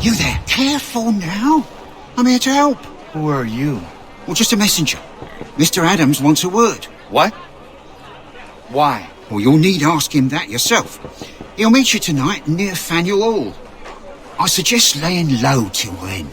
You there. Careful now. I'm here to help. Who are you? Well, just a messenger. Mr. Adams wants a word. What? Why? Well, you'll need ask him that yourself. He'll meet you tonight near Faneuil Hall. I suggest laying low till then.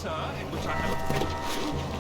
sir, in which I have offended you.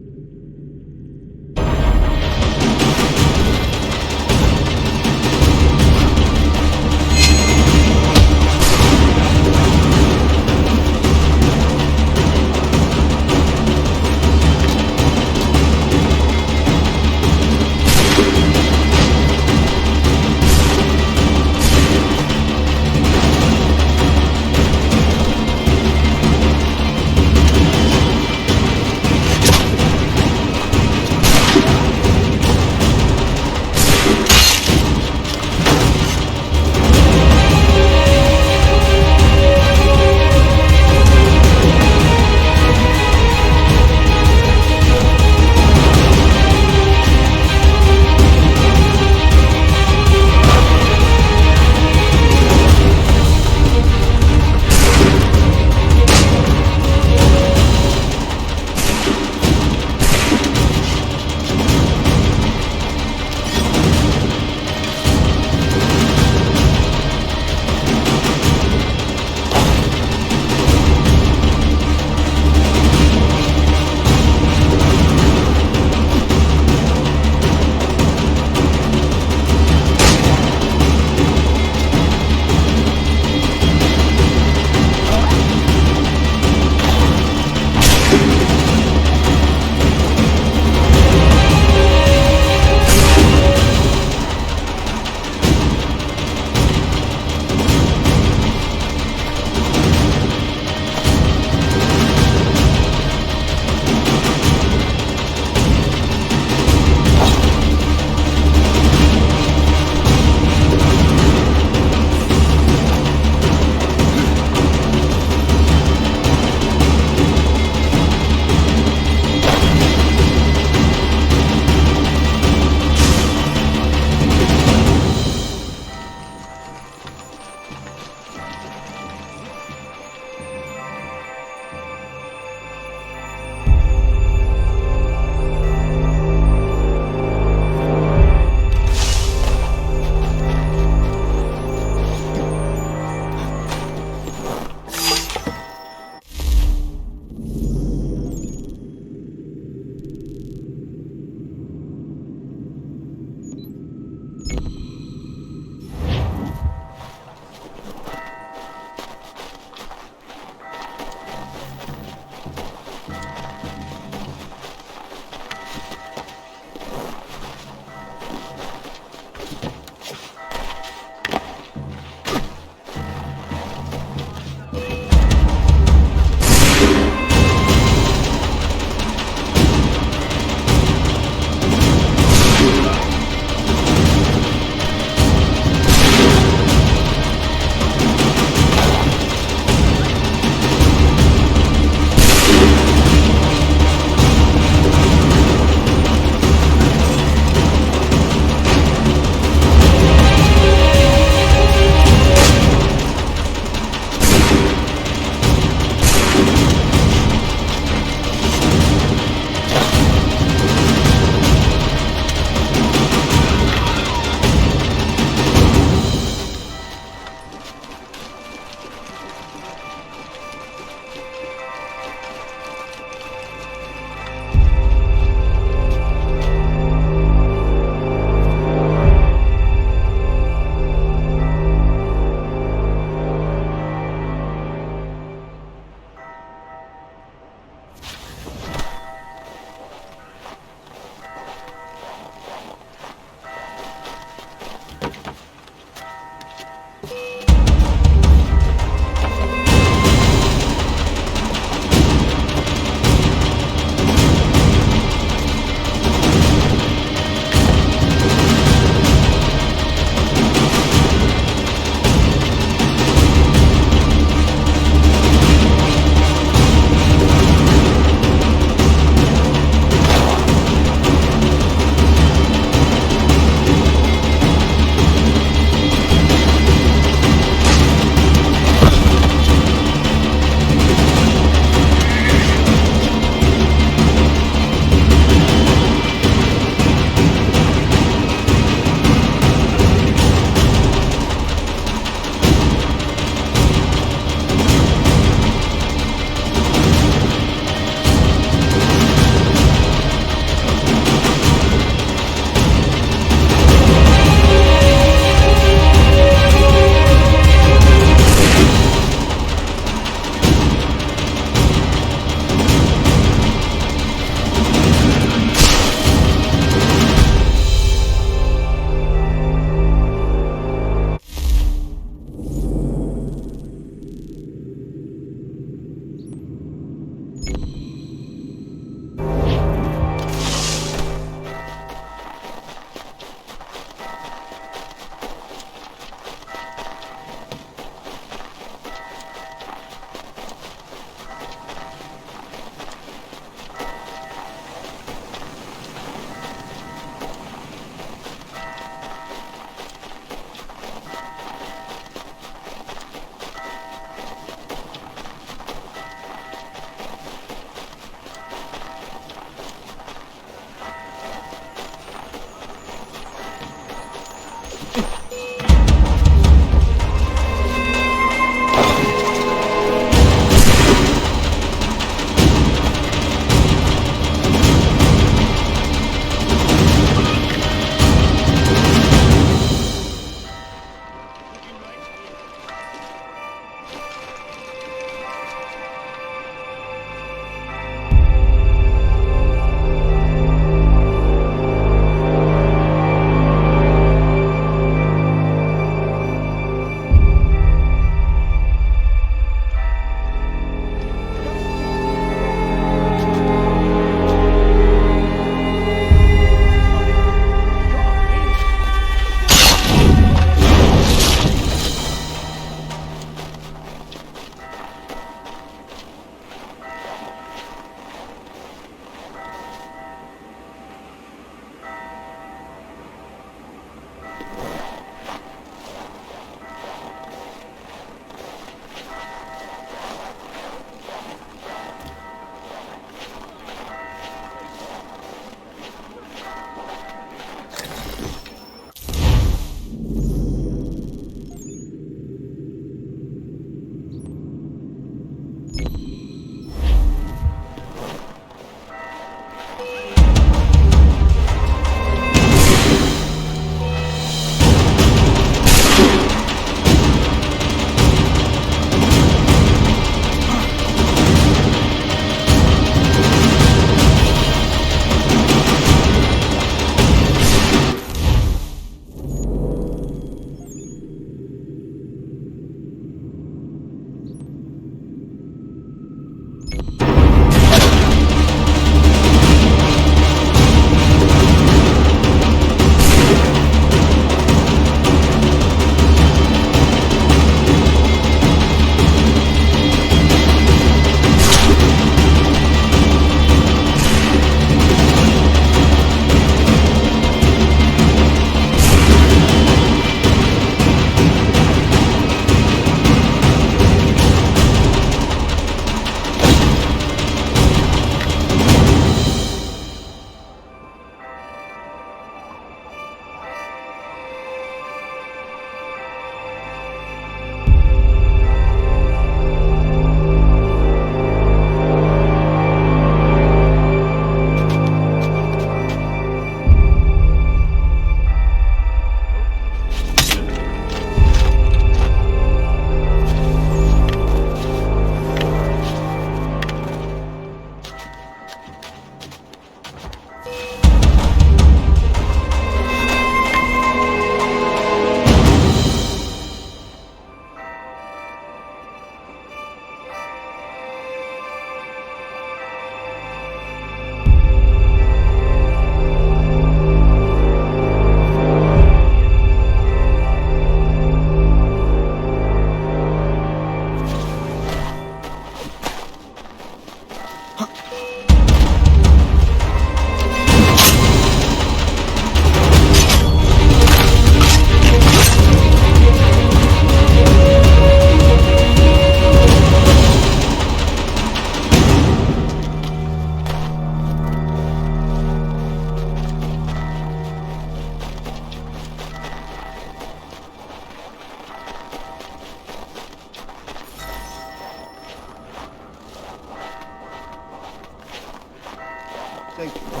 Thank you.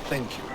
Thank you.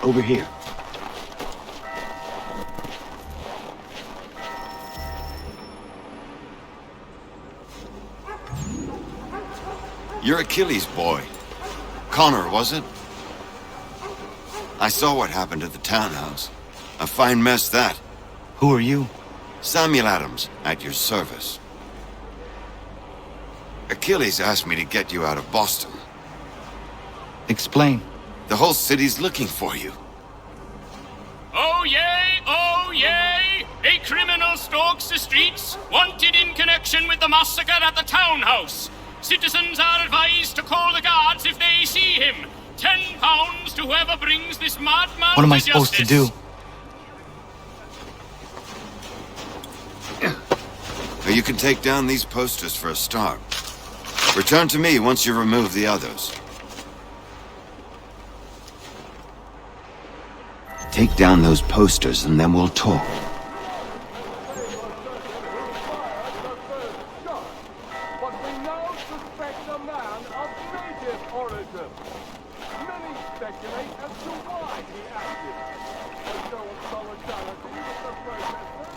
Over here. You're Achilles' boy. Connor, was it? I saw what happened at the townhouse. A fine mess, that. Who are you? Samuel Adams, at your service. Achilles asked me to get you out of Boston. Explain. The whole city's looking for you. Oh yay, oh yay! A criminal stalks the streets, wanted in connection with the massacre at the townhouse. Citizens are advised to call the guards if they see him. £10 to whoever brings this madman What am I to supposed to do? Now you can take down these posters for a start. Return to me once you remove the others. Take down those posters and then we'll talk. But we now suspect a man of native origin. Many speculate as to why he acted. A show of solidarity with the protesters.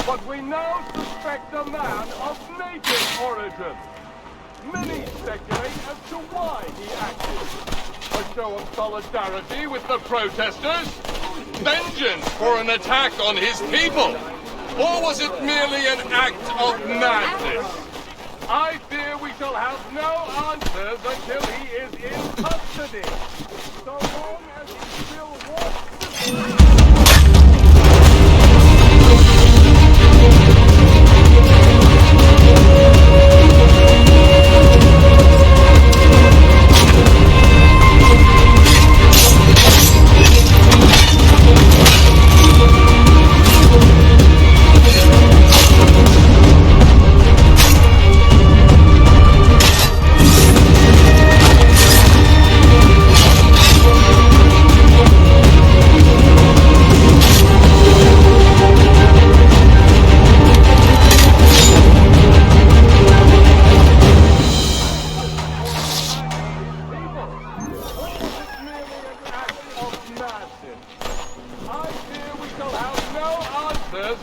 But we now suspect a man of native origin. Many speculate as to why he acted. A show of solidarity with the protesters? Vengeance for an attack on his people? Or was it merely an act of madness? I fear we shall have no answers until he is in custody. So long as he still walks the streets.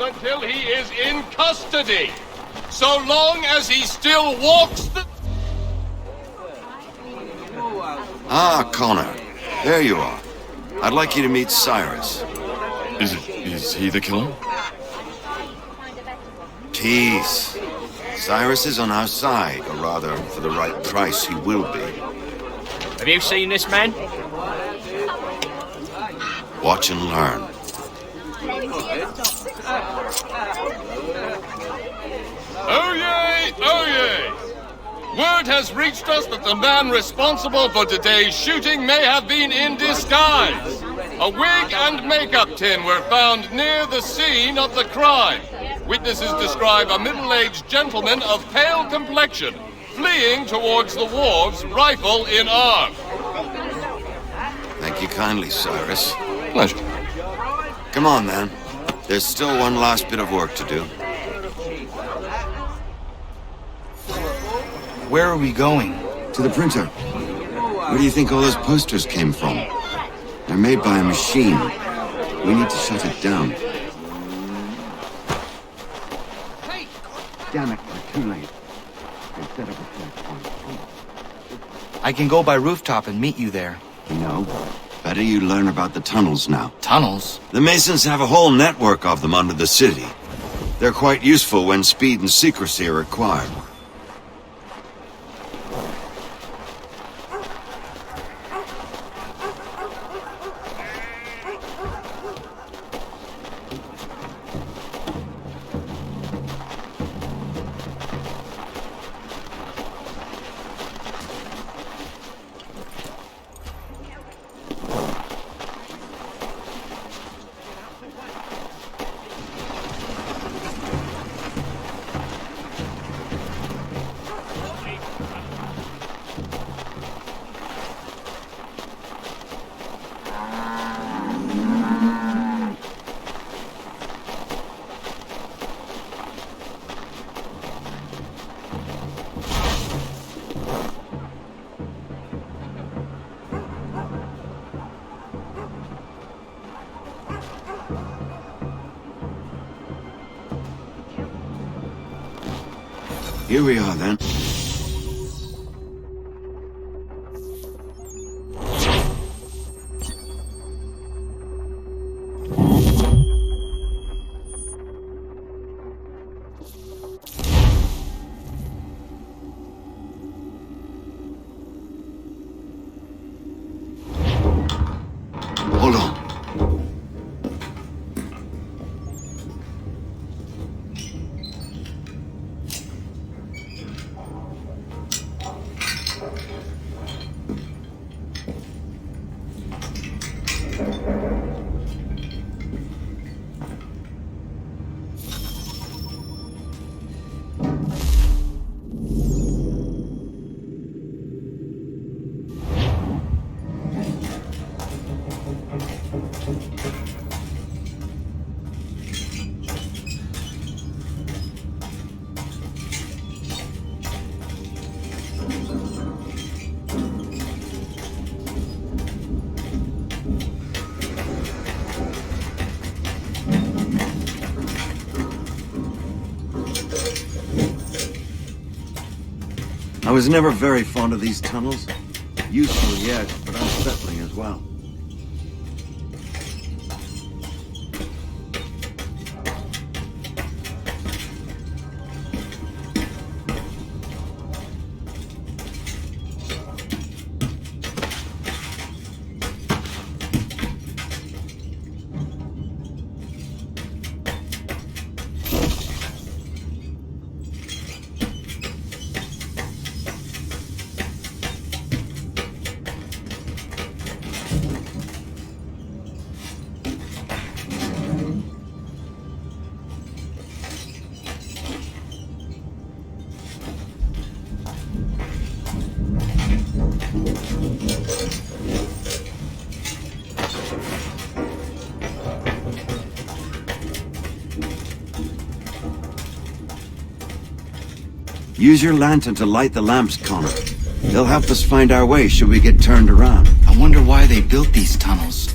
Until he is in custody, so long as he still walks the... Ah, Connor. There you are. I'd like you to meet Cyrus. Is he the killer? Peace. Cyrus is on our side, or rather, for the right price, he will be. Have you seen this man? Watch and learn. Oh yay! Oh yay! Word has reached us that the man responsible for today's shooting may have been in disguise. A wig and makeup tin were found near the scene of the crime. Witnesses describe a middle-aged gentleman of pale complexion fleeing towards the wharves, rifle in arm. Thank you kindly, Cyrus. Pleasure. Come on, then. There's still one last bit of work to do. Where are we going? To the printer. Where do you think all those posters came from? They're made by a machine. We need to shut it down. Damn it, we're too late. Instead of a I can go by rooftop and meet you there. No. Better you learn about the tunnels now. Tunnels? The Masons have a whole network of them under the city. They're quite useful when speed and secrecy are required. Here we are, then. Hold on. I was never very fond of these tunnels. Useful, yes, but unsettling as well. Use your lantern to light the lamps, Connor. They'll help us find our way should we get turned around. I wonder why they built these tunnels.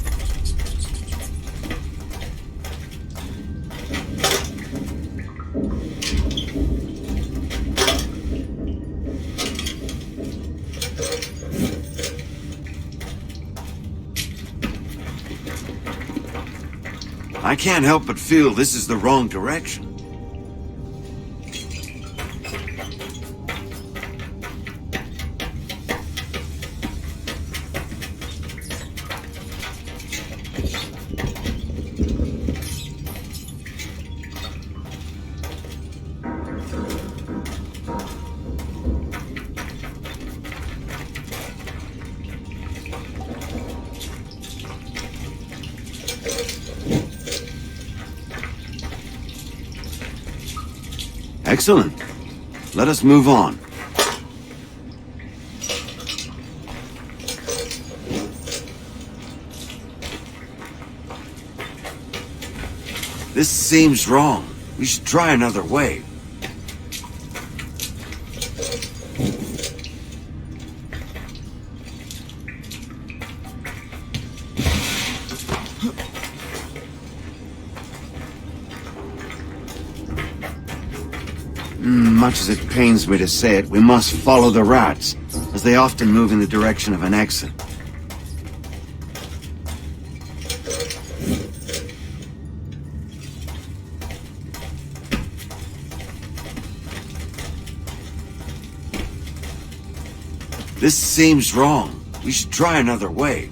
I can't help but feel this is the wrong direction. Excellent. Let us move on. This seems wrong. We should try another way. Much as it pains me to say it, we must follow the rats, as they often move in the direction of an exit. This seems wrong. We should try another way.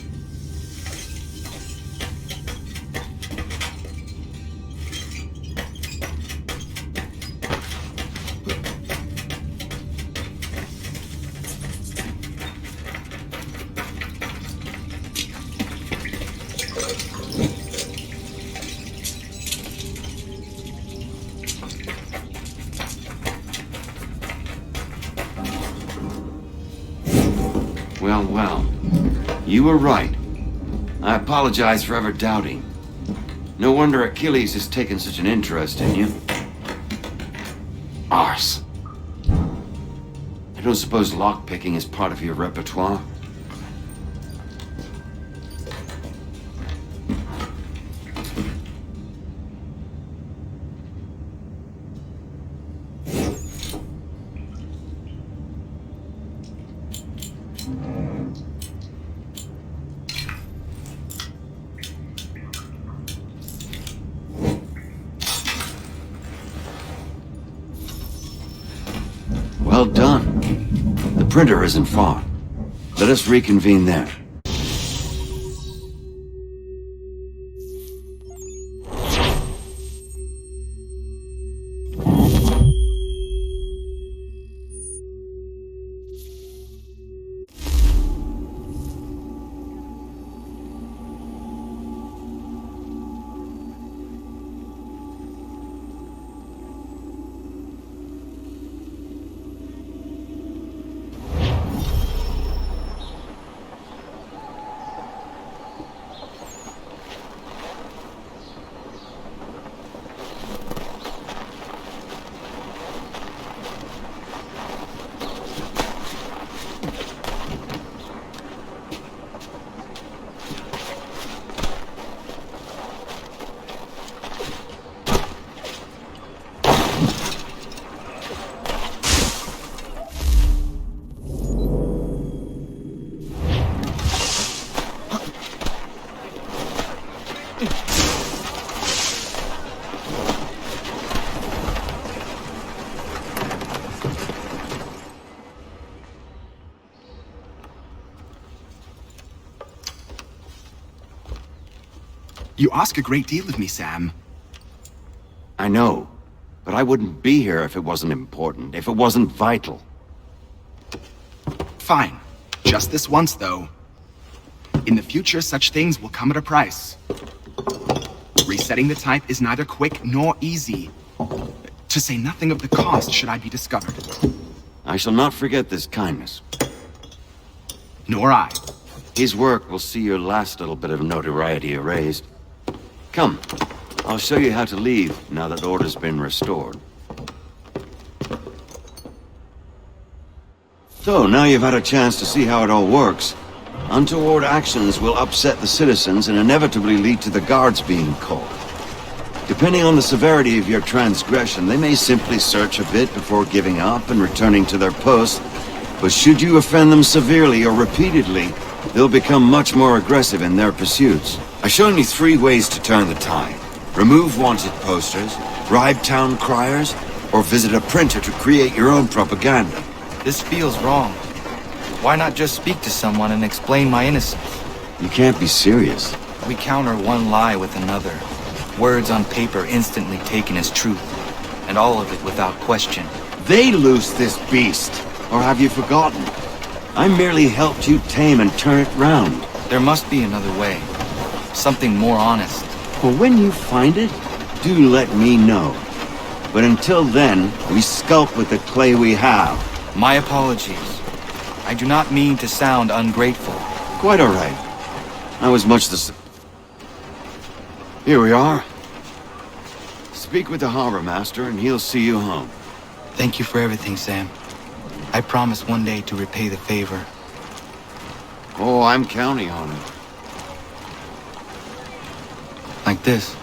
Well. You were right. I apologize for ever doubting. No wonder Achilles has taken such an interest in you. Arse. I don't suppose lockpicking is part of your repertoire? Well done. The printer isn't far. Let us reconvene there. You ask a great deal of me, Sam. I know, but I wouldn't be here if it wasn't important, if it wasn't vital. Fine. Just this once, though. In the future, such things will come at a price. Resetting the type is neither quick nor easy. To say nothing of the cost should I be discovered. I shall not forget this kindness. Nor I. His work will see your last little bit of notoriety erased. Come, I'll show you how to leave now that order's been restored. So, now you've had a chance to see how it all works. Untoward actions will upset the citizens and inevitably lead to the guards being called. Depending on the severity of your transgression, they may simply search a bit before giving up and returning to their posts. But should you offend them severely or repeatedly, they'll become much more aggressive in their pursuits. I've shown you 3 ways to turn the tide. Remove wanted posters, bribe town criers, or visit a printer to create your own propaganda. This feels wrong. Why not just speak to someone and explain my innocence? You can't be serious. We counter one lie with another. Words on paper instantly taken as truth, and all of it without question. They loose this beast, or have you forgotten? I merely helped you tame and turn it round. There must be another way. Something more honest. Well, when you find it, do let me know. But until then, we sculpt with the clay we have. My apologies. I do not mean to sound ungrateful. Quite all right. I was much the same. Here we are. Speak with the harbor master and he'll see you home. Thank you for everything, Sam. I promise one day to repay the favor. Oh, I'm counting on it. Like this.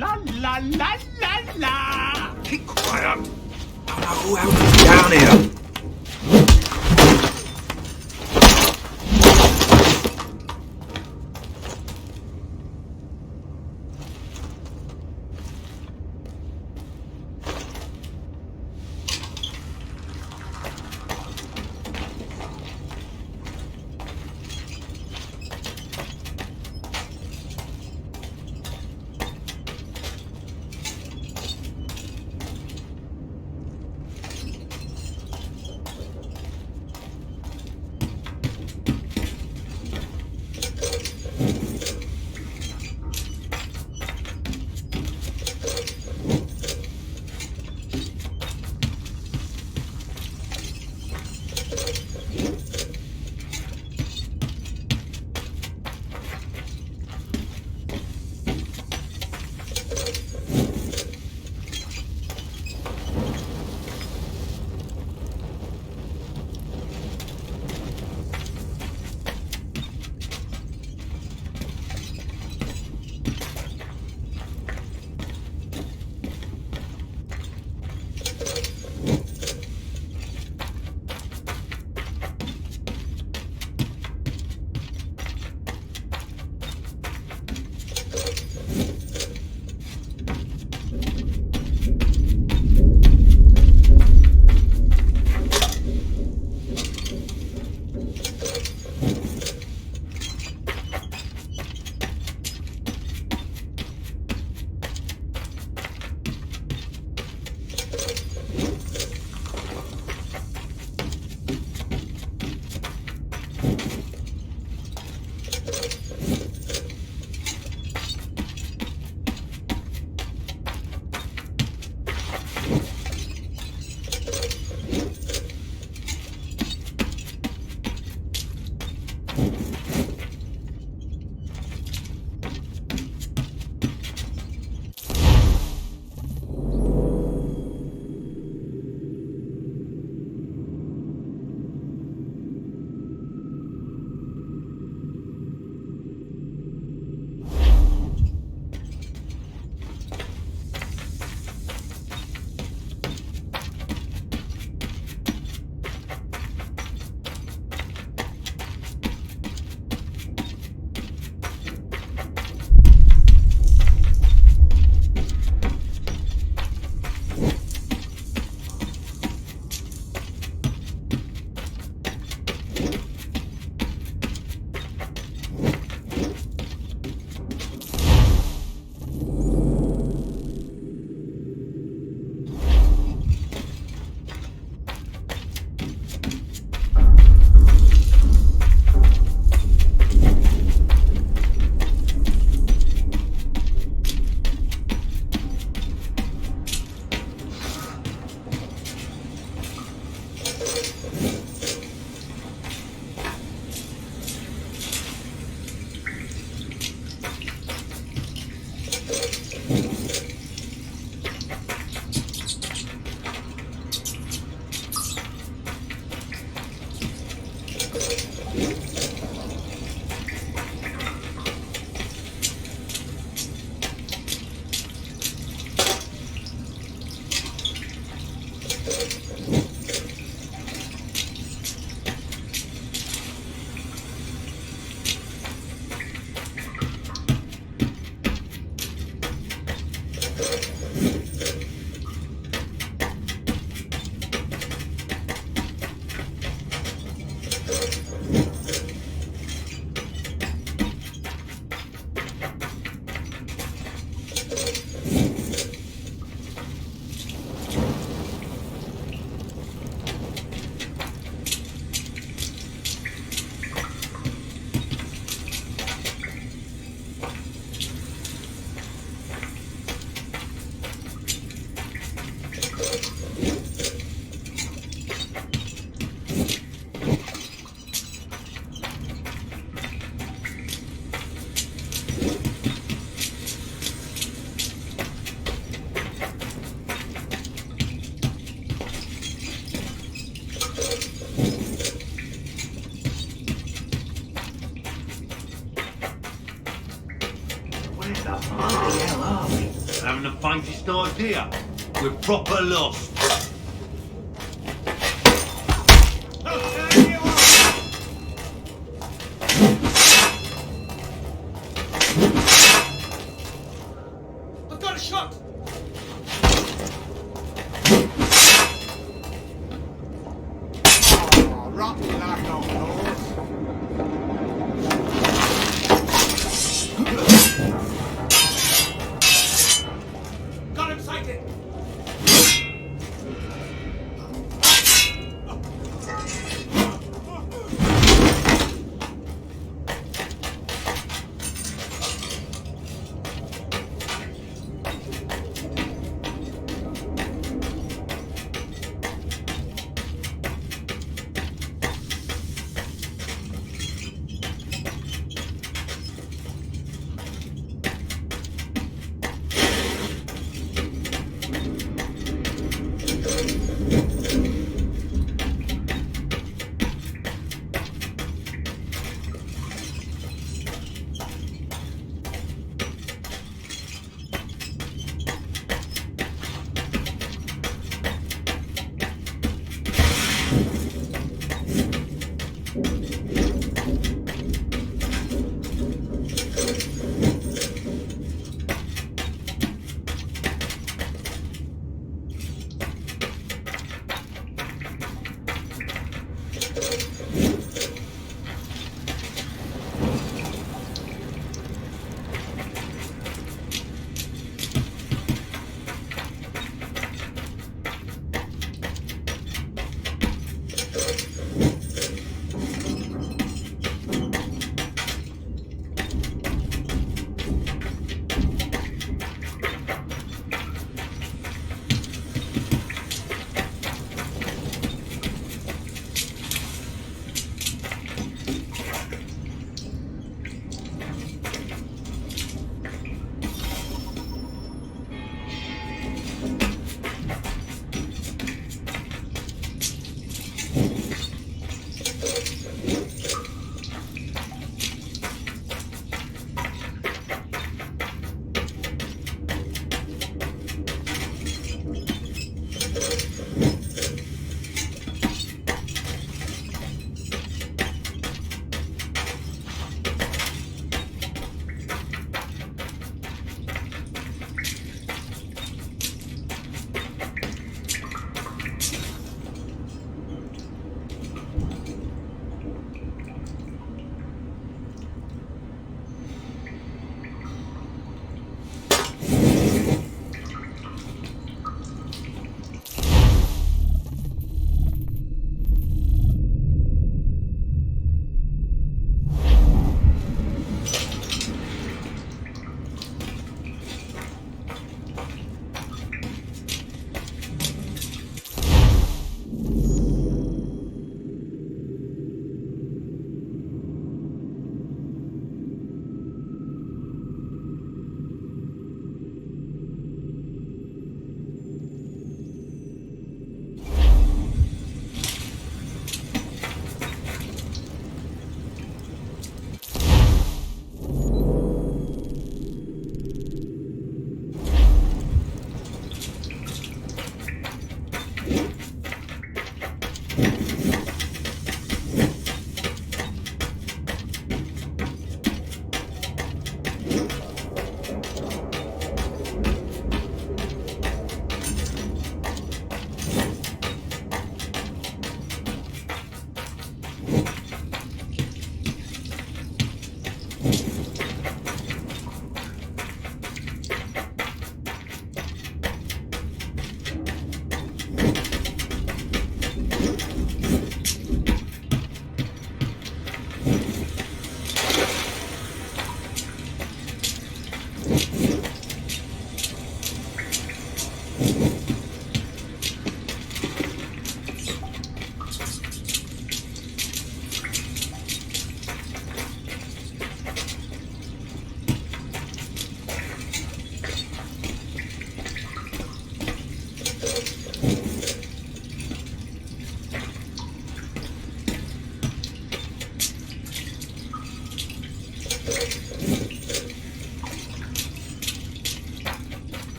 la la la la la. Keep quiet. I know how to get down here. Where the bloody hell are we? Haven't the faintest idea. We're proper lost. I've got a shot! Oh, rotten luck, old horse. Got him sighted!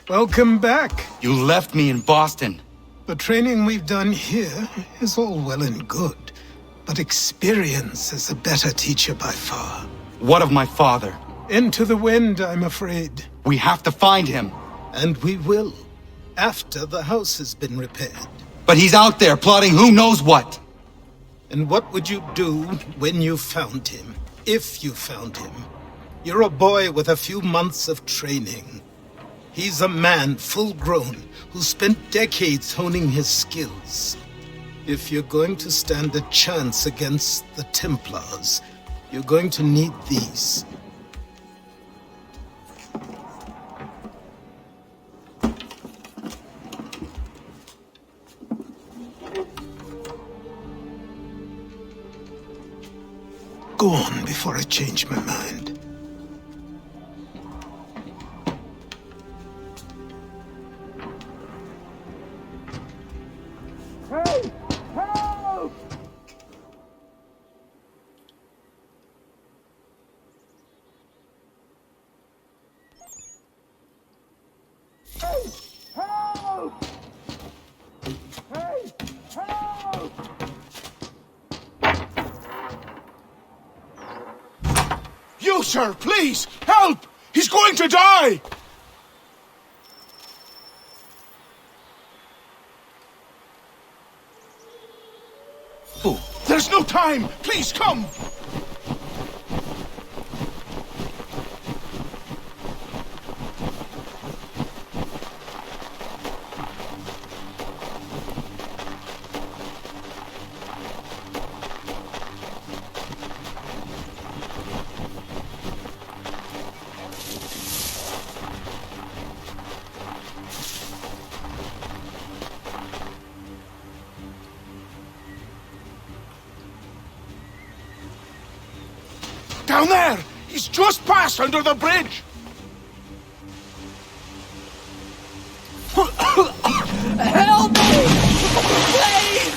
Welcome back. You left me in Boston. The training we've done here is all well and good, but experience is a better teacher by far. What of my father? Into the wind, I'm afraid. We have to find him. And we will, after the house has been repaired. But he's out there plotting who knows what. And what would you do when you found him? If you found him? You're a boy with a few months of training. He's a man, full-grown, who spent decades honing his skills. If you're going to stand a chance against the Templars, you're going to need these. Go on before I change my mind. Hey! Help! Hey! Help! Hey! Help! You, sir, please! Help! He's going to die! Who? There's no time! Please, come! Down there! He's just passed under the bridge! Help me! Please!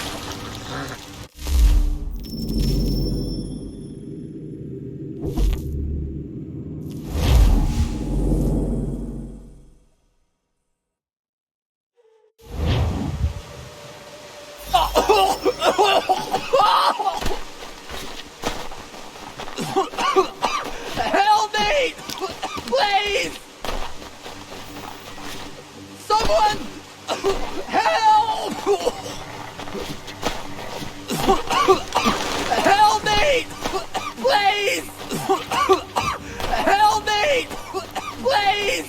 Help me! Please! Someone! Help! Help me! Please! Help me! Please!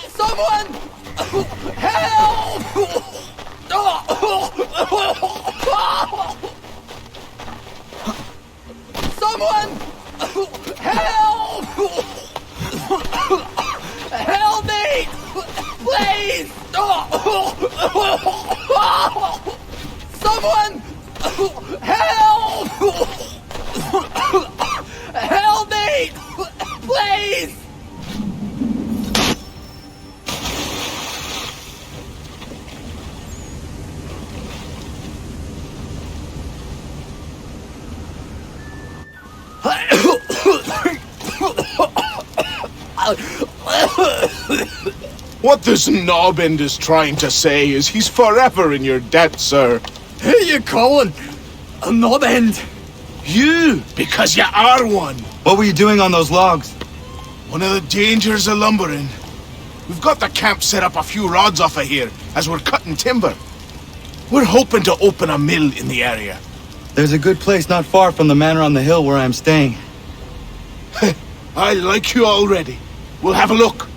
Someone! Help! Someone! Help! Help me! Please! Someone! Help! Help me! Please! What this knobend is trying to say is he's forever in your debt, sir. Who you calling a knobend? You, because you are one. What were you doing on those logs? One of the dangers of lumbering. We've got the camp set up a few rods off of here as we're cutting timber. We're hoping to open a mill in the area. There's a good place not far from the manor on the hill where I'm staying. I like you already. We'll have a look.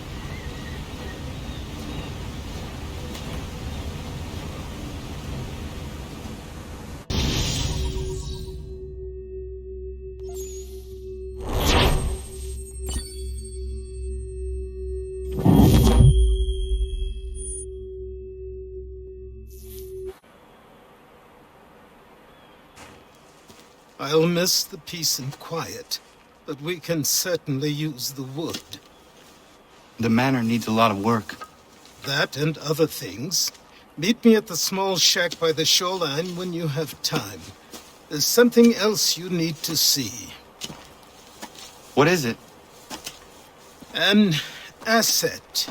I'll miss the peace and quiet, but we can certainly use the wood. The manor needs a lot of work. That and other things. Meet me at the small shack by the shoreline when you have time. There's something else you need to see. What is it? An asset.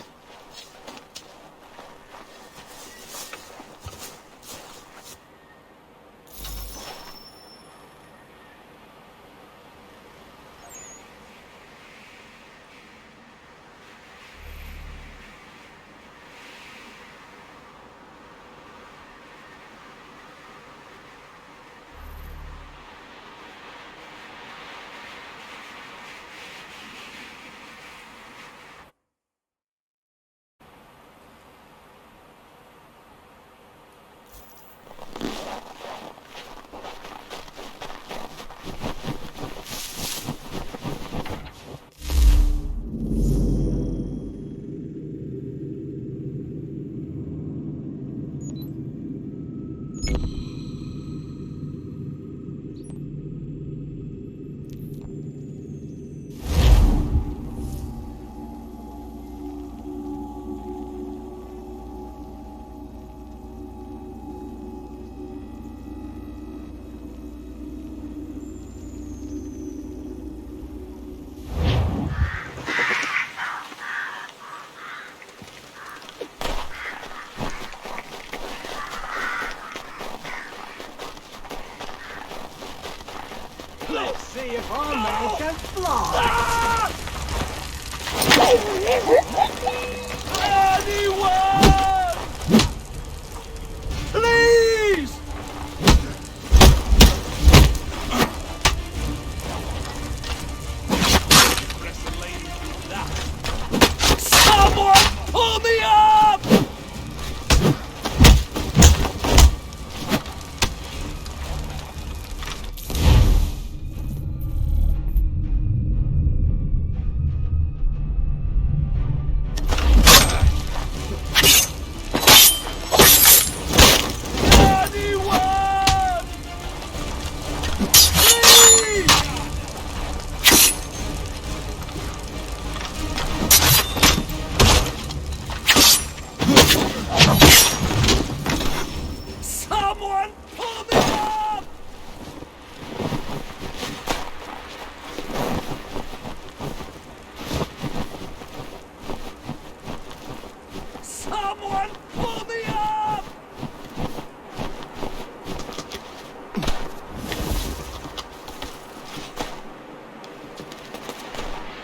Let's see if our man can fly! Anyone! Please! Someone pull me up! Someone pull me up! Someone pull me up!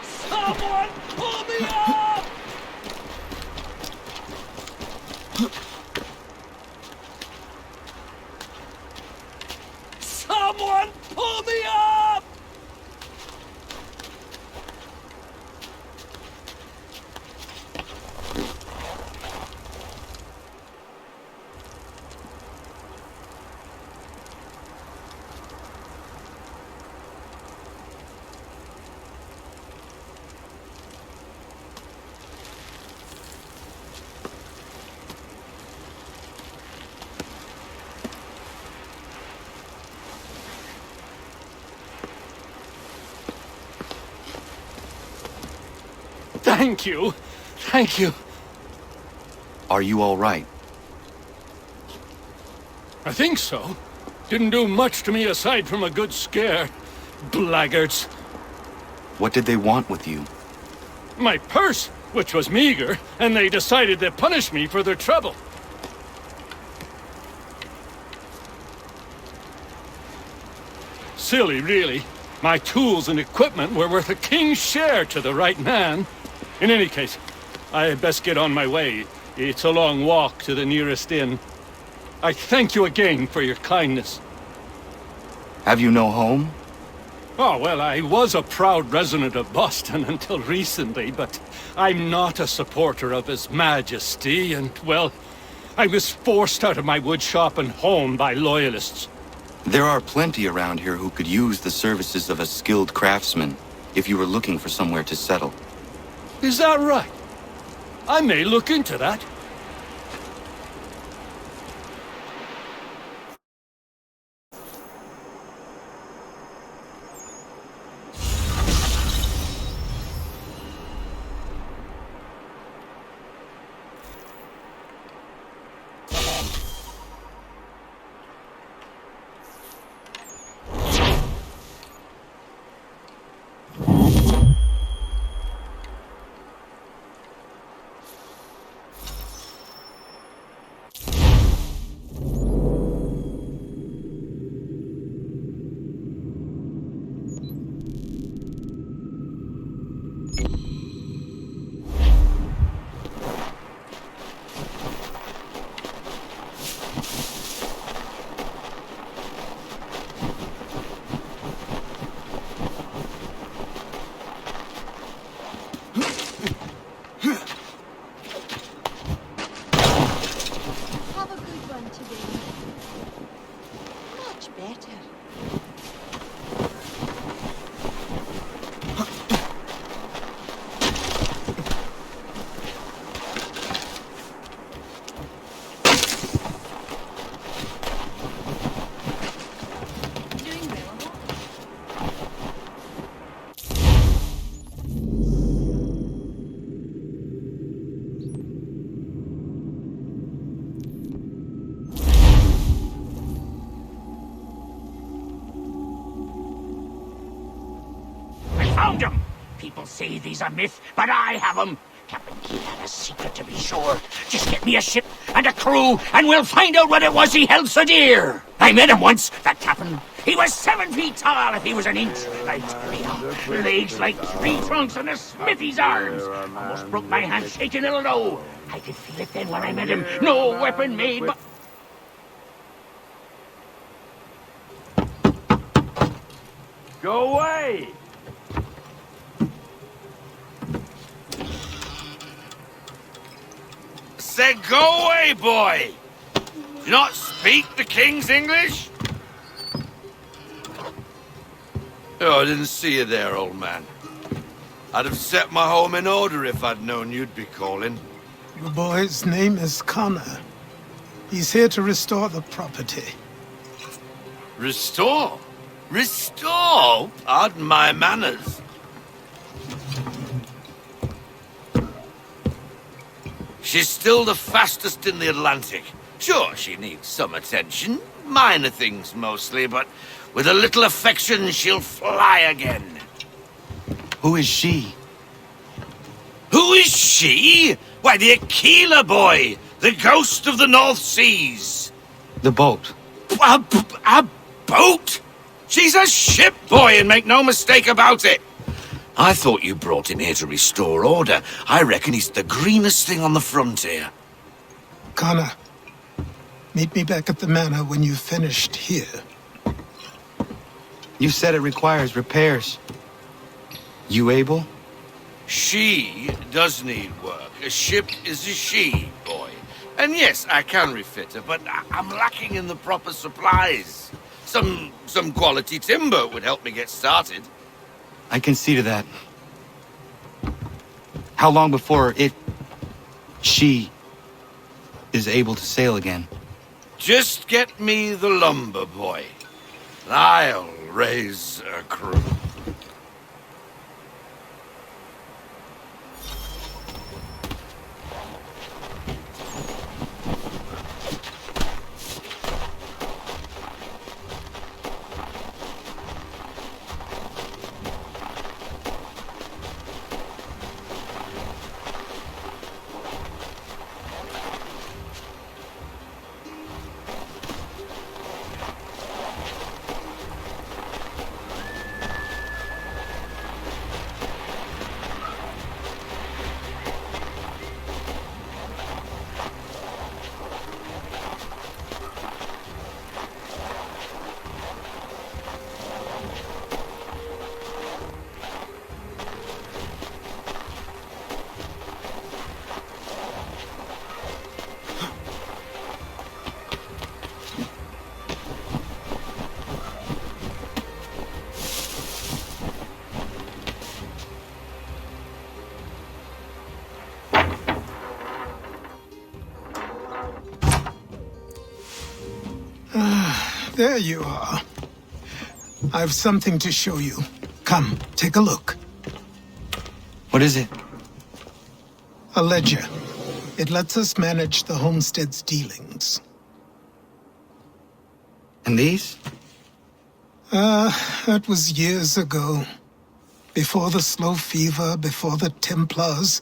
Someone pull me up! Someone pull me up! Thank you. Thank you. Are you all right? I think so. Didn't do much to me aside from a good scare. Blackguards. What did they want with you? My purse, which was meager, and they decided to punish me for their trouble. Silly, really. My tools and equipment were worth a king's share to the right man. In any case, I had best get on my way. It's a long walk to the nearest inn. I thank you again for your kindness. Have you no home? Oh, well, I was a proud resident of Boston until recently, but I'm not a supporter of His Majesty, and, well, I was forced out of my woodshop and home by loyalists. There are plenty around here who could use the services of a skilled craftsman if you were looking for somewhere to settle. Is that right? I may look into that. found him! People say these a myth, but I have him. Captain Kidd had a secret, to be sure. Just get me a ship and a crew, and we'll find out what it was he held so dear. I met him once, that captain. He was 7 feet tall if he was an inch. I tell you, legs like tree trunks and a smithy's arms. Almost broke my hand shaking it'll know. I could feel it then when I met him. No weapon made, but... Go away! Said go away, boy! Do you not speak the King's English? Oh, I didn't see you there, old man. I'd have set my home in order if I'd known you'd be calling. Your boy's name is Connor. He's here to restore the property. Restore? Restore? Pardon my manners. She's still the fastest in the Atlantic. Sure, she needs some attention. Minor things mostly, but with a little affection, she'll fly again. Who is she? Who is she? Why, the Aquila boy, the ghost of the North Seas. The boat. A boat? She's a ship, boy, and make no mistake about it. I thought you brought him here to restore order. I reckon he's the greenest thing on the frontier. Connor, meet me back at the manor when you've finished here. You said it requires repairs. You able? She does need work. A ship is a she, boy. And yes, I can refit her, but I'm lacking in the proper supplies. Some quality timber would help me get started. I can see to that. How long before she is able to sail again? Just get me the lumber, boy. I'll raise a crew. There you are. I've something to show you. Come, take a look. What is it? A ledger. It lets us manage the homestead's dealings. And these? That was years ago. Before the slow fever, before the Templars,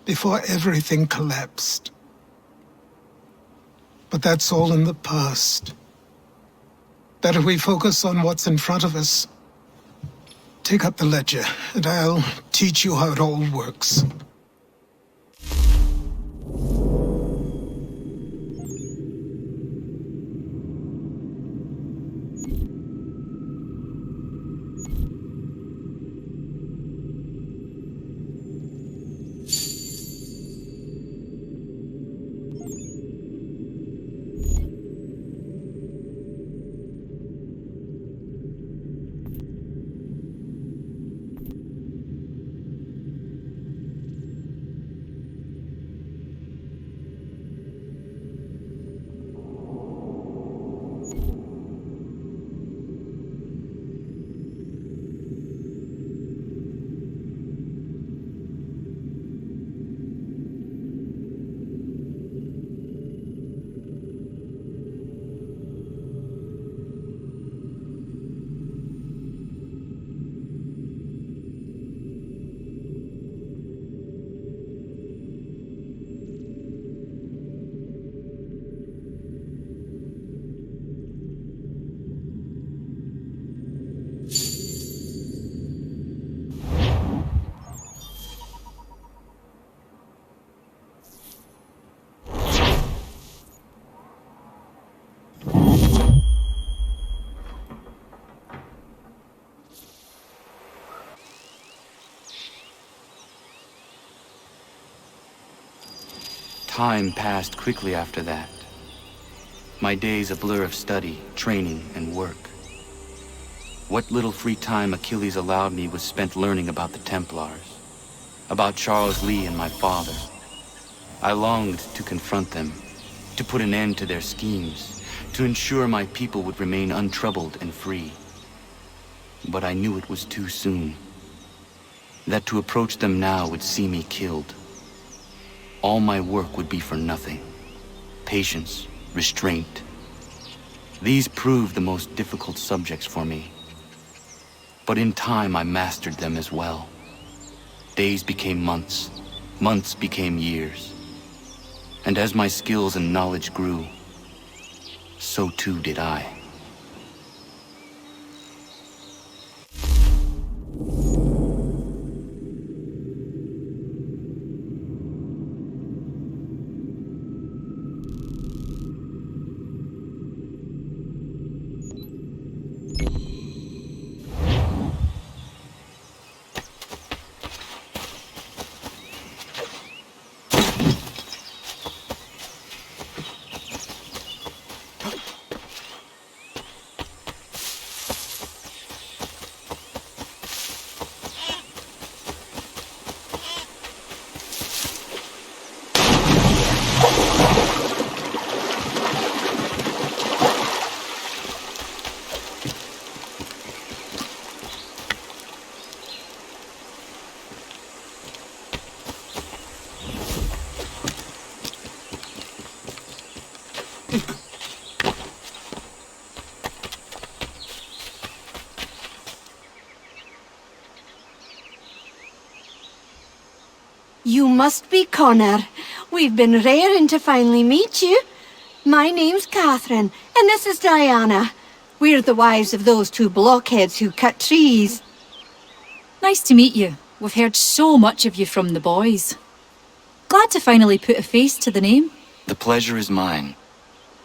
before everything collapsed. But that's all in the past. Better we focus on what's in front of us. Take up the ledger, and I'll teach you how it all works. Time passed quickly after that. My days a blur of study, training, and work. What little free time Achilles allowed me was spent learning about the Templars, about Charles Lee and my father. I longed to confront them, to put an end to their schemes, to ensure my people would remain untroubled and free. But I knew it was too soon, that to approach them now would see me killed. All my work would be for nothing. Patience, restraint. These proved the most difficult subjects for me. But in time I mastered them as well. Days became months, months became years. And as my skills and knowledge grew, so too did I. You must be Connor. We've been raring to finally meet you. My name's Catherine, and this is Diana. We're the wives of those two blockheads who cut trees. Nice to meet you. We've heard so much of you from the boys. Glad to finally put a face to the name. The pleasure is mine.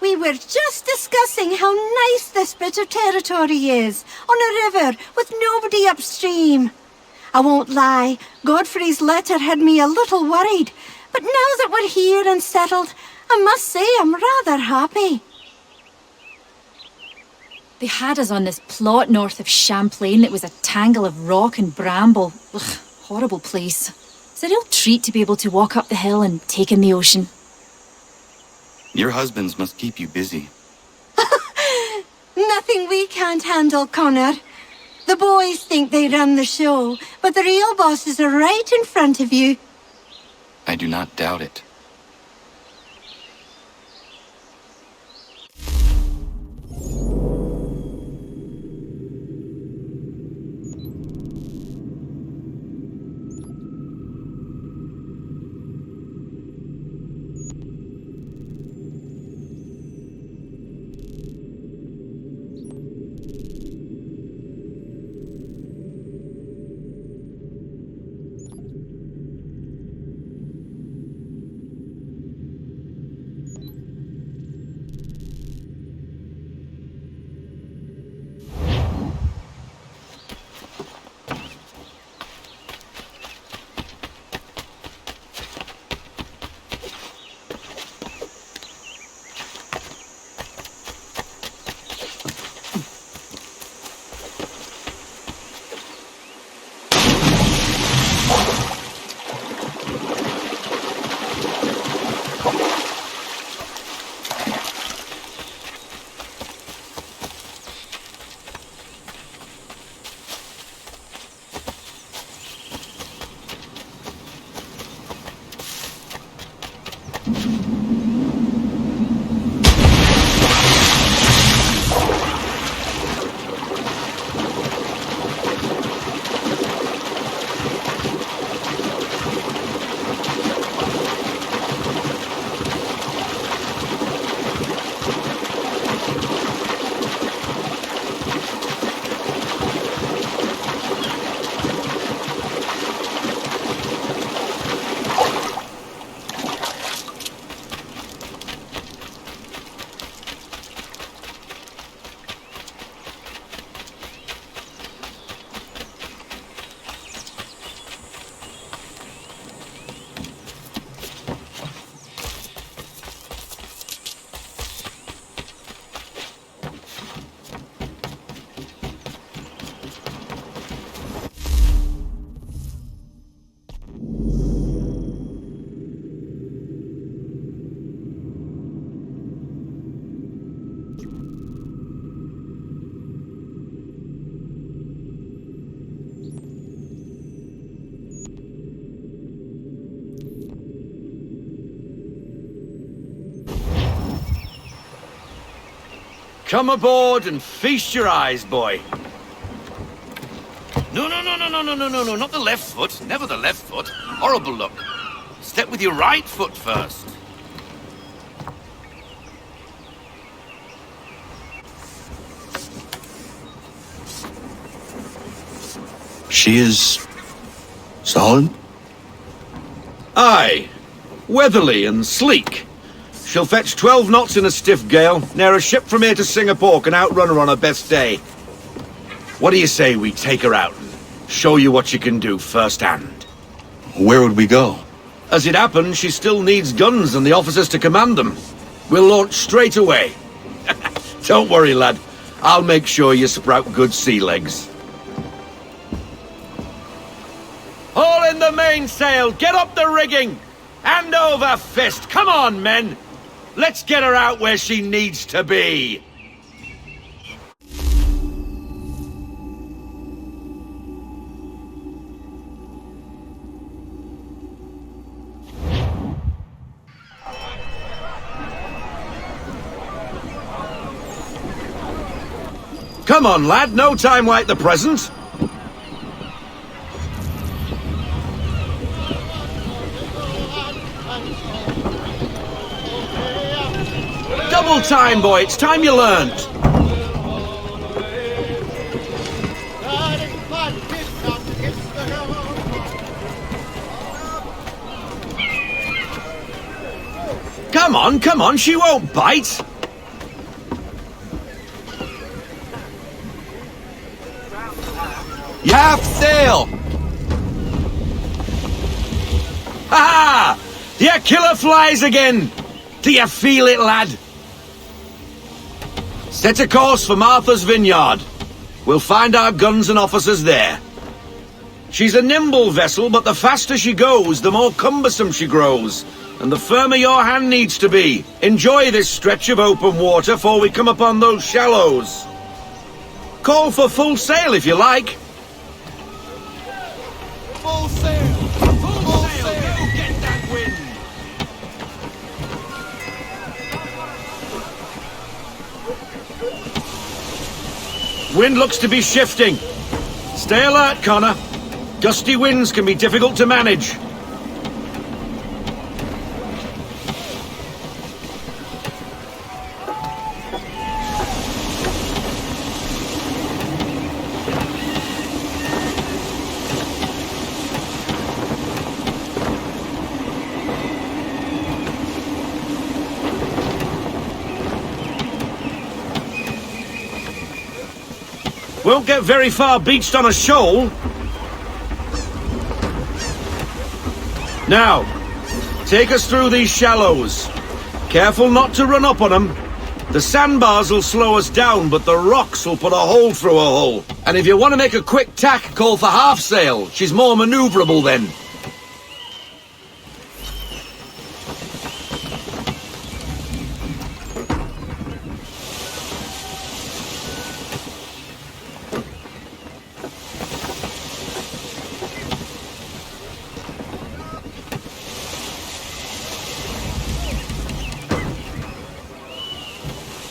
We were just discussing how nice this bit of territory is, on a river with nobody upstream. I won't lie, Godfrey's letter had me a little worried, but now that we're here and settled, I must say I'm rather happy. They had us on this plot north of Champlain that was a tangle of rock and bramble. Ugh, horrible place. It's a real treat to be able to walk up the hill and take in the ocean. Your husbands must keep you busy. Nothing we can't handle, Connor. The boys think they run the show, but the real bosses are right in front of you. I do not doubt it. Come aboard and feast your eyes, boy. No, not the left foot. Never the left foot. Horrible look. Step with your right foot first. She is solid? Aye. Weatherly and sleek. She'll fetch 12 knots in a stiff gale, near a ship from here to Singapore can outrun her on her best day. What do you say we take her out and show you what she can do firsthand? Where would we go? As it happens, she still needs guns and the officers to command them. We'll launch straight away. Don't worry, lad. I'll make sure you sprout good sea legs. Haul in the mainsail! Get up the rigging! Hand over fist! Come on, men! Let's get her out where she needs to be! Come on, lad, no time like the present. Double time, boy, it's time you learned. Come on, she won't bite. Half sail! Ha! The killer flies again! Do you feel it, lad? Set a course for Martha's Vineyard. We'll find our guns and officers there. She's a nimble vessel, but the faster she goes, the more cumbersome she grows, and the firmer your hand needs to be. Enjoy this stretch of open water before we come upon those shallows. Call for full sail if you like. Full sail! Full sail! You get that wind! Wind looks to be shifting. Stay alert, Connor. Gusty winds can be difficult to manage. Won't get very far beached on a shoal. Now, take us through these shallows. Careful not to run up on them. The sandbars will slow us down, but the rocks will put a hole through a hole. And if you want to make a quick tack, call for half sail. She's more maneuverable then.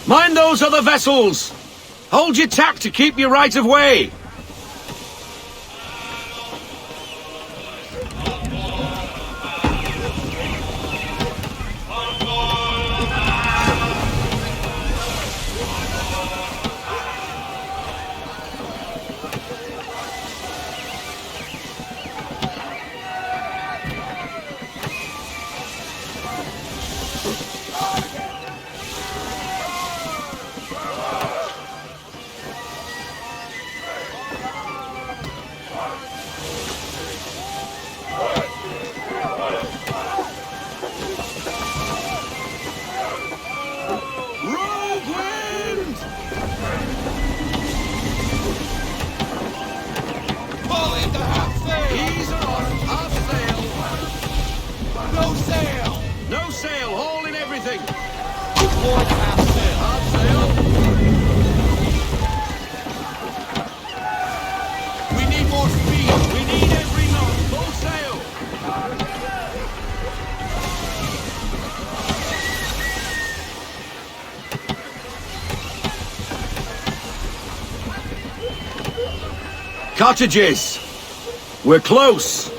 Mind those other vessels! Hold your tack to keep your right of way! No sail, haul in everything! Half sail. We need more speed. We need every knot. Full sail. Cottages! We're close!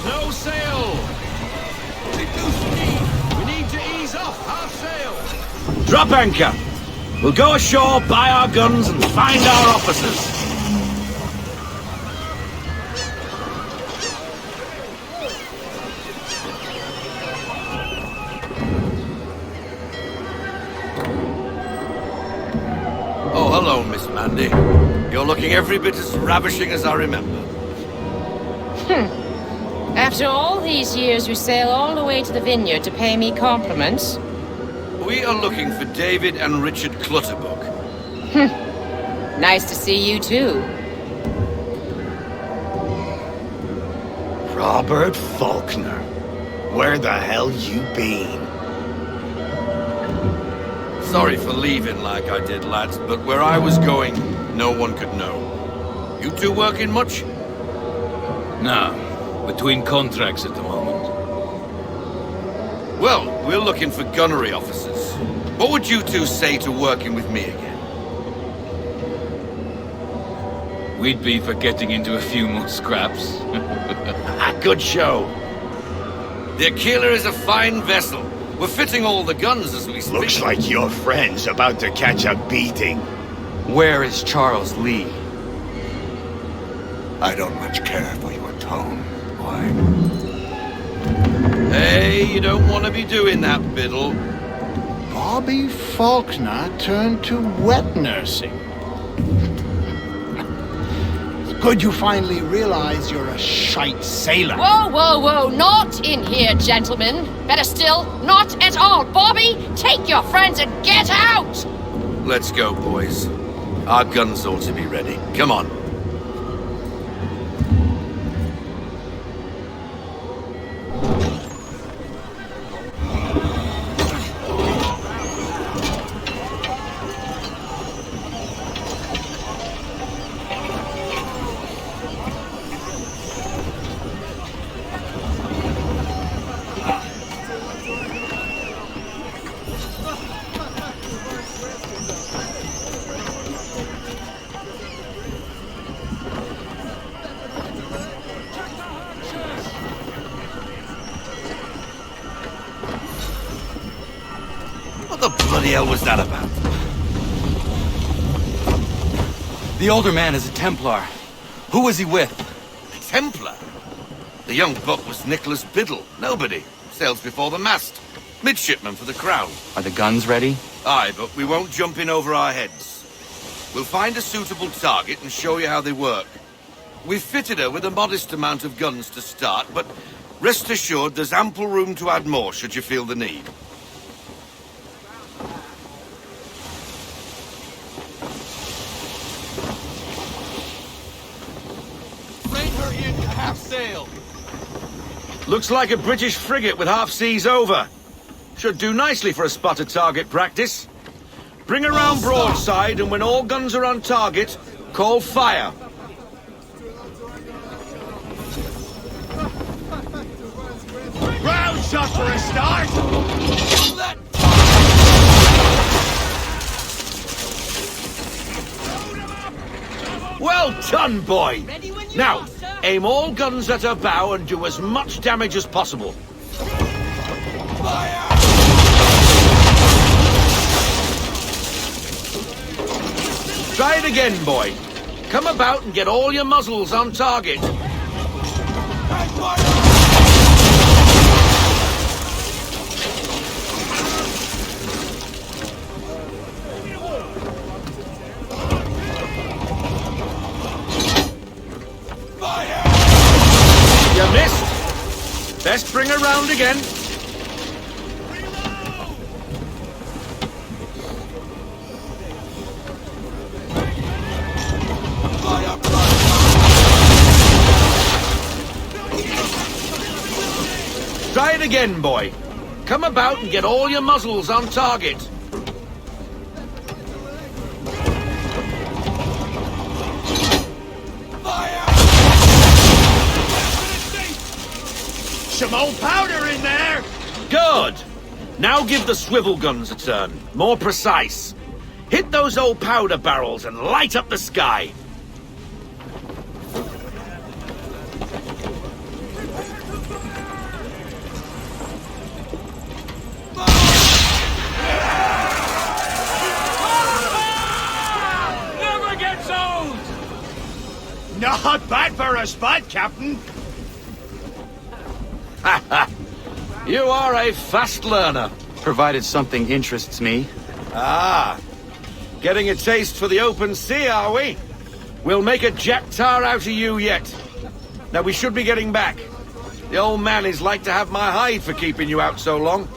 No sail! We need to ease off half sail! Drop anchor! We'll go ashore, buy our guns, and find our officers. Oh, hello, Miss Mandy. You're looking every bit as ravishing as I remember. After all these years, you sail all the way to the vineyard to pay me compliments? We are looking for David and Richard Clutterbuck. Nice to see you, too. Robert Faulkner. Where the hell you been? Sorry for leaving like I did, lads, but where I was going, no one could know. You two working much? No, between contracts at the moment. Well, we're looking for gunnery officers. What would you two say to working with me again? We'd be for getting into a few more scraps. Good show. The Aquila is a fine vessel. We're fitting all the guns as we speak. Looks like your friend's about to catch a beating. Where is Charles Lee? I don't much care for your tone, boy. Hey, you don't want to be doing that, Biddle. Bobby Faulkner turned to wet nursing. It's good you finally realize you're a shite sailor. Whoa, whoa, whoa, not in here, gentlemen. Better still, not at all. Bobby, take your friends and get out! Let's go, boys. Our guns ought to be ready. Come on. What the bloody hell was that about? The older man is a Templar. Who was he with? A Templar? The young buck was Nicholas Biddle. Nobody. Sails before the mast. Midshipman for the Crown. Are the guns ready? Aye, but we won't jump in over our heads. We'll find a suitable target and show you how they work. We've fitted her with a modest amount of guns to start, but rest assured there's ample room to add more should you feel the need. Bring her in to half sail. Looks like a British frigate with half seas over. Should do nicely for a spotted target practice. Bring her round broadside, and when all guns are on target, call fire. Round shot for a start. Well done, boy! Now, aim all guns at her bow and do as much damage as possible. Try it again, boy. Come about and get all your muzzles on target. You missed. Best bring her round again. Try it again, boy. Come about and get all your muzzles on target. some old powder in there! Good! Now give the swivel guns a turn. More precise. Hit those old powder barrels and light up the sky. Never gets old! Not bad for a spud, Captain. You are a fast learner. Provided something interests me. Ah, getting a taste for the open sea, are we? We'll make a jack tar out of you yet. Now we should be getting back. The old man is like to have my hide for keeping you out so long.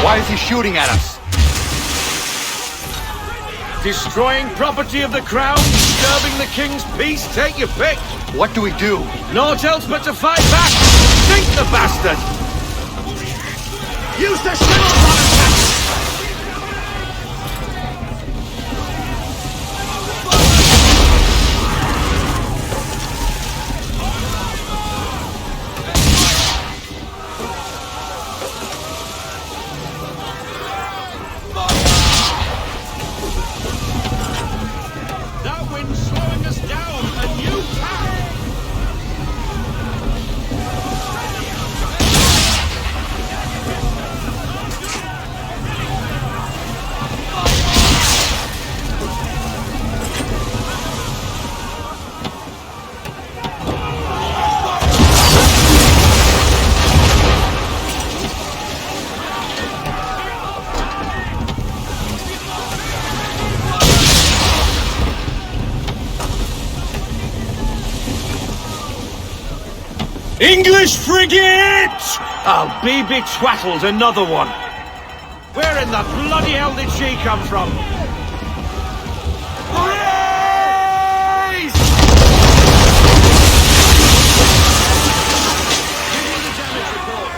Why is he shooting at us? Destroying property of the crown, disturbing the king's peace, take your pick. What do we do? Naught else but to fight back. Sink the bastard! Use the shield on attack! That wind's slowing us down, and you tack! English frigate! I'll be betwattled, another one. Where in the bloody hell did she come from? Raise! Give me the damage report.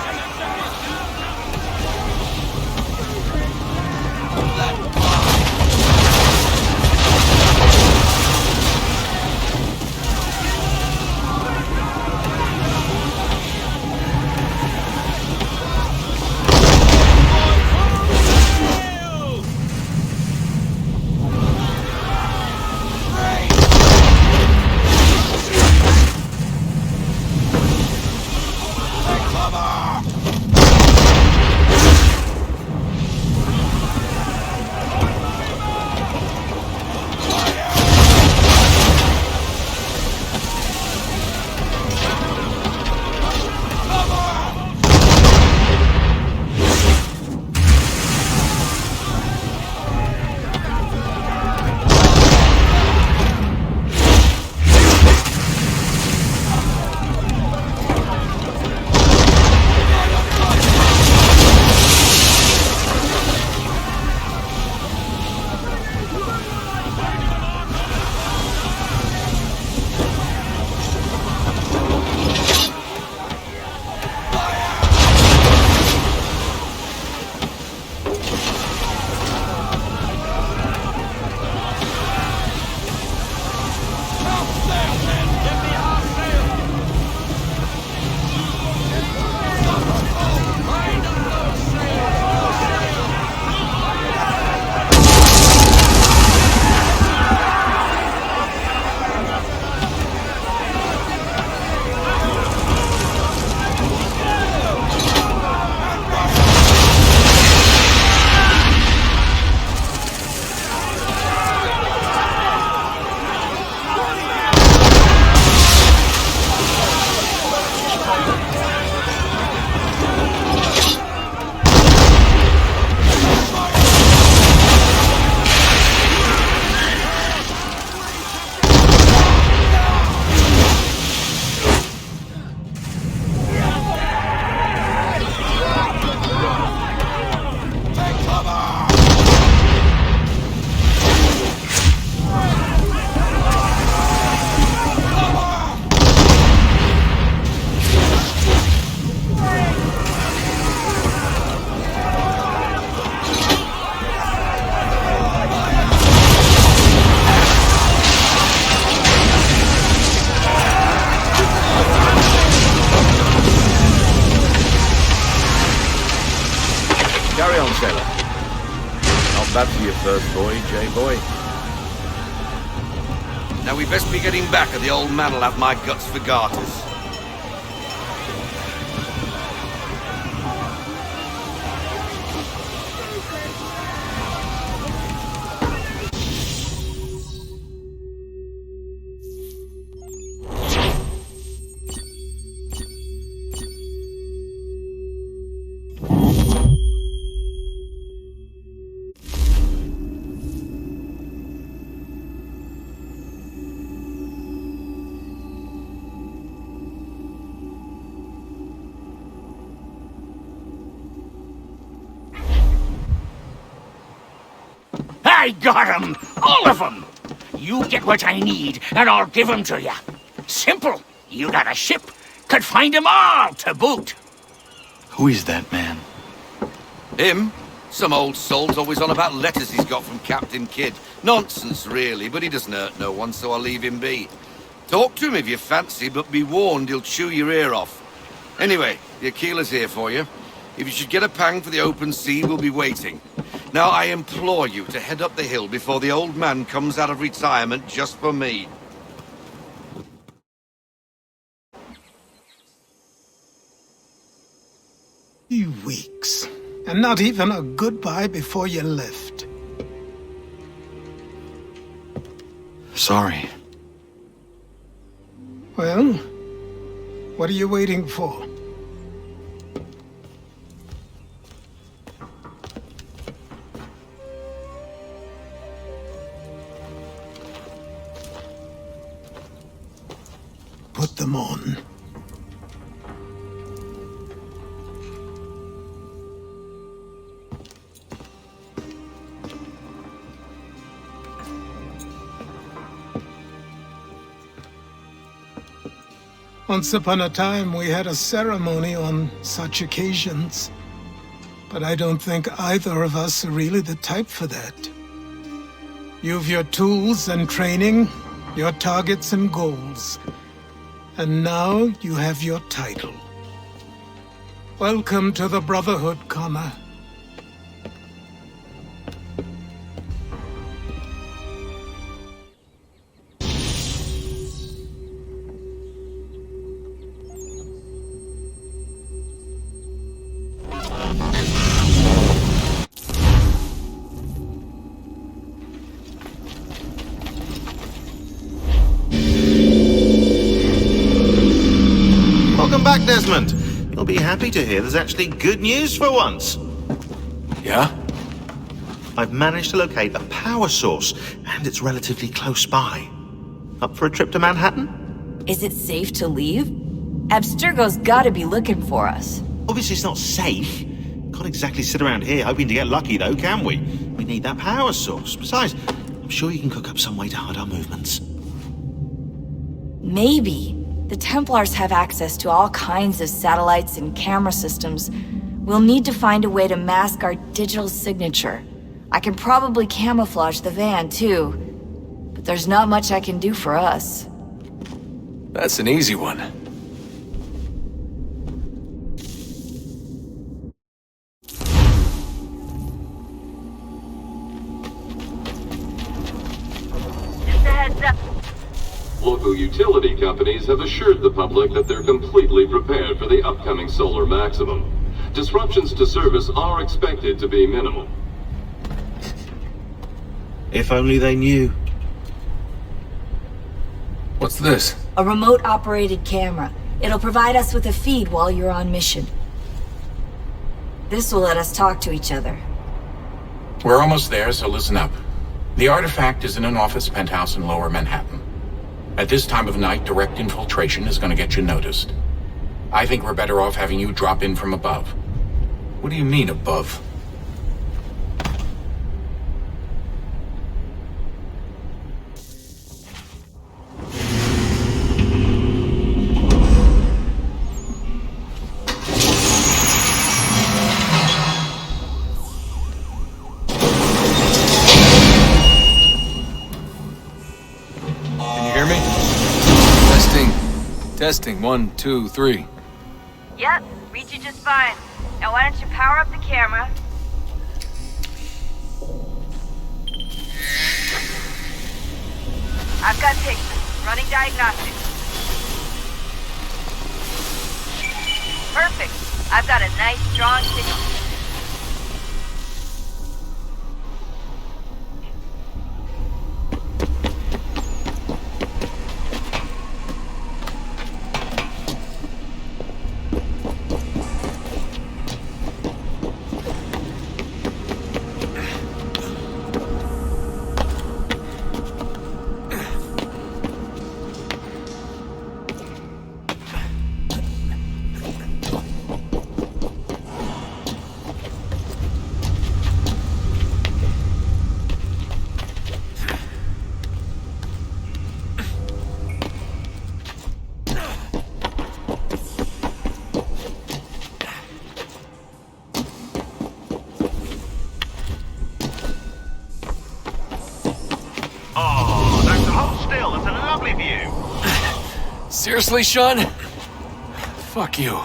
that for your first voyage, boy? Now we best be getting back, or the old man'll have my guts for garters. I got 'em! All of 'em! You get what I need, and I'll give 'em to you. Simple. You got a ship. Could find 'em all to boot. Who is that man? Him? Some old salt's always on about letters he's got from Captain Kidd. Nonsense, really, but he doesn't hurt no one, so I'll leave him be. Talk to him if you fancy, but be warned he'll chew your ear off. Anyway, the Aquila's here for you. If you should get a pang for the open sea, we'll be waiting. Now, I implore you to head up the hill before the old man comes out of retirement just for me. 3 weeks. And not even a goodbye before you left. Sorry. Well, what are you waiting for? Put them on. Once upon a time, we had a ceremony on such occasions. But I don't think either of us are really the type for that. You've your tools and training, your targets and goals. And now you have your title. Welcome to the Brotherhood, Connor. Welcome back, Desmond. You'll be happy to hear there's actually good news for once. Yeah? I've managed to locate a power source, and it's relatively close by. Up for a trip to Manhattan? Is it safe to leave? Abstergo's gotta be looking for us. Obviously it's not safe. Can't exactly sit around here hoping to get lucky, though, can we? We need that power source. Besides, I'm sure you can cook up some way to hide our movements. Maybe. The Templars have access to all kinds of satellites and camera systems. We'll need to find a way to mask our digital signature. I can probably camouflage the van, too. But there's not much I can do for us. That's an easy one. Just a heads up. Local utility companies have assured the public that they're completely prepared for the upcoming solar maximum. Disruptions to service are expected to be minimal. If only they knew. What's this? A remote-operated camera. It'll provide us with a feed while you're on mission. This will let us talk to each other. We're almost there, so listen up. The artifact is in an office penthouse in Lower Manhattan. At this time of night, direct infiltration is going to get you noticed. I think we're better off having you drop in from above. What do you mean, above? Testing, 1, 2, 3. Yep, read you just fine. Now why don't you power up the camera? I've got pictures. Running diagnostics. Perfect. I've got a nice, strong signal. Seriously, Sean? Fuck you.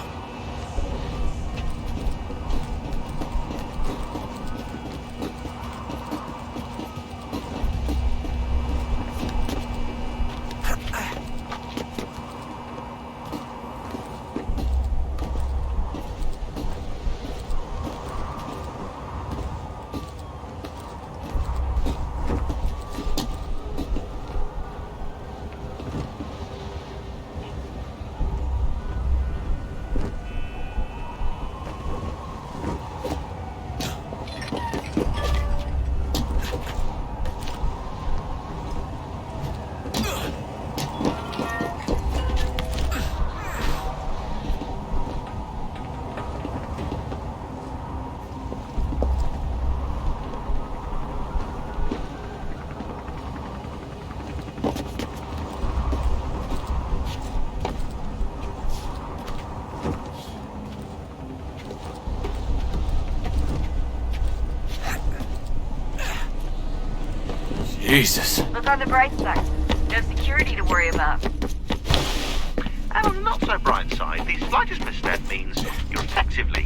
Jesus. Look on the bright side. No security to worry about. And on the not so bright side, the slightest misstep means you're effectively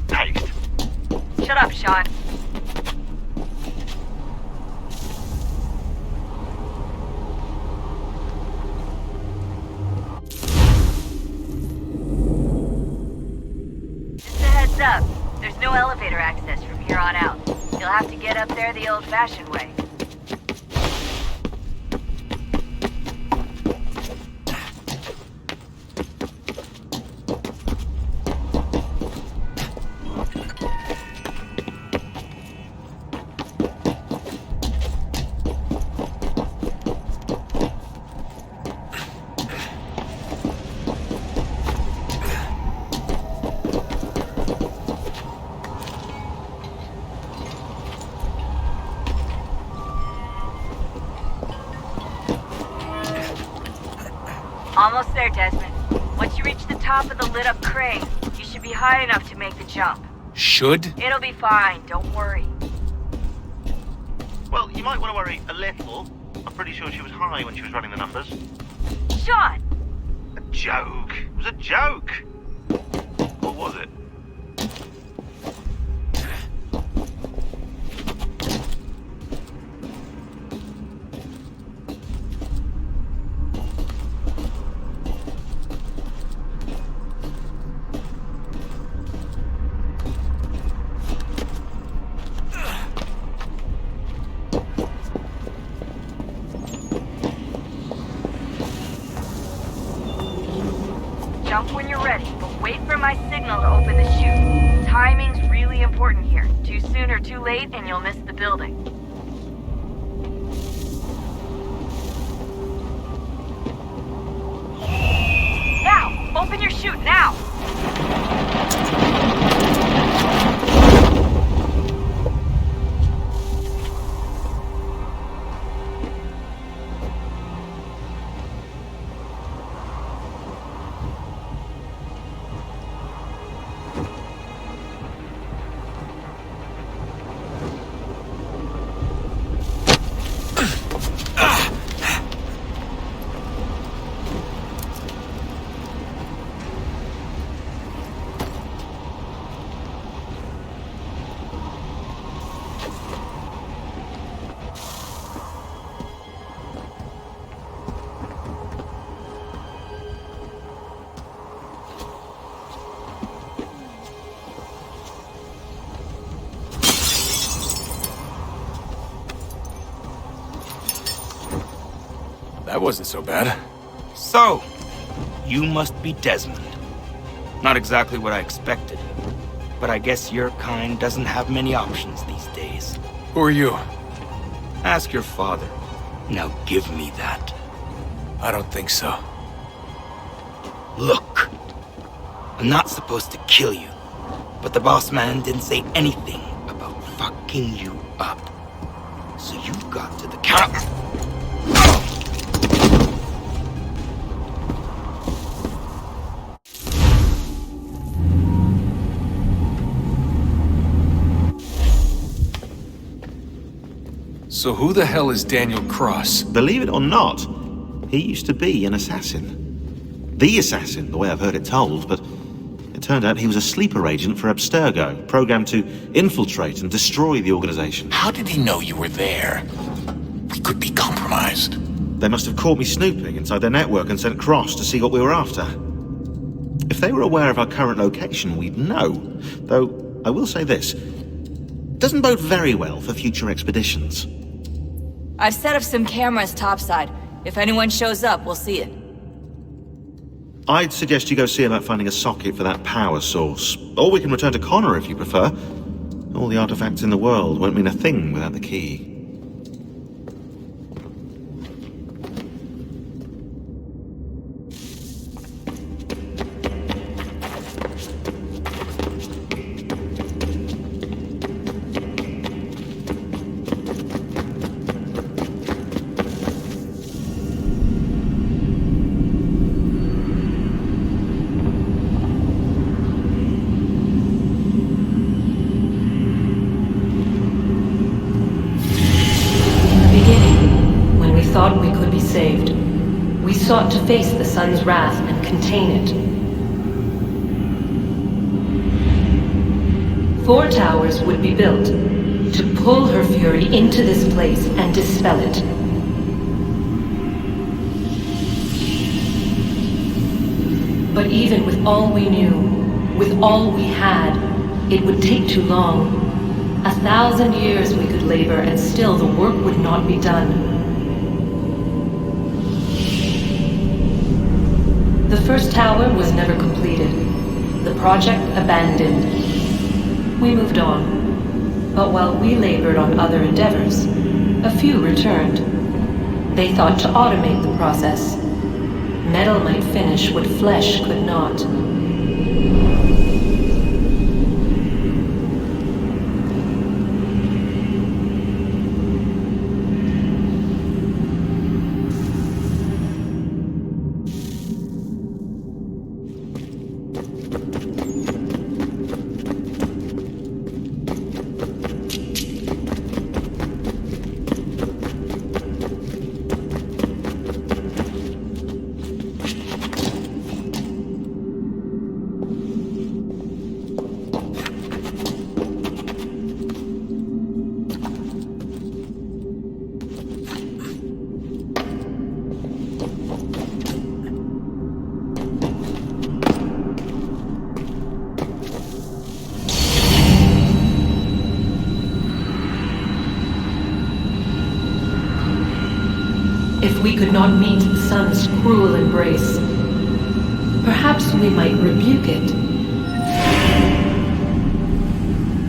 tased. Shut up, Sean. Just a heads up. There's no elevator access from here on out. You'll have to get up there the old-fashioned way. Almost there, Desmond. Once you reach the top of the lit-up crane, you should be high enough to make the jump. Should? It'll be fine, don't worry. Well, you might want to worry a little. I'm pretty sure she was high when she was running the numbers. Sean! A joke. It was a joke. Or was it? Jump when you're ready, but wait for my signal to open the chute. Timing's really important here. Too soon or too late, and you'll miss the building. Now! Open your chute, now! That wasn't so bad. So, you must be Desmond. Not exactly what I expected. But I guess your kind doesn't have many options these days. Who are you? Ask your father. Now give me that. I don't think so. Look. I'm not supposed to kill you. But the boss man didn't say anything about fucking you up. So you got to the counter. So who the hell is Daniel Cross? Believe it or not, he used to be an assassin. The assassin, the way I've heard it told, but it turned out he was a sleeper agent for Abstergo, programmed to infiltrate and destroy the organization. How did he know you were there? We could be compromised. They must have caught me snooping inside their network and sent Cross to see what we were after. If they were aware of our current location, we'd know. Though, I will say this. Doesn't bode very well for future expeditions. I've set up some cameras topside. If anyone shows up, we'll see it. I'd suggest you go see about finding a socket for that power source. Or we can return to Connor if you prefer. All the artifacts in the world won't mean a thing without the key. Thought we could be saved. We sought to face the sun's wrath and contain it. 4 towers would be built to pull her fury into this place and dispel it. But even with all we knew, with all we had, it would take too long. 1,000 years we could labor and still the work would not be done. The first tower was never completed. The project abandoned. We moved on. But while we labored on other endeavors, a few returned. They thought to automate the process. Metal might finish what flesh could not. If we could not meet the sun's cruel embrace, perhaps we might rebuke it.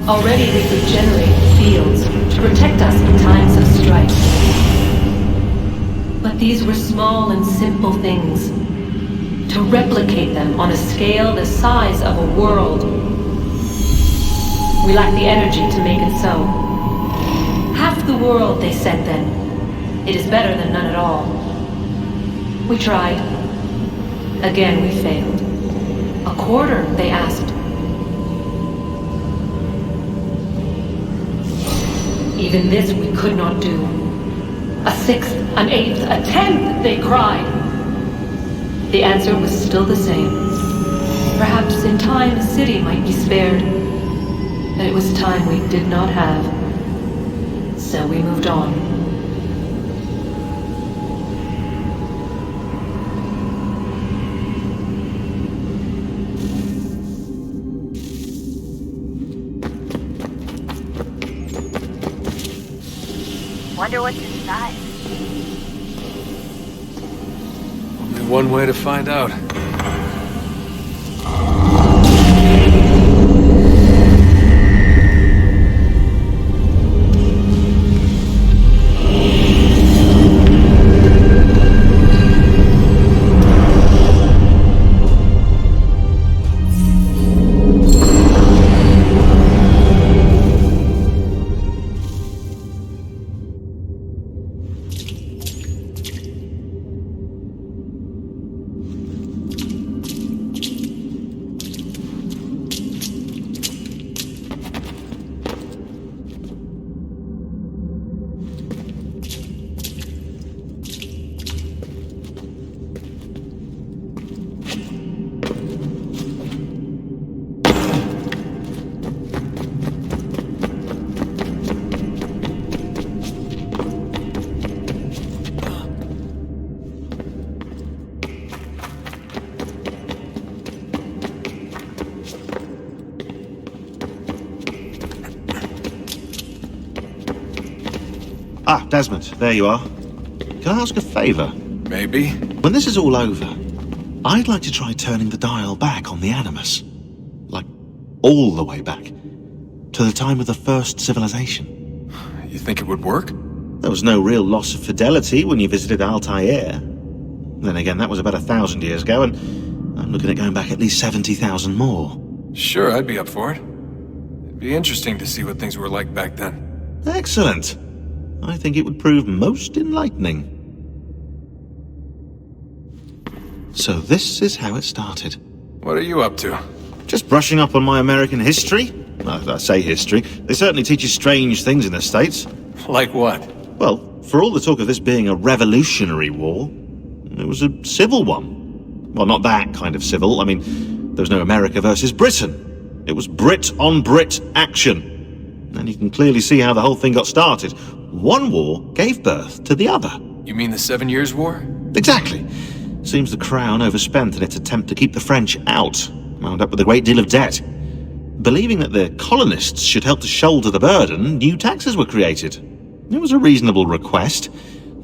Already we could generate fields to protect us in times of strife. But these were small and simple things. To replicate them on a scale the size of a world, we lack the energy to make it so. Half the world, they said then. It is better than none at all. We tried. Again we failed. A quarter, they asked. Even this we could not do. A 6th, an 8th, a 10th, they cried. The answer was still the same. Perhaps in time a city might be spared. But it was time we did not have. So we moved on. Wonder what's inside. one way to find out. Ah, Desmond, there you are. Can I ask a favour? Maybe. When this is all over, I'd like to try turning the dial back on the Animus. Like, all the way back. To the time of the first civilization. You think it would work? There was no real loss of fidelity when you visited Altair. Then again, that was about 1,000 years ago, and I'm looking at going back at least 70,000 more. Sure, I'd be up for it. It'd be interesting to see what things were like back then. Excellent. I think it would prove most enlightening. So this is how it started. What are you up to? Just brushing up on my American history. Well, I say history. They certainly teach you strange things in the States. Like what? Well, for all the talk of this being a revolutionary war, it was a civil one. Well, not that kind of civil. I mean, there was no America versus Britain. It was Brit on Brit action. And you can clearly see how the whole thing got started. One war gave birth to the other. You mean the 7 Years' War? Exactly. Seems the Crown overspent in its attempt to keep the French out, wound up with a great deal of debt. Believing that the colonists should help to shoulder the burden, new taxes were created. It was a reasonable request,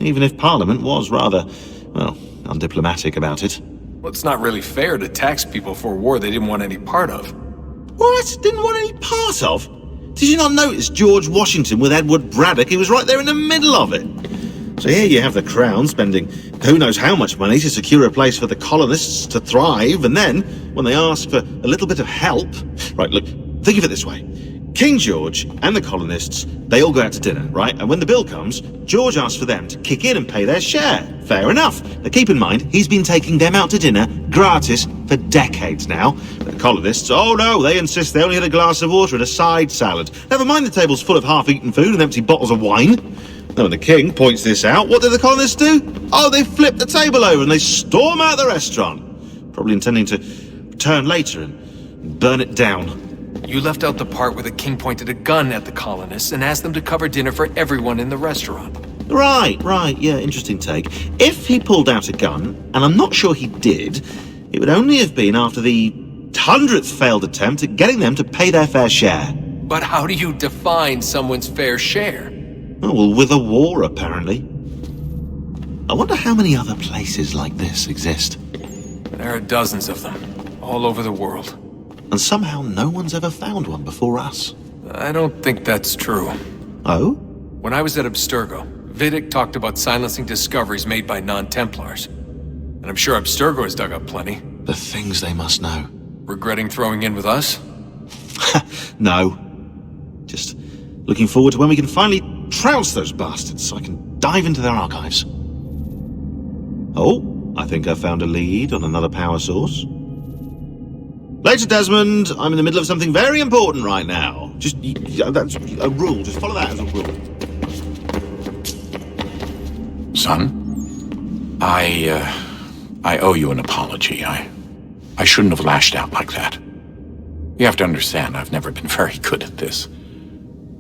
even if Parliament was rather, well, undiplomatic about it. Well, it's not really fair to tax people for a war they didn't want any part of. What? Didn't want any part of? Did you not notice George Washington with Edward Braddock? He was right there in the middle of it. So here you have the Crown spending who knows how much money to secure a place for the colonists to thrive, and then, when they ask for a little bit of help... Right, look, think of it this way. King George and the colonists, they all go out to dinner, right? And when the bill comes, George asks for them to kick in and pay their share. Fair enough. Now keep in mind, he's been taking them out to dinner gratis for decades now. But the colonists, oh no, they insist they only had a glass of water and a side salad. Never mind the table's full of half-eaten food and empty bottles of wine. Now when the king points this out, what do the colonists do? Oh, they flip the table over and they storm out the restaurant. Probably intending to return later and burn it down. You left out the part where the king pointed a gun at the colonists and asked them to cover dinner for everyone in the restaurant. Right, yeah, interesting take. If he pulled out a gun, and I'm not sure he did, it would only have been after the 100th failed attempt at getting them to pay their fair share. But how do you define someone's fair share? Oh, well, with a war, apparently. I wonder how many other places like this exist. There are dozens of them, all over the world. And somehow no one's ever found one before us. I don't think that's true. Oh? When I was at Abstergo, Vidic talked about silencing discoveries made by non-Templars. And I'm sure Abstergo has dug up plenty. The things they must know. Regretting throwing in with us? No. Just looking forward to when we can finally trounce those bastards so I can dive into their archives. Oh, I think I found a lead on another power source. Later, Desmond. I'm in the middle of something very important right now. Just, that's a rule. Just follow that as a rule. Son, I owe you an apology. I shouldn't have lashed out like that. You have to understand, I've never been very good at this.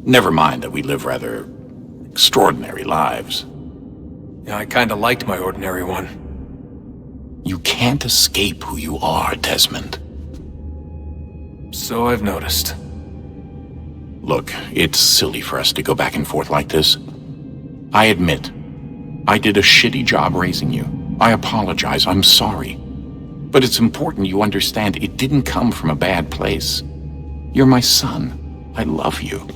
Never mind that we live rather extraordinary lives. Yeah, I kinda liked my ordinary one. You can't escape who you are, Desmond. So I've noticed. Look, it's silly for us to go back and forth like this. I admit, I did a shitty job raising you. I apologize. I'm sorry. But it's important you understand it didn't come from a bad place. You're my son. I love you.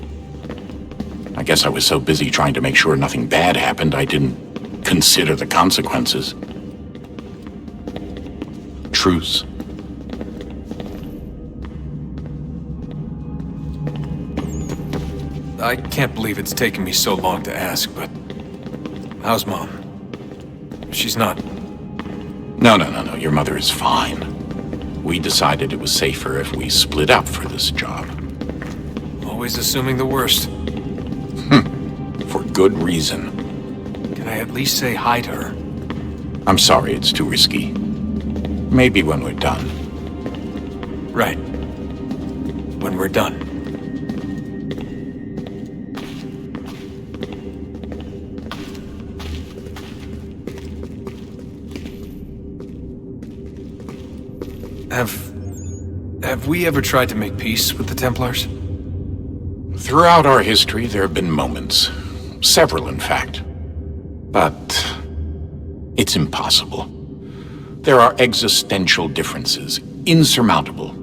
I guess I was so busy trying to make sure nothing bad happened, I didn't consider the consequences. Truce. I can't believe it's taken me so long to ask, but... how's Mom? She's not... No. Your mother is fine. We decided it was safer if we split up for this job. Always assuming the worst. For good reason. Can I at least say hi to her? I'm sorry, it's too risky. Maybe when we're done. Right. When we're done. Have we ever tried to make peace with the Templars? Throughout our history, there have been moments. Several, in fact. But it's impossible. There are existential differences, insurmountable.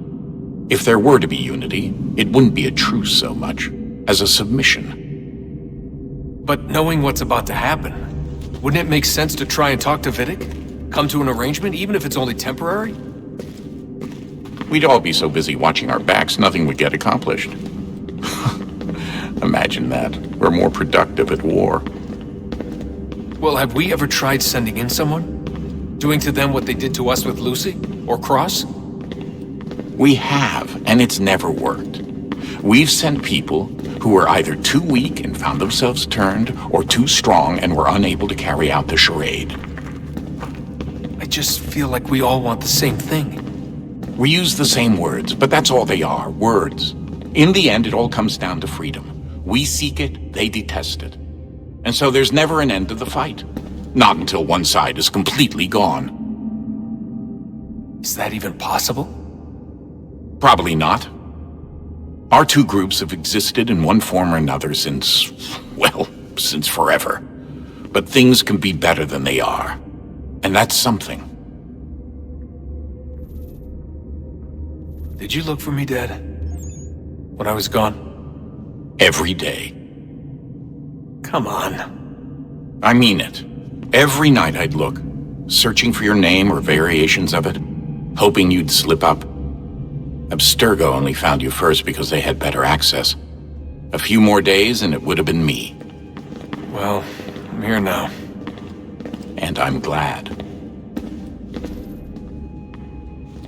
If there were to be unity, it wouldn't be a truce so much as a submission. But knowing what's about to happen, wouldn't it make sense to try and talk to Vidic? Come to an arrangement, even if it's only temporary? We'd all be so busy watching our backs, nothing would get accomplished. Imagine that. We're more productive at war. Well, have we ever tried sending in someone? Doing to them what they did to us with Lucy? Or Cross? We have, and it's never worked. We've sent people who were either too weak and found themselves turned, or too strong and were unable to carry out the charade. I just feel like we all want the same thing. We use the same words, but that's all they are, words. In the end, it all comes down to freedom. We seek it, they detest it. And so there's never an end to the fight. Not until one side is completely gone. Is that even possible? Probably not. Our two groups have existed in one form or another since forever. But things can be better than they are. And that's something. Did you look for me, Dad? When I was gone? Every day. Come on. I mean it. Every night I'd look, searching for your name or variations of it, hoping you'd slip up. Abstergo only found you first because they had better access. A few more days and it would have been me. Well, I'm here now. And I'm glad.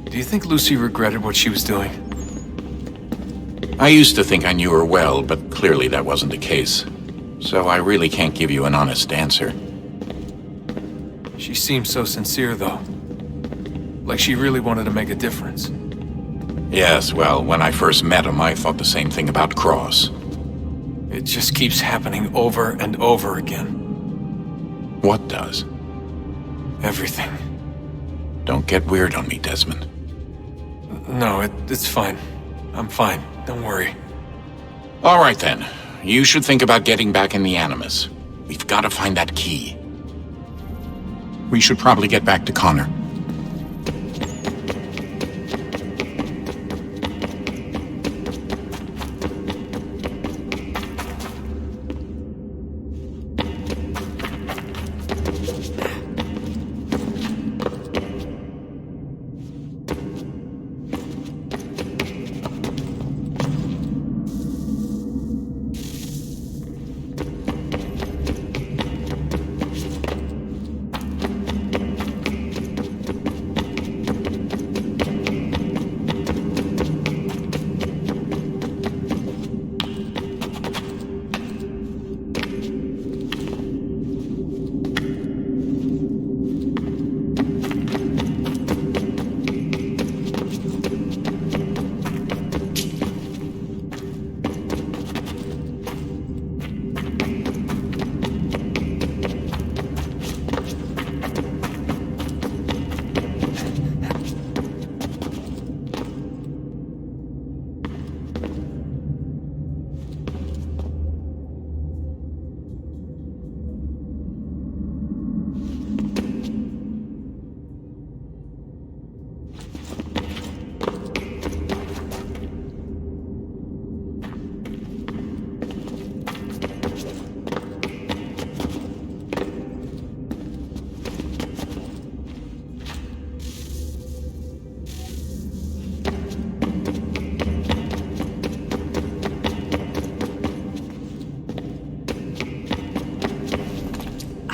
Do you think Lucy regretted what she was doing? I used to think I knew her well, but clearly that wasn't the case. So I really can't give you an honest answer. She seemed so sincere, though. Like she really wanted to make a difference. Yes, well, when I first met him, I thought the same thing about Cross. It just keeps happening over and over again. What does? Everything. Don't get weird on me, Desmond. No, it's fine. I'm fine. Don't worry. All right, then. You should think about getting back in the Animus. We've got to find that key. We should probably get back to Connor.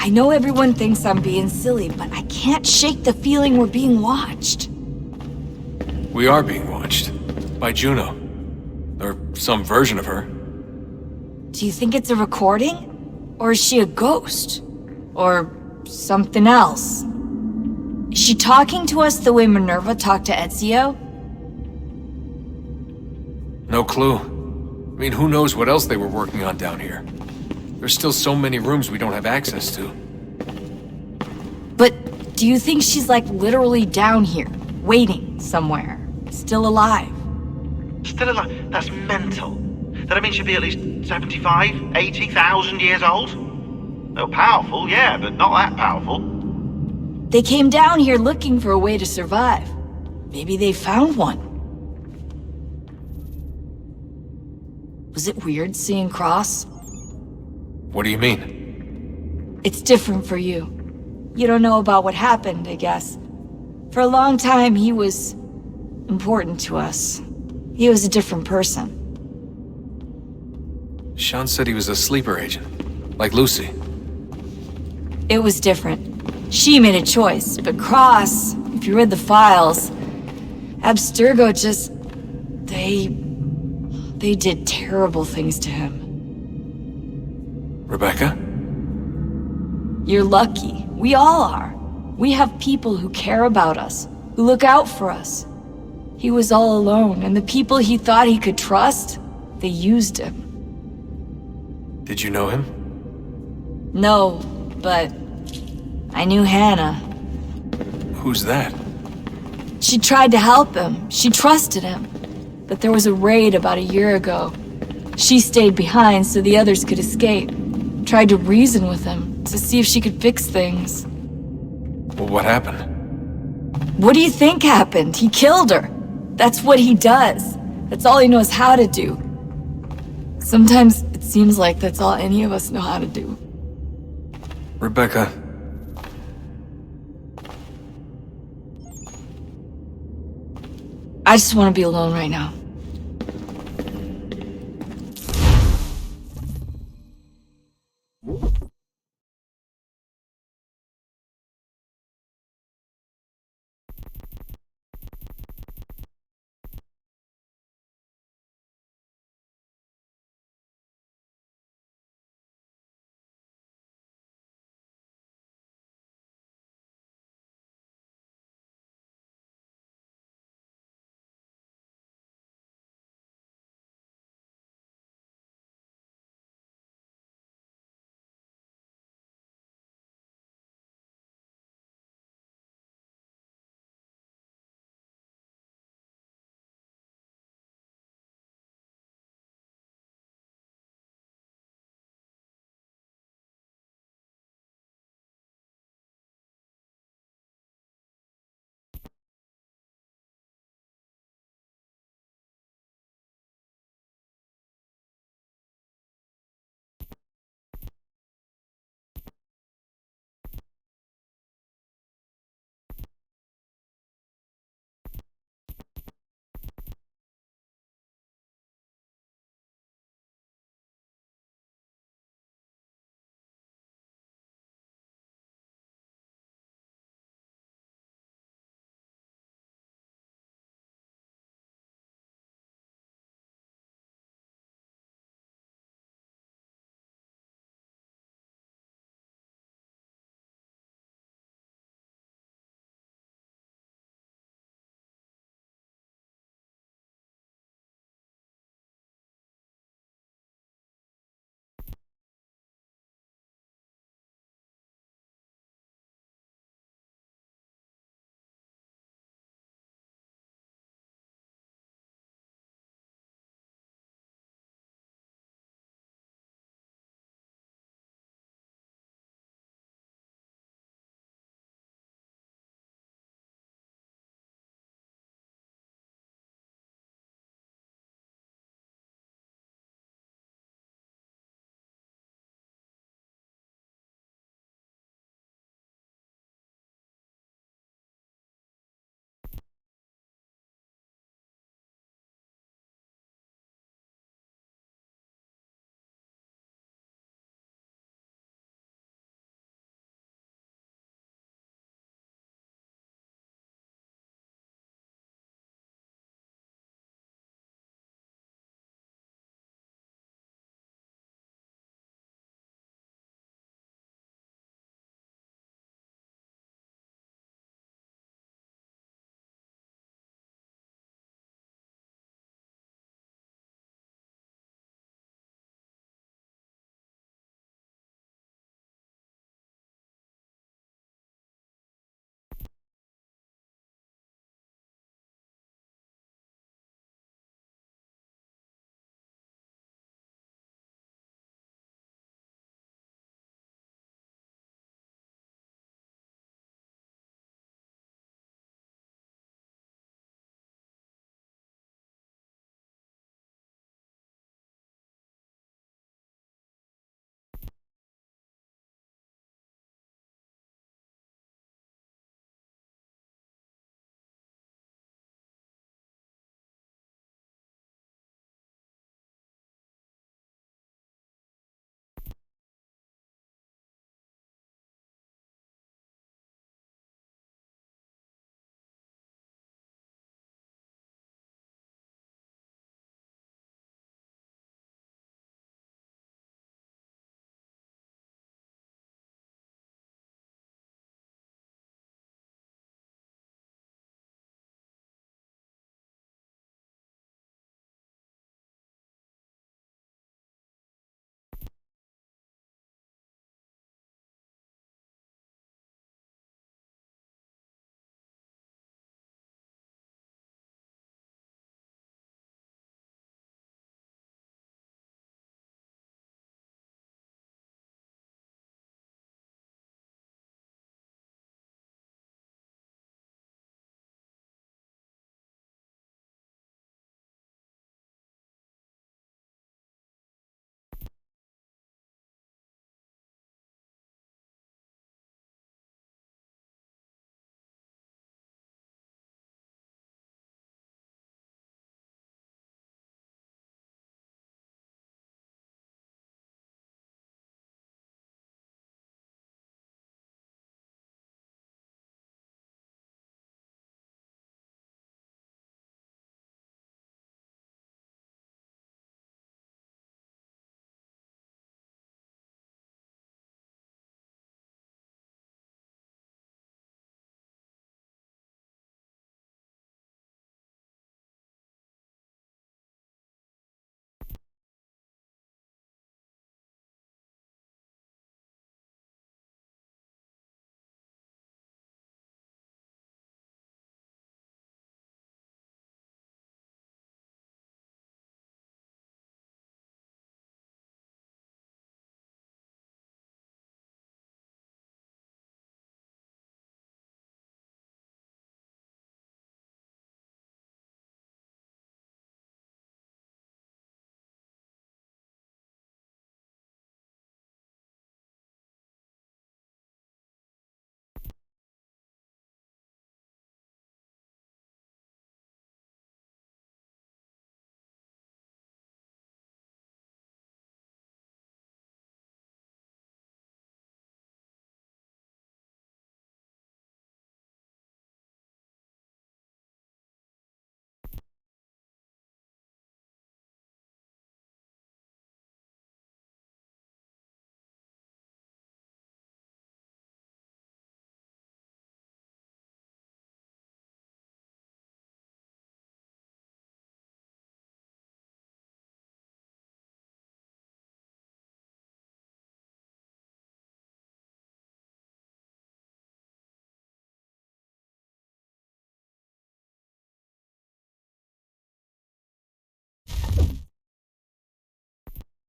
I know everyone thinks I'm being silly, but I can't shake the feeling we're being watched. We are being watched. By Juno. Or some version of her. Do you think it's a recording? Or is she a ghost? Or something else? Is she talking to us the way Minerva talked to Ezio? No clue. I mean, who knows what else they were working on down here? There's still so many rooms we don't have access to. But do you think she's like literally down here, waiting somewhere, still alive? Still alive? That's mental. That means she'd be at least 75, 80,000 years old? Oh, powerful, yeah, but not that powerful. They came down here looking for a way to survive. Maybe they found one. Was it weird seeing Cross? What do you mean? It's different for you. You don't know about what happened, I guess. For a long time, he was important to us. He was a different person. Sean said he was a sleeper agent. Like Lucy. It was different. She made a choice, but Cross, if you read the files, Abstergo just... They did terrible things to him. Rebecca? You're lucky. We all are. We have people who care about us, who look out for us. He was all alone, and the people he thought he could trust, they used him. Did you know him? No, but I knew Hannah. Who's that? She tried to help him. She trusted him. But there was a raid about a year ago. She stayed behind so the others could escape. Tried to reason with him to see if she could fix things. Well, what happened? What do you think happened? He killed her. That's what he does. That's all he knows how to do. Sometimes it seems like that's all any of us know how to do. Rebecca. I just want to be alone right now.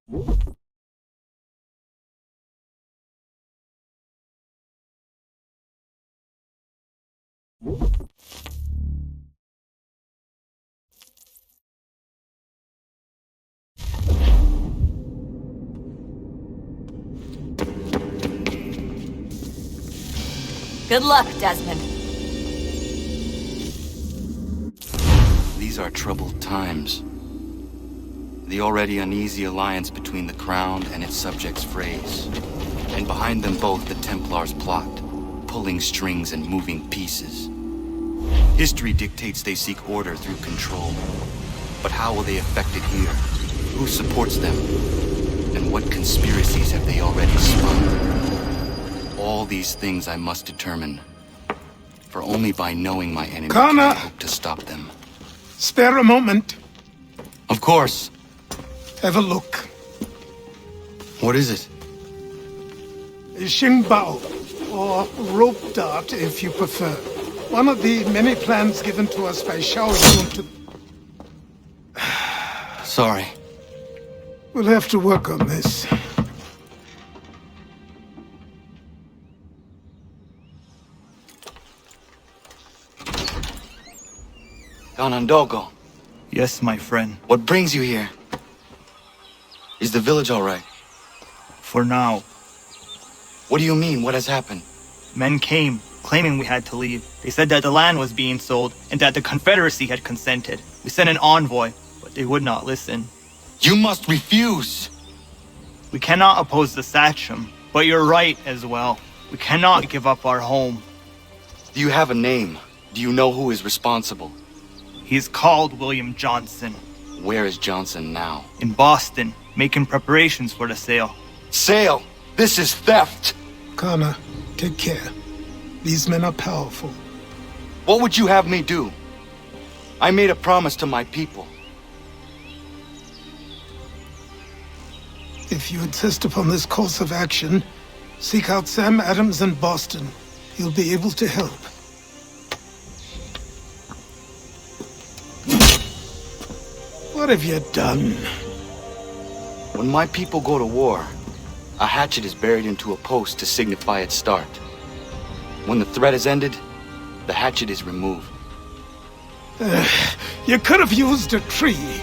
Good luck, Desmond. These are troubled times. The already uneasy alliance between the Crown and its subjects frays. And behind them both the Templars plot, pulling strings and moving pieces. History dictates they seek order through control. But how will they affect it here? Who supports them? And what conspiracies have they already spun? All these things I must determine. For only by knowing my enemy can I hope to stop them. Spare a moment. Of course. Have a look. What is it? A Xingbao, or rope dart if you prefer. One of the many plans given to us by Xiao Yun to... Sorry. We'll have to work on this. Ganondogo. Yes, my friend. What brings you here? Is the village all right? For now. What do you mean? What has happened? Men came, claiming we had to leave. They said that the land was being sold, and that the Confederacy had consented. We sent an envoy, but they would not listen. You must refuse! We cannot oppose the Sachem, but you're right as well. We cannot give up our home. Do you have a name? Do you know who is responsible? He is called William Johnson. Where is Johnson now? In Boston, making preparations for the sale. Sale? This is theft! Connor, take care. These men are powerful. What would you have me do? I made a promise to my people. If you insist upon this course of action, seek out Sam Adams in Boston. He'll be able to help. What have you done? When my people go to war, a hatchet is buried into a post to signify its start. When the threat is ended, the hatchet is removed. You could have used a tree.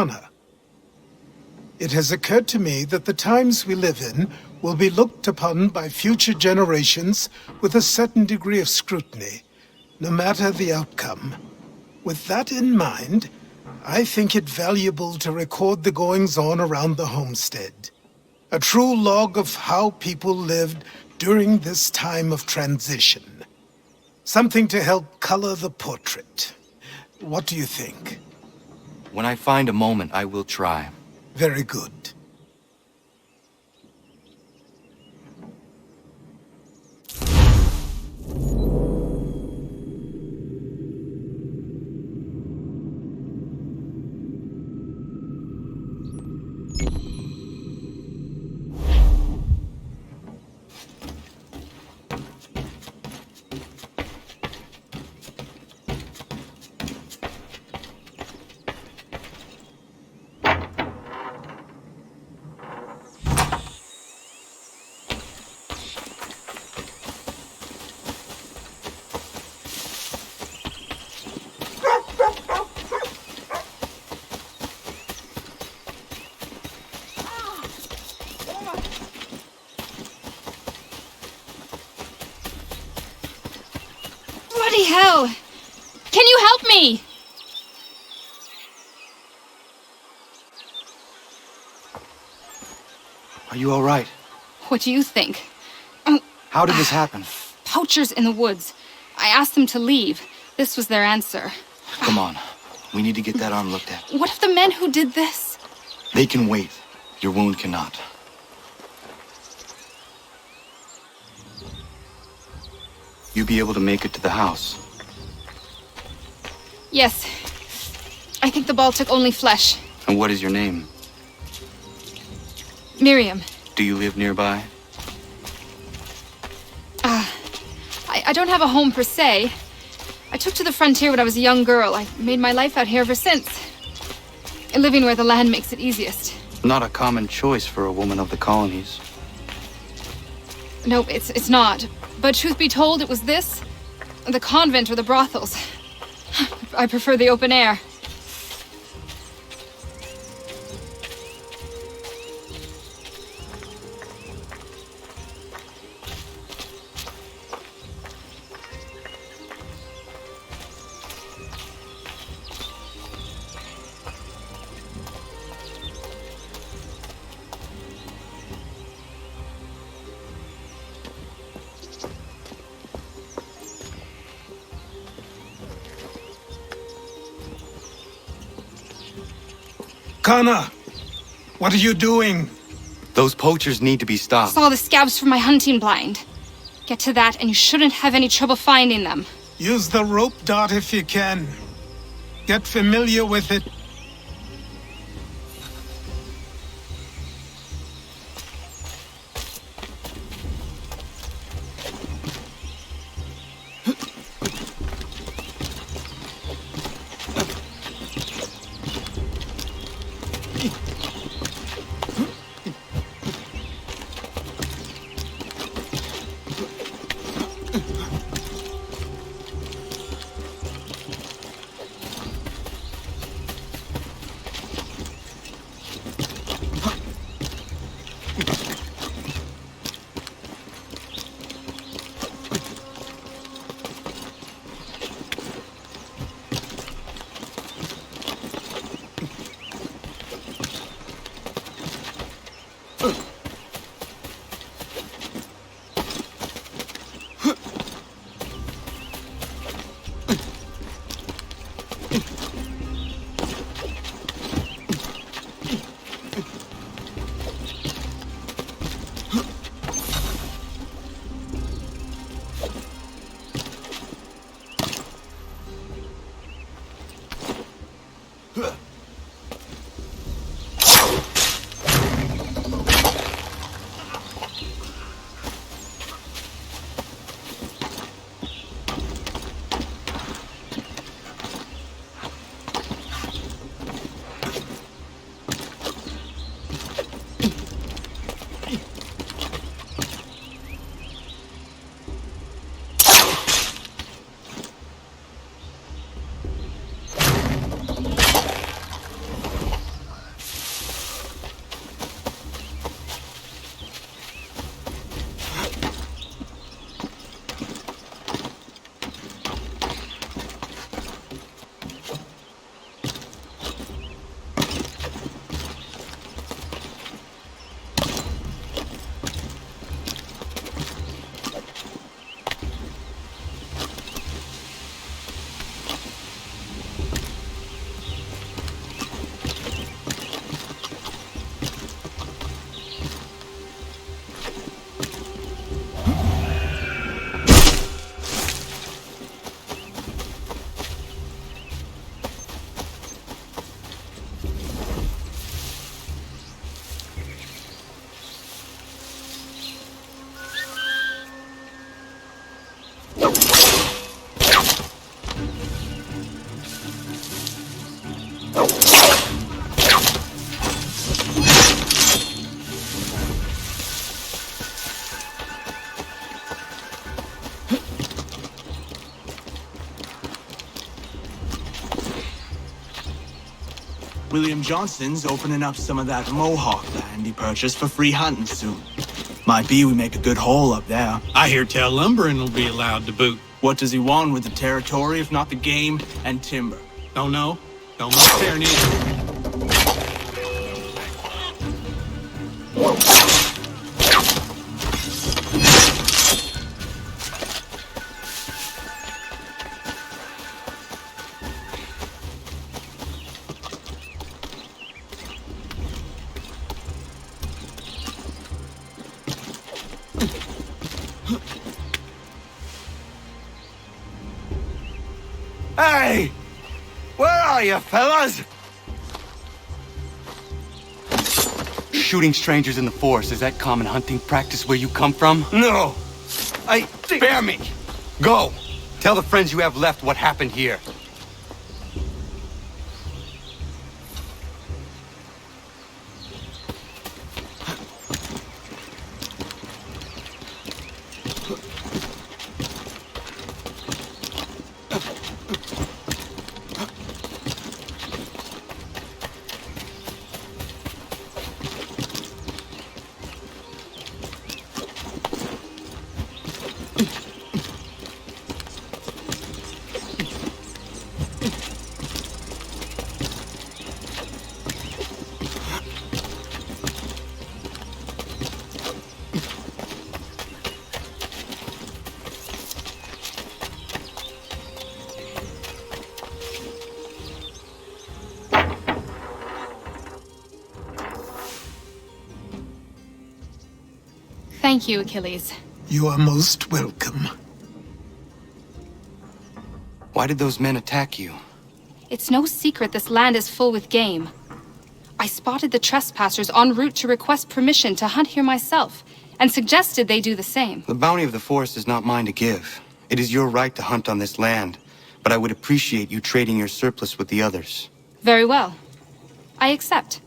Connor. It has occurred to me that the times we live in will be looked upon by future generations with a certain degree of scrutiny, no matter the outcome. With that in mind, I think it valuable to record the goings-on around the homestead. A true log of how people lived during this time of transition. Something to help color the portrait. What do you think? When I find a moment, I will try. Very good. Bloody hell! Can you help me? Are you all right? What do you think? How did this happen? Poachers in the woods. I asked them to leave. This was their answer. Come on. We need to get that arm looked at. What if the men who did this? They can wait. Your wound cannot. You be able to make it to the house? Yes. I think the ball took only flesh. And what is your name? Miriam. Do you live nearby? I don't have a home per se. I took to the frontier when I was a young girl. I made my life out here ever since. Living where the land makes it easiest. Not a common choice for a woman of the colonies. No, it's not. But truth be told, it was this, the convent or the brothels. I prefer the open air. Connor! What are you doing? Those poachers need to be stopped. Saw the scabs from my hunting blind. Get to that and you shouldn't have any trouble finding them. Use the rope dart if you can. Get familiar with it. William Johnson's opening up some of that Mohawk land he purchased for free hunting soon. Might be we make a good haul up there. I hear tell lumbering will be allowed to boot. What does he want with the territory if not the game and timber? Don't know. Don't much there neither. Hey! Where are you, fellas? Shooting strangers in the forest, is that common hunting practice where you come from? No. Spare me. Go! Tell the friends you have left what happened here. Thank you, Achilles. You are most welcome. Why did those men attack you? It's no secret this land is full with game. I spotted the trespassers en route to request permission to hunt here myself, and suggested they do the same. The bounty of the forest is not mine to give. It is your right to hunt on this land, but I would appreciate you trading your surplus with the others. Very well. I accept.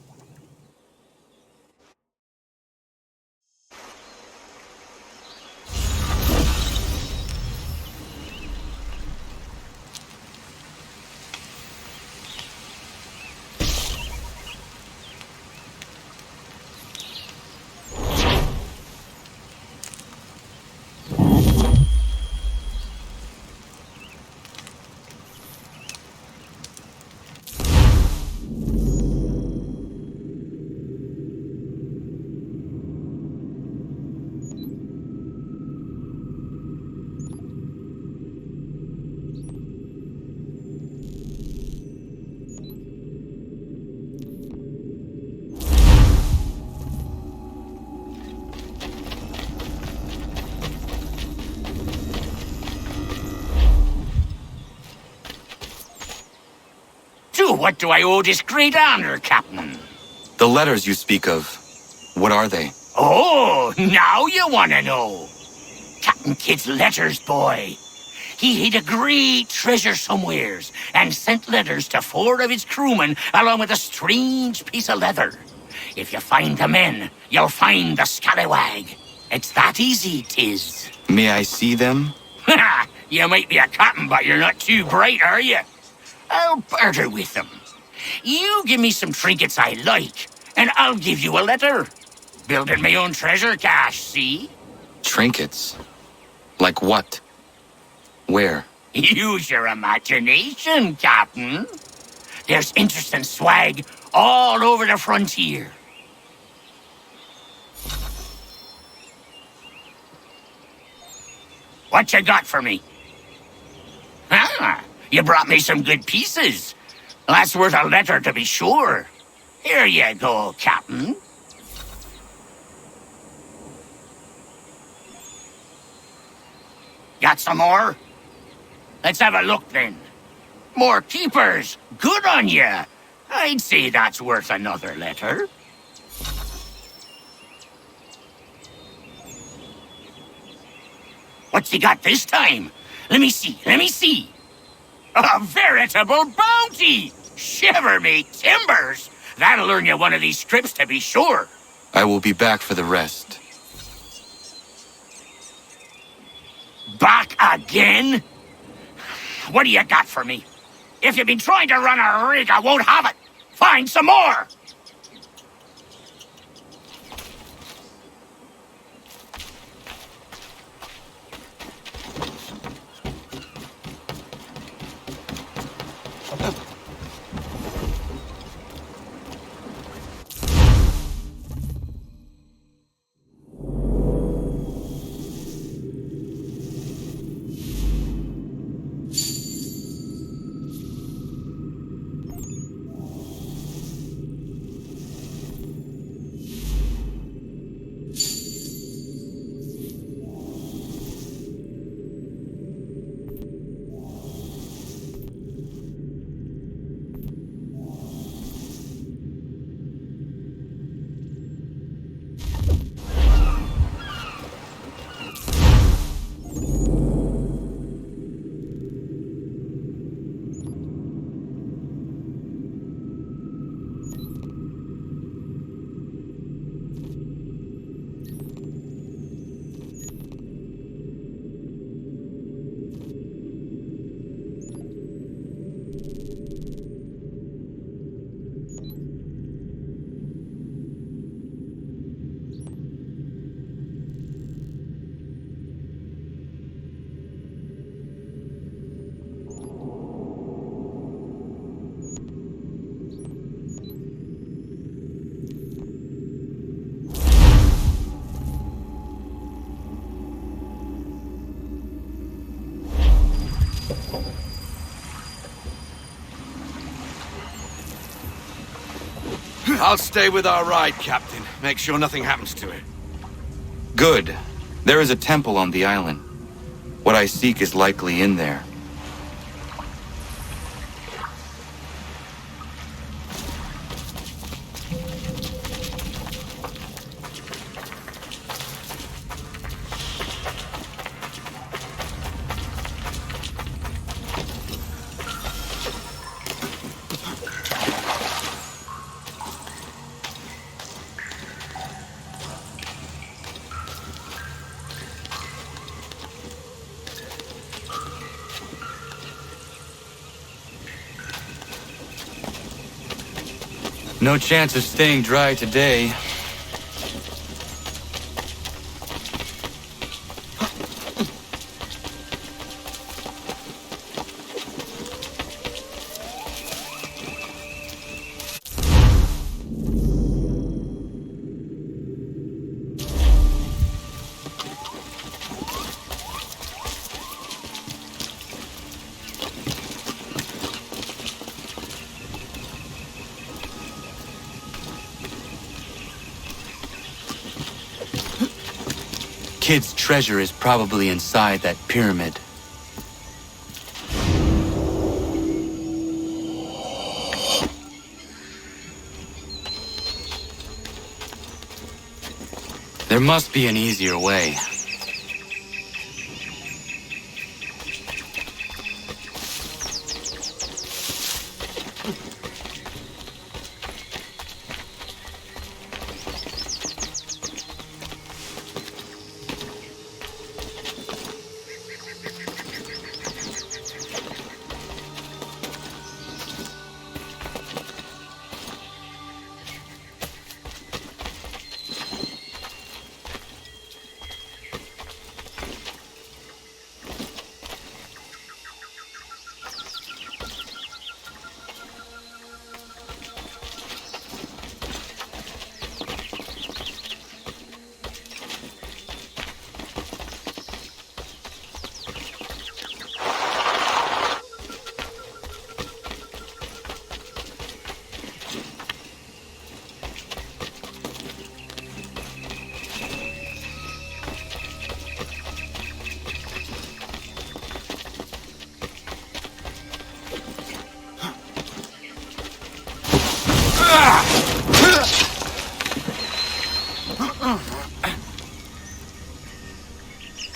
What do I owe this great honor, Captain? The letters you speak of, what are they? Oh, now you want to know. Captain Kidd's letters, boy. He hid a great treasure somewheres and sent letters to 4 of his crewmen along with a strange piece of leather. If you find the men, you'll find the scallywag. It's that easy, 'tis. May I see them? You might be a captain, but you're not too bright, are you? I'll barter with them. You give me some trinkets I like, and I'll give you a letter. Building my own treasure cache, see? Trinkets? Like what? Where? Use your imagination, Captain. There's interesting swag all over the frontier. What you got for me? Ah, you brought me some good pieces. That's worth a letter to be sure. Here you go, Captain. Got some more? Let's have a look then. More keepers. Good on you. I'd say that's worth another letter. What's he got this time? Let me see. A veritable bounty! Shiver me timbers! That'll earn you one of these strips to be sure. I will be back for the rest. Back again? What do you got for me? If you've been trying to run a rig, I won't have it. Find some more! I'll stay with our ride, Captain. Make sure nothing happens to it. Good. There is a temple on the island. What I seek is likely in there. No chance of staying dry today. Kid's treasure is probably inside that pyramid. There must be an easier way.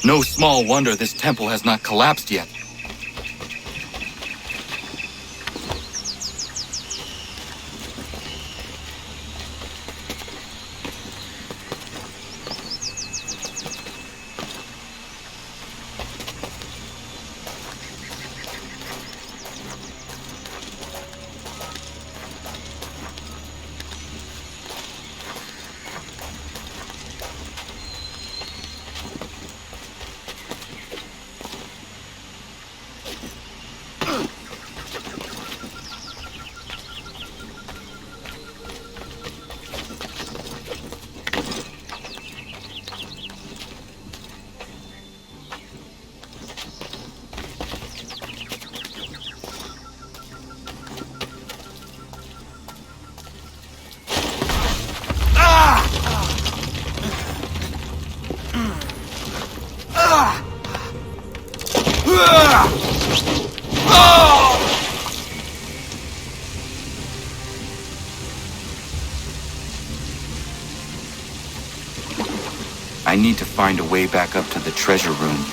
No small wonder this temple has not collapsed yet. I need to find a way back up to the treasure room.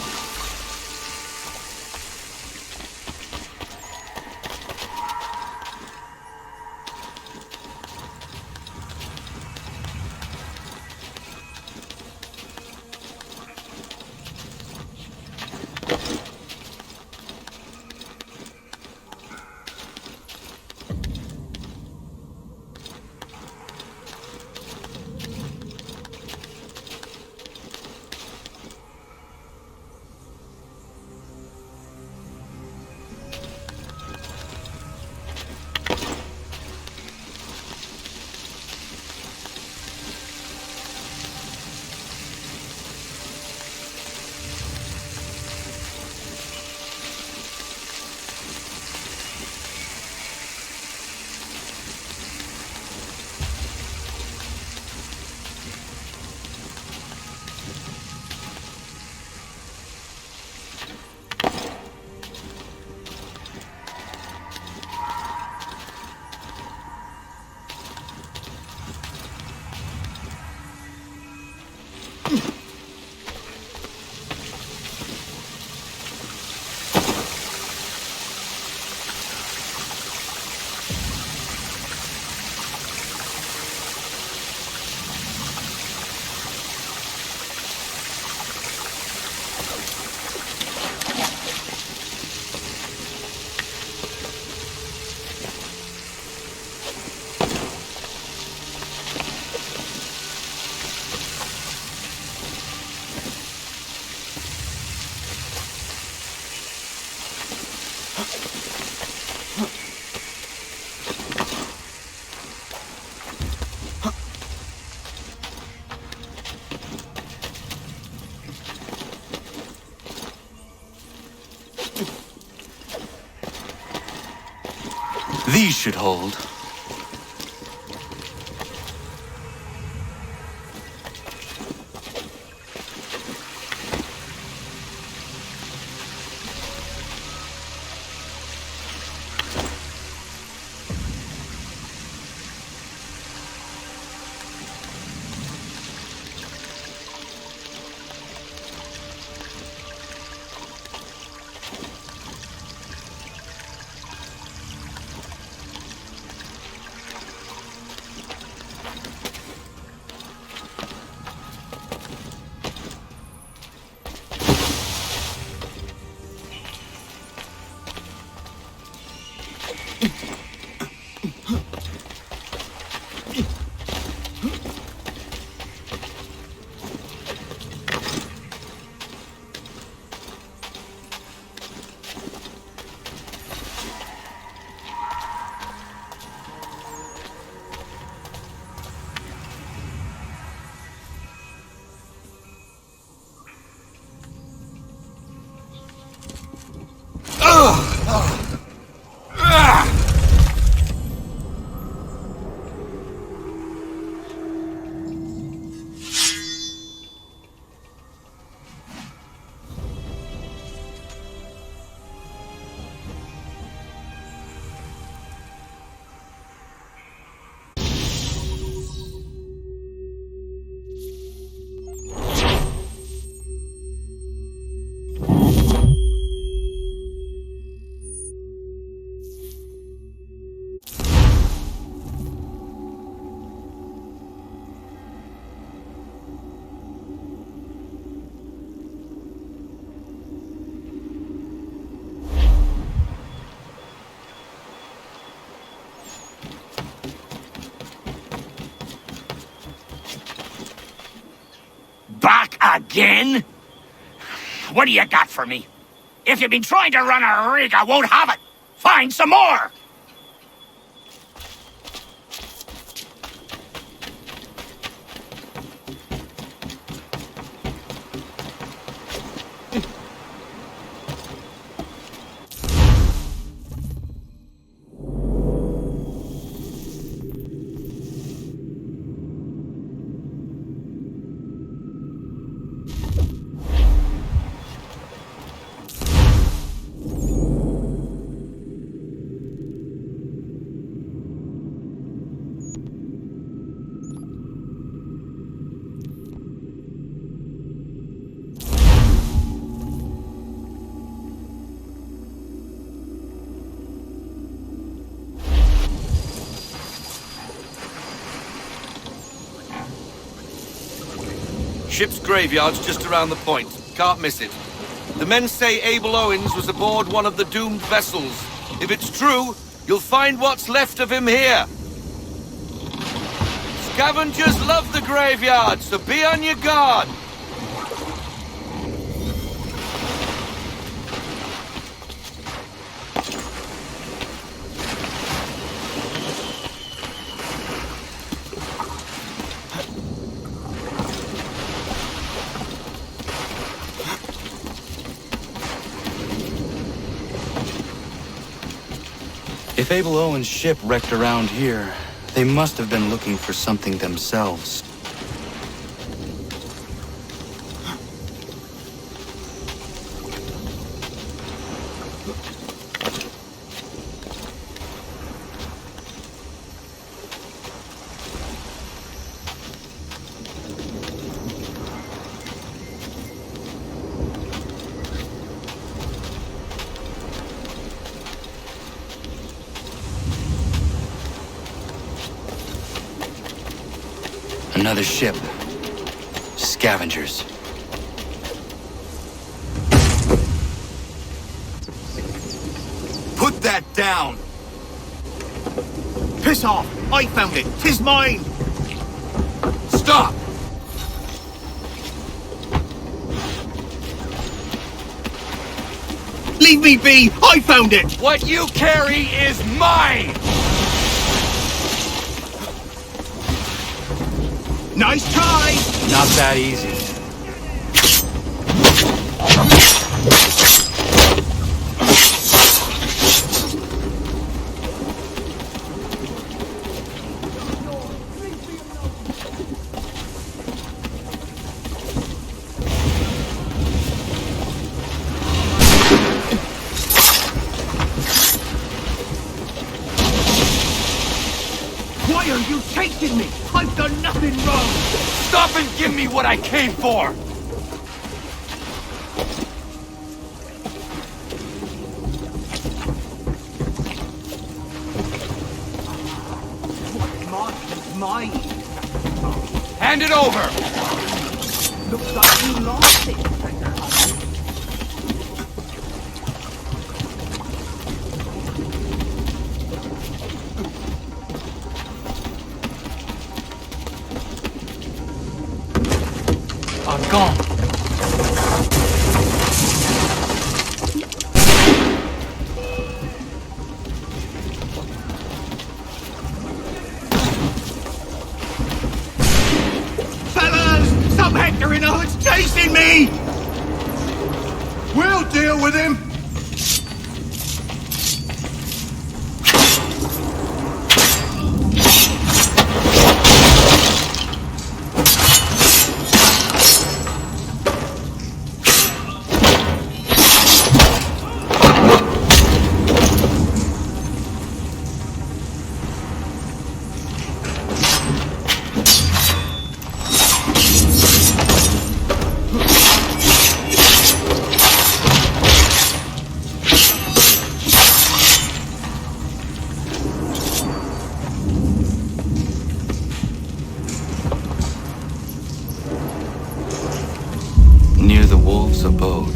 These should hold. Back again? What do you got for me? If you've been trying to run a rig, I won't have it. Find some more! Ship's graveyard's just around the point. Can't miss it. The men say Abel Owens was aboard one of the doomed vessels. If it's true, you'll find what's left of him here. Scavengers love the graveyard, so be on your guard. If Abel Owen's ship wrecked around here, they must have been looking for something themselves. Another ship. Scavengers. Put that down! Piss off! I found it! 'Tis mine! Stop! Leave me be! I found it! What you carry is mine! Nice try! Not that easy. Why are you chasing me? I've done nothing wrong! Stop and give me what I came for! What's mine? Hand it over! Looks like you lost it. I'm gone. Fellas! Stop hectoring! Oh, it's chasing me! We'll deal with him! Near the wolves' abode.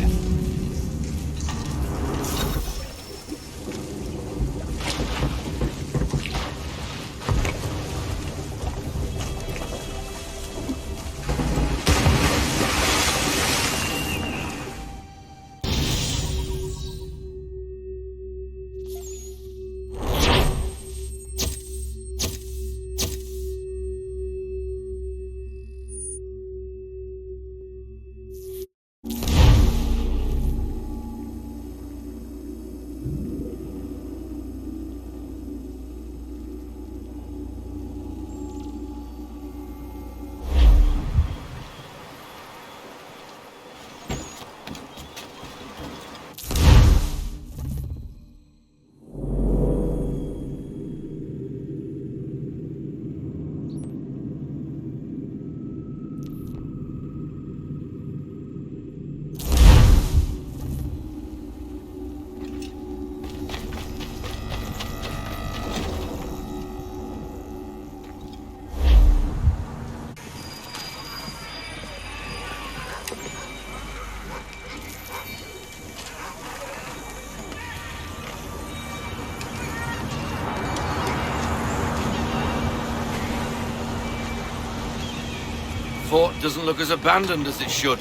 doesn't look as abandoned as it should.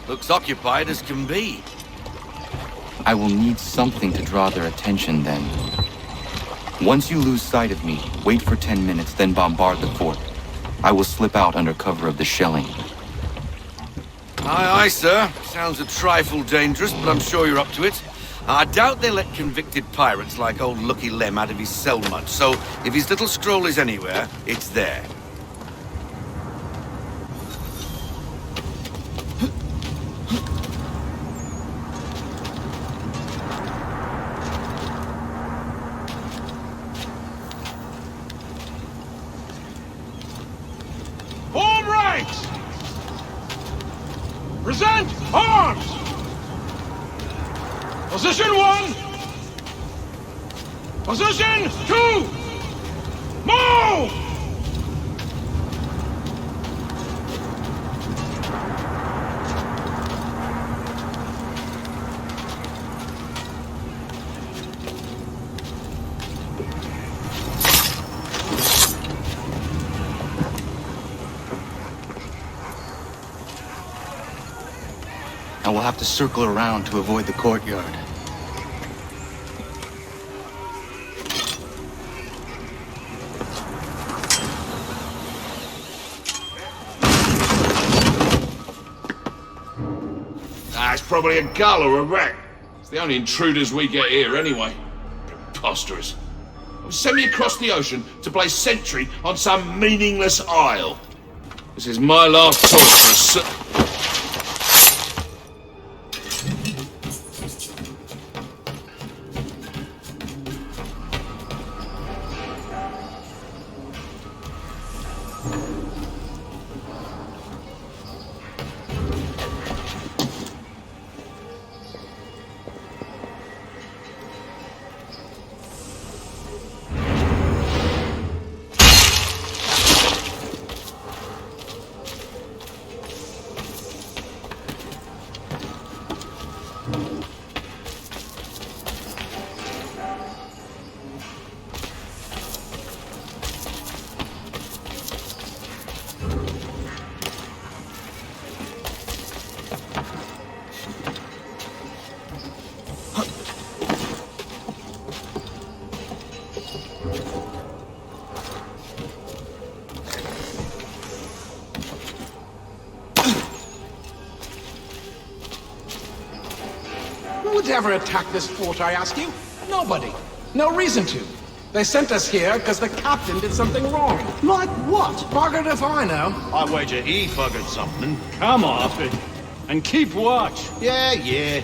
Looks occupied as can be. I will need something to draw their attention then. Once you lose sight of me, wait for 10 minutes, then bombard the fort. I will slip out under cover of the shelling. Aye, aye, sir. Sounds a trifle dangerous, but I'm sure you're up to it. I doubt they let convicted pirates like old Lucky Lem out of his cell much, so if his little scroll is anywhere, it's there. Form ranks! Present arms! Position 1! Position 2! Move! I will have to circle around to avoid the courtyard. It's probably a gull or a rat. It's the only intruders we get here anyway. Preposterous. Send me across the ocean to play sentry on some meaningless isle. This is my last choice for a Who would ever attack this fort, I ask you? Nobody. No reason to. They sent us here because the captain did something wrong. Like what? Buggered if I know. I wager he buggered something. Come off it. And keep watch. Yeah.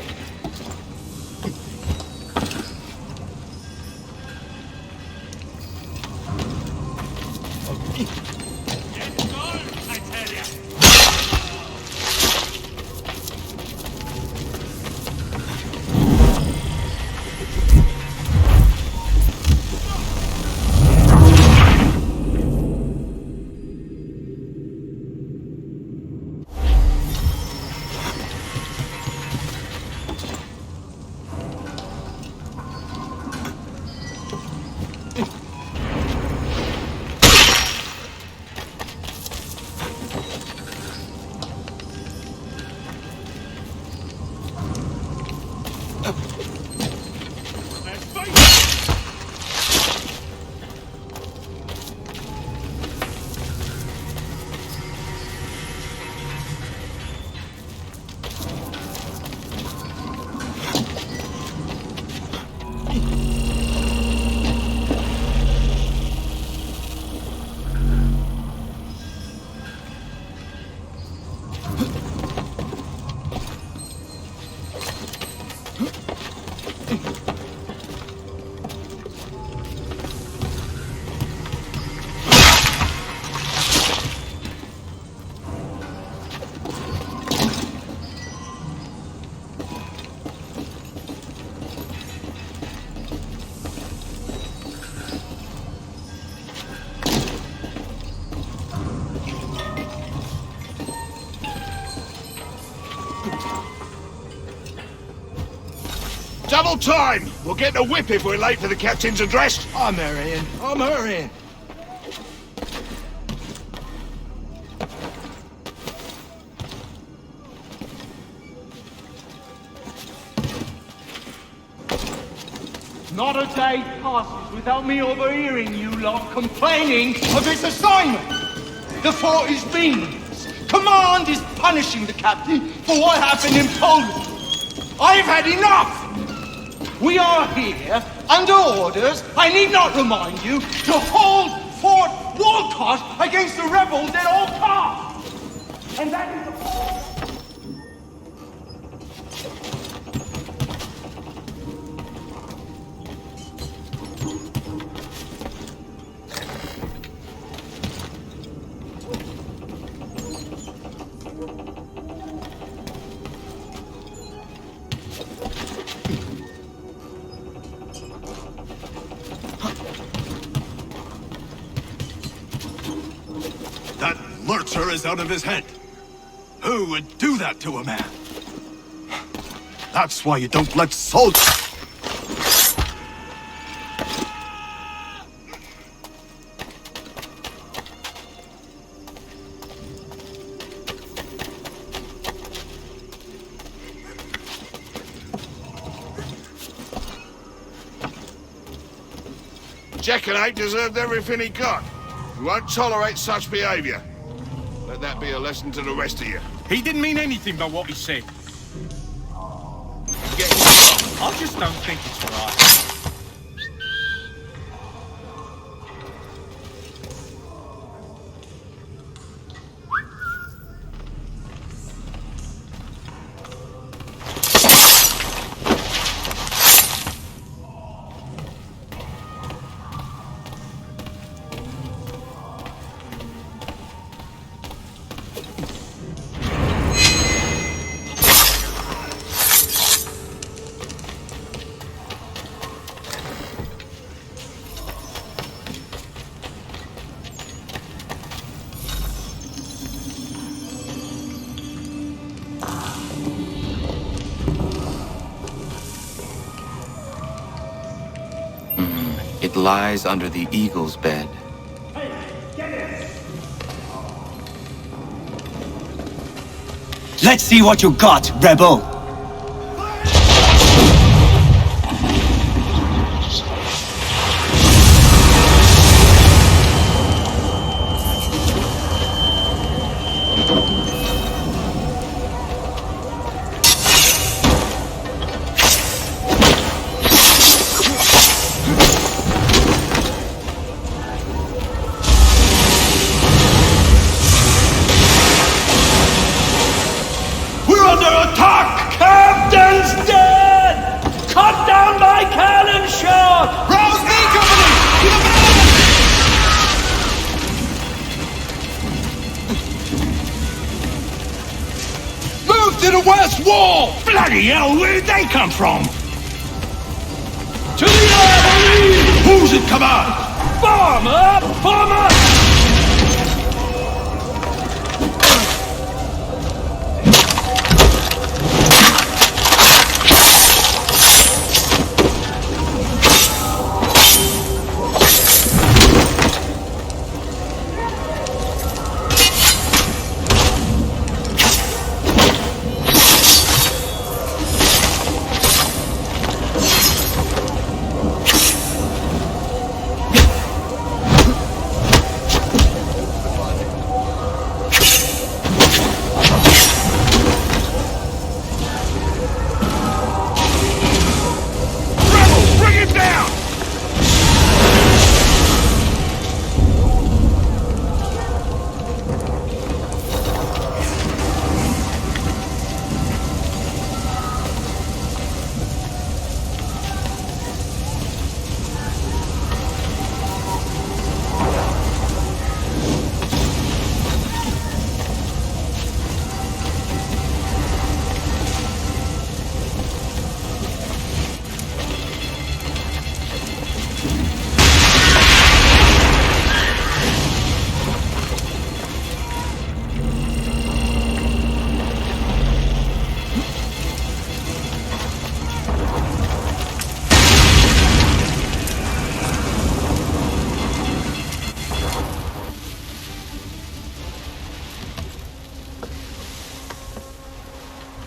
Double time! We'll get the whip if we're late for the captain's address. I'm hurrying. Not a day passes without me overhearing you lot complaining of its assignment. The fort is meaningless. Command is punishing the captain for what happened in Poland. I've had enough! We are here, under orders, I need not remind you, to hold Fort Walcott against the rebels at all costs! And that is all... That lurcher is out of his head. Who would do that to a man? That's why you don't let soldiers... Jackanate deserved everything he got. We won't tolerate such behavior. Let that be a lesson to the rest of you. He didn't mean anything by what he said. I just don't think it's right. It lies under the eagle's bed. Let's see what you got, rebel! To the west wall! Bloody hell, where did they come from? To the armory! Who's in command? Form up! Form up!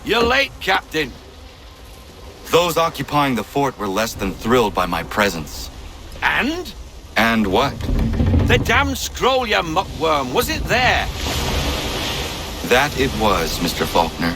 You're late, Captain. Those occupying the fort were less than thrilled by my presence. And? And what? The damn scroll, you muckworm. Was it there? That it was, Mr. Faulkner.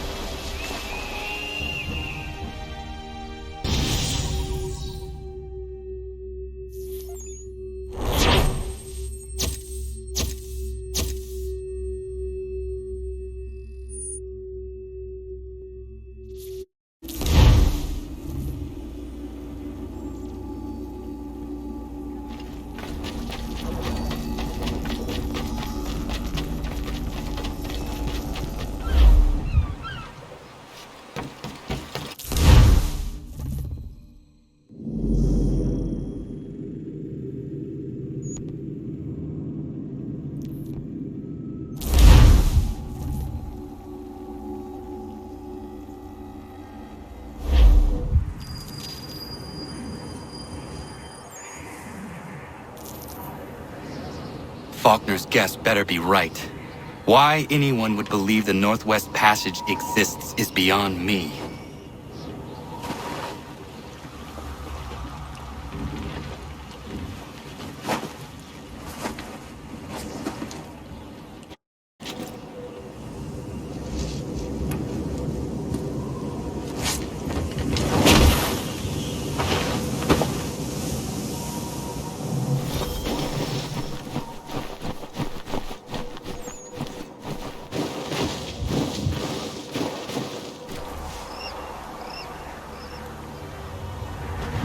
Faulkner's guess better be right. Why anyone would believe the Northwest Passage exists is beyond me.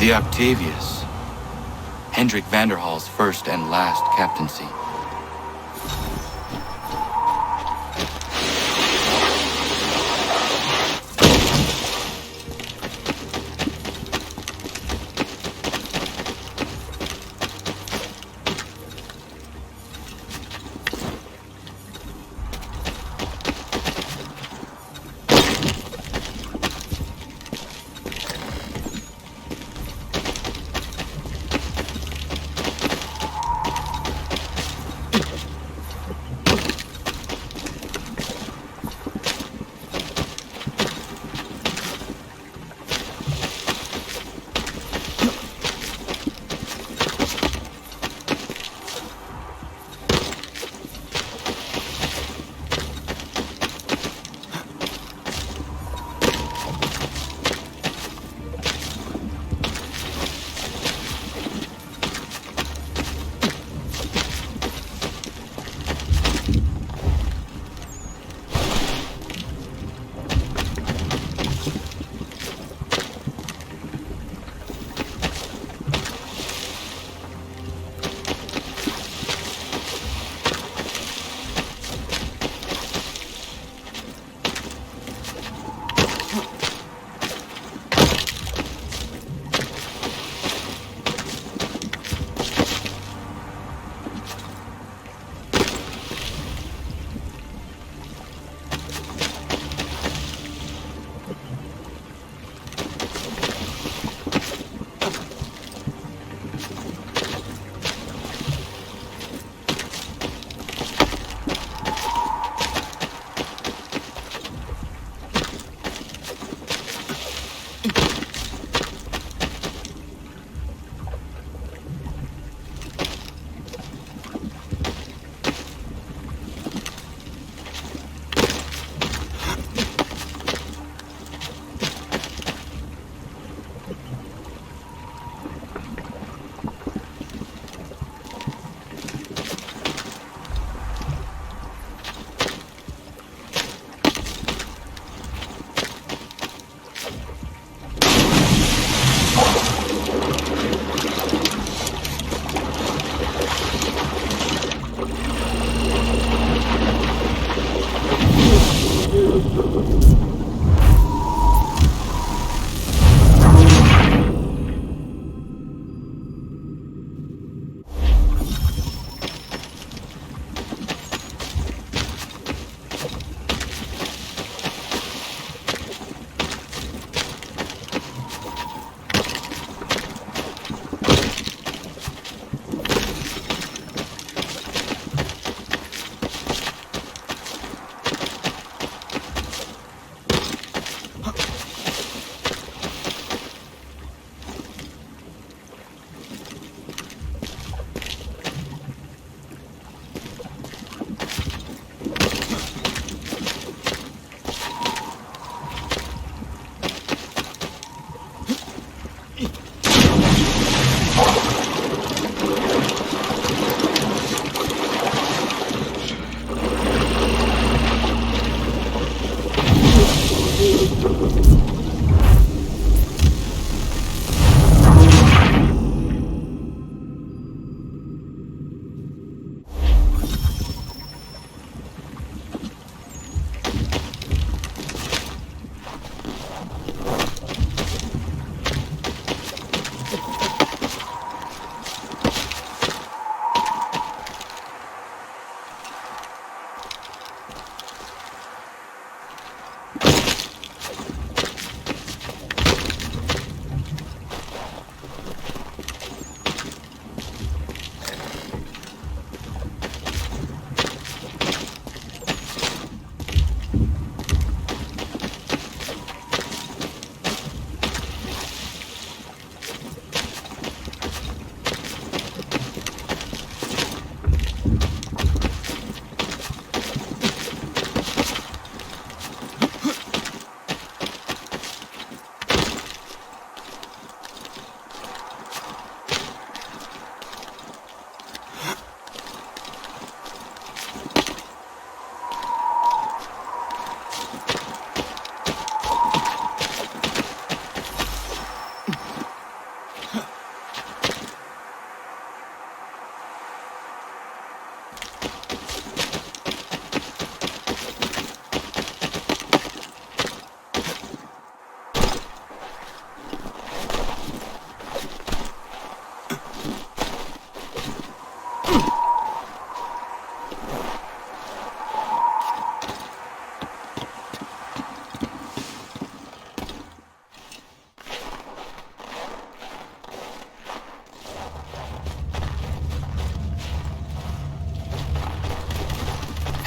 The Octavius. Hendrik Vanderhall's first and last captaincy.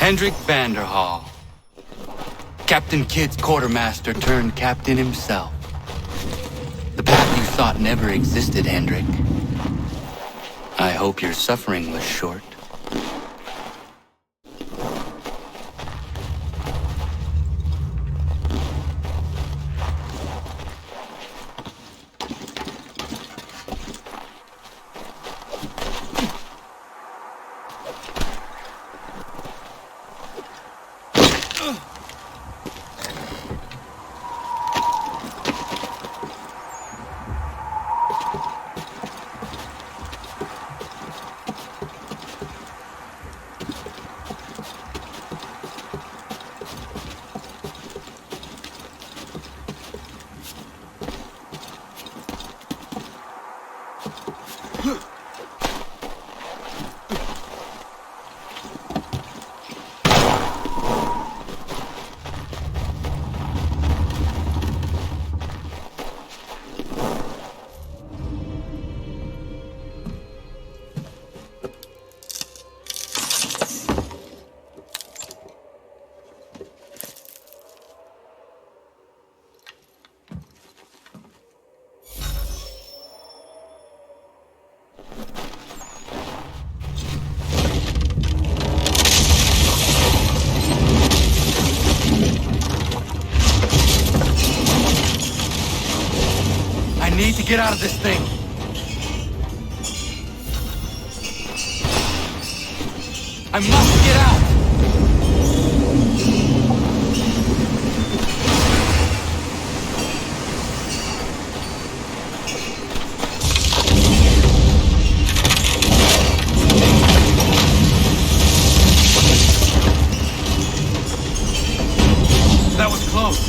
Hendrik Vanderhall. Captain Kidd's quartermaster turned captain himself. The path you thought never existed, Hendrik. I hope your suffering was short. I need to get out of this thing. I must get out. That was close.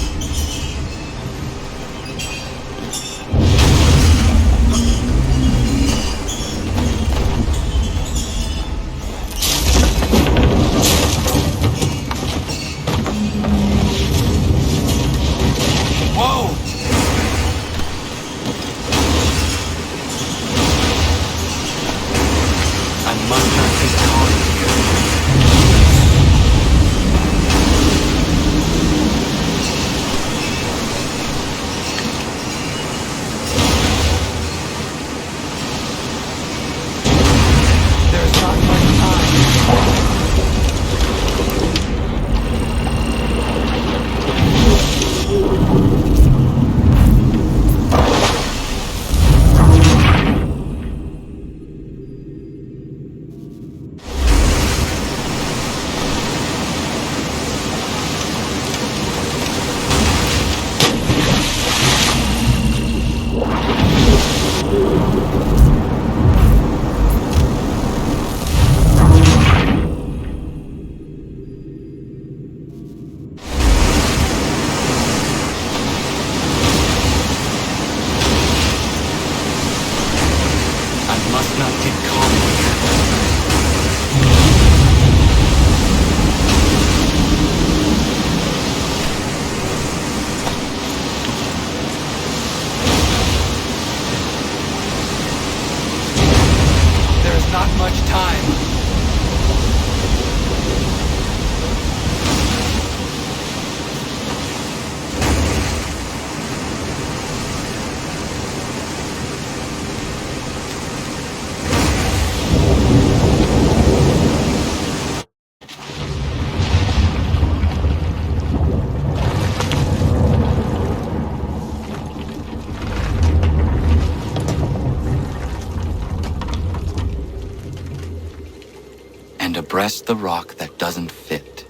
Press the rock that doesn't fit.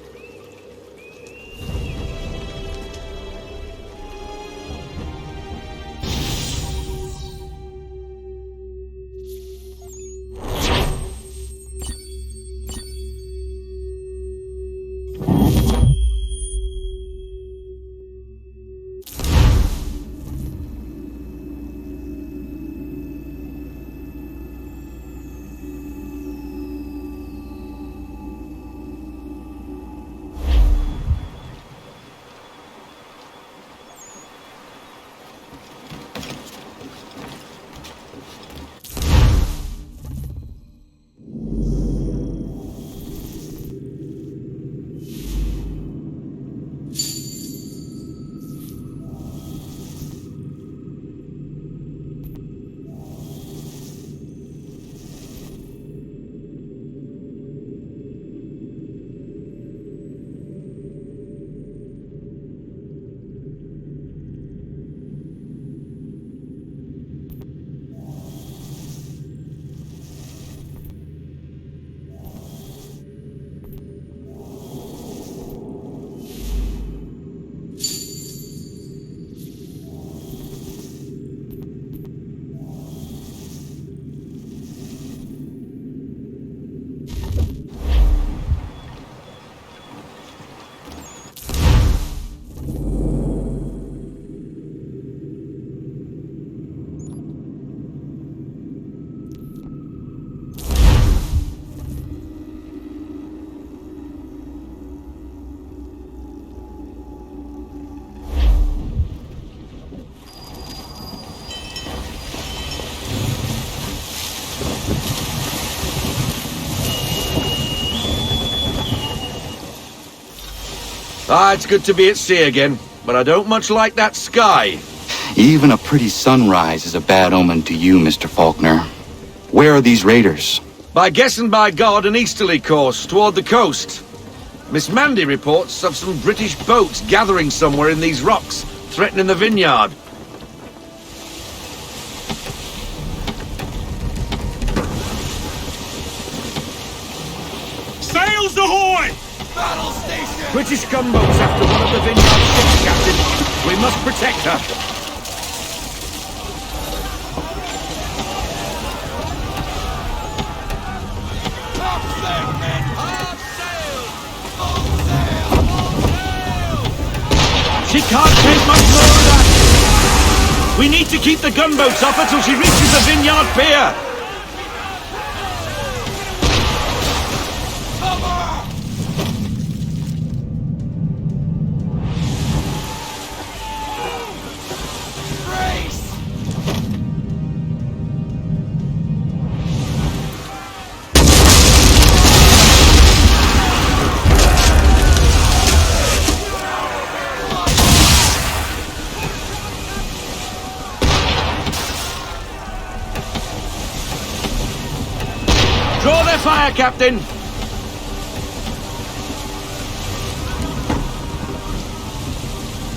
Ah, it's good to be at sea again, but I don't much like that sky. Even a pretty sunrise is a bad omen to you, Mr. Faulkner. Where are these raiders? By guess and by God, an easterly course toward the coast. Miss Mandy reports of some British boats gathering somewhere in these rocks, threatening the vineyard. Sails ahoy! Battle station! British gunboats after one of the vineyard ships, Captain. We must protect her. She can't take much more of that! We need to keep the gunboats up until she reaches the vineyard pier! Draw their fire, Captain!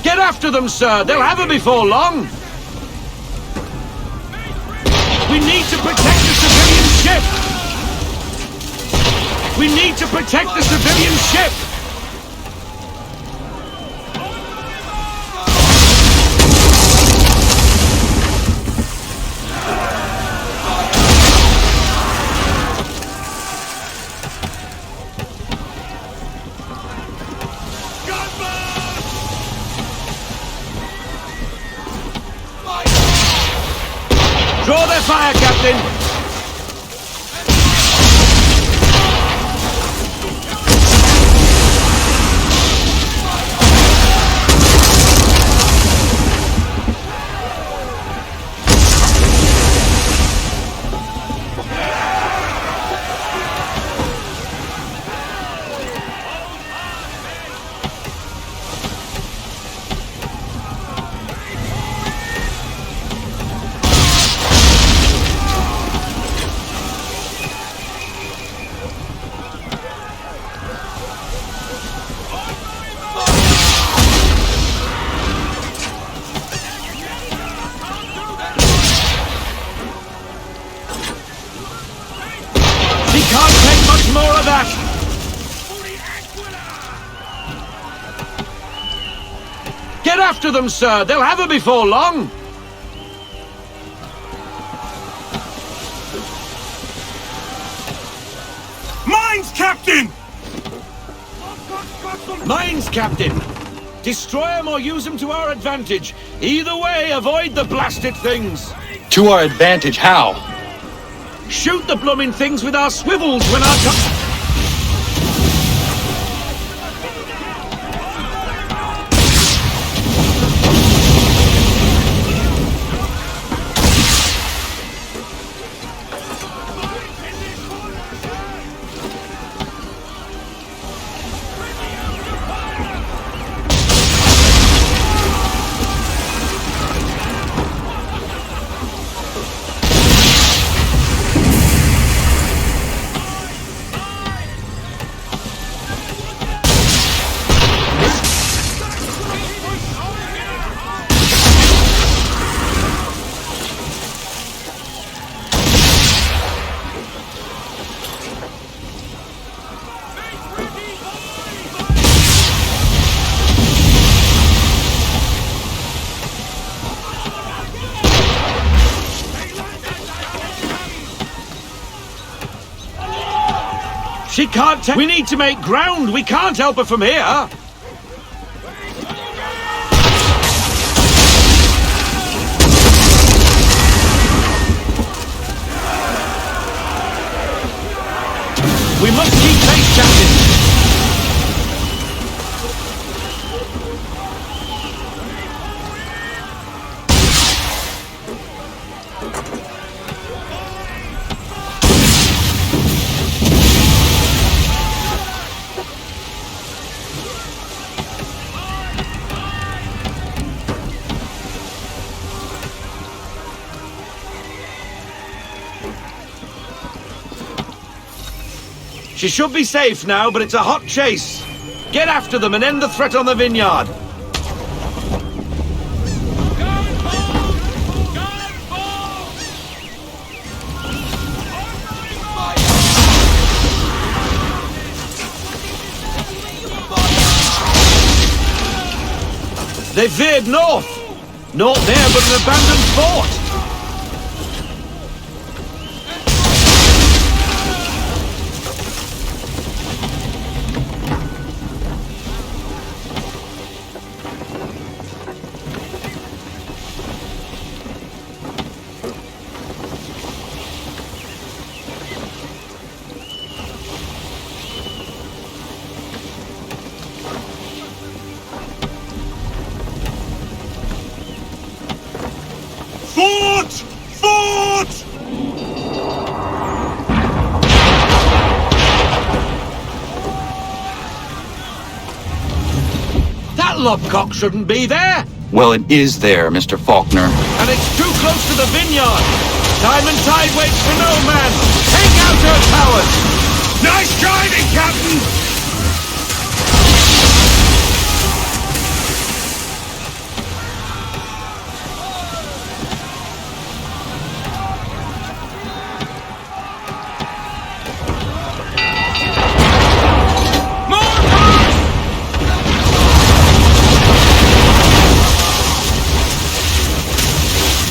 Get after them, sir! They'll have her before long! We need to protect the civilian ship! We need to protect the civilian ship! Draw their fire, Captain! Get after them, sir! They'll have her before long! Mines, Captain! Mines, Captain! Destroy them or use them to our advantage. Either way, avoid the blasted things. To our advantage, how? Shoot the blooming things with our swivels when our... She can't take... We need to make ground! We can't help her from here! We must keep pace, Captain! She should be safe now, but it's a hot chase. Get after them and end the threat on the vineyard. They veered north. Naught there but an abandoned fort. Fort! Fort! That lobcock shouldn't be there! Well, it is there, Mr. Faulkner. And it's too close to the vineyard! Time and tide waits for no man! Take out her towers! Nice driving, Captain!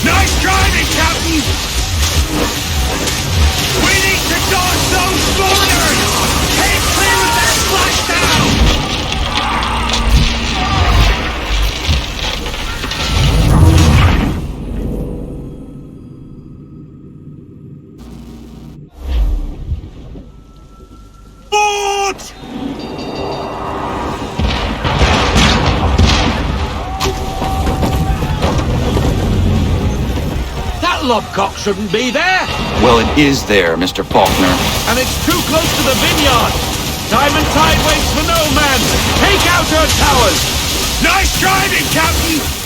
Nice driving, Captain! We need to dodge those mortars! Take clear of that splashdown! Fort! That lobcock shouldn't be there! Well, it is there, Mr. Faulkner. And it's too close to the vineyard! Time and tide waits for no man! Take out her towers! Nice driving, Captain!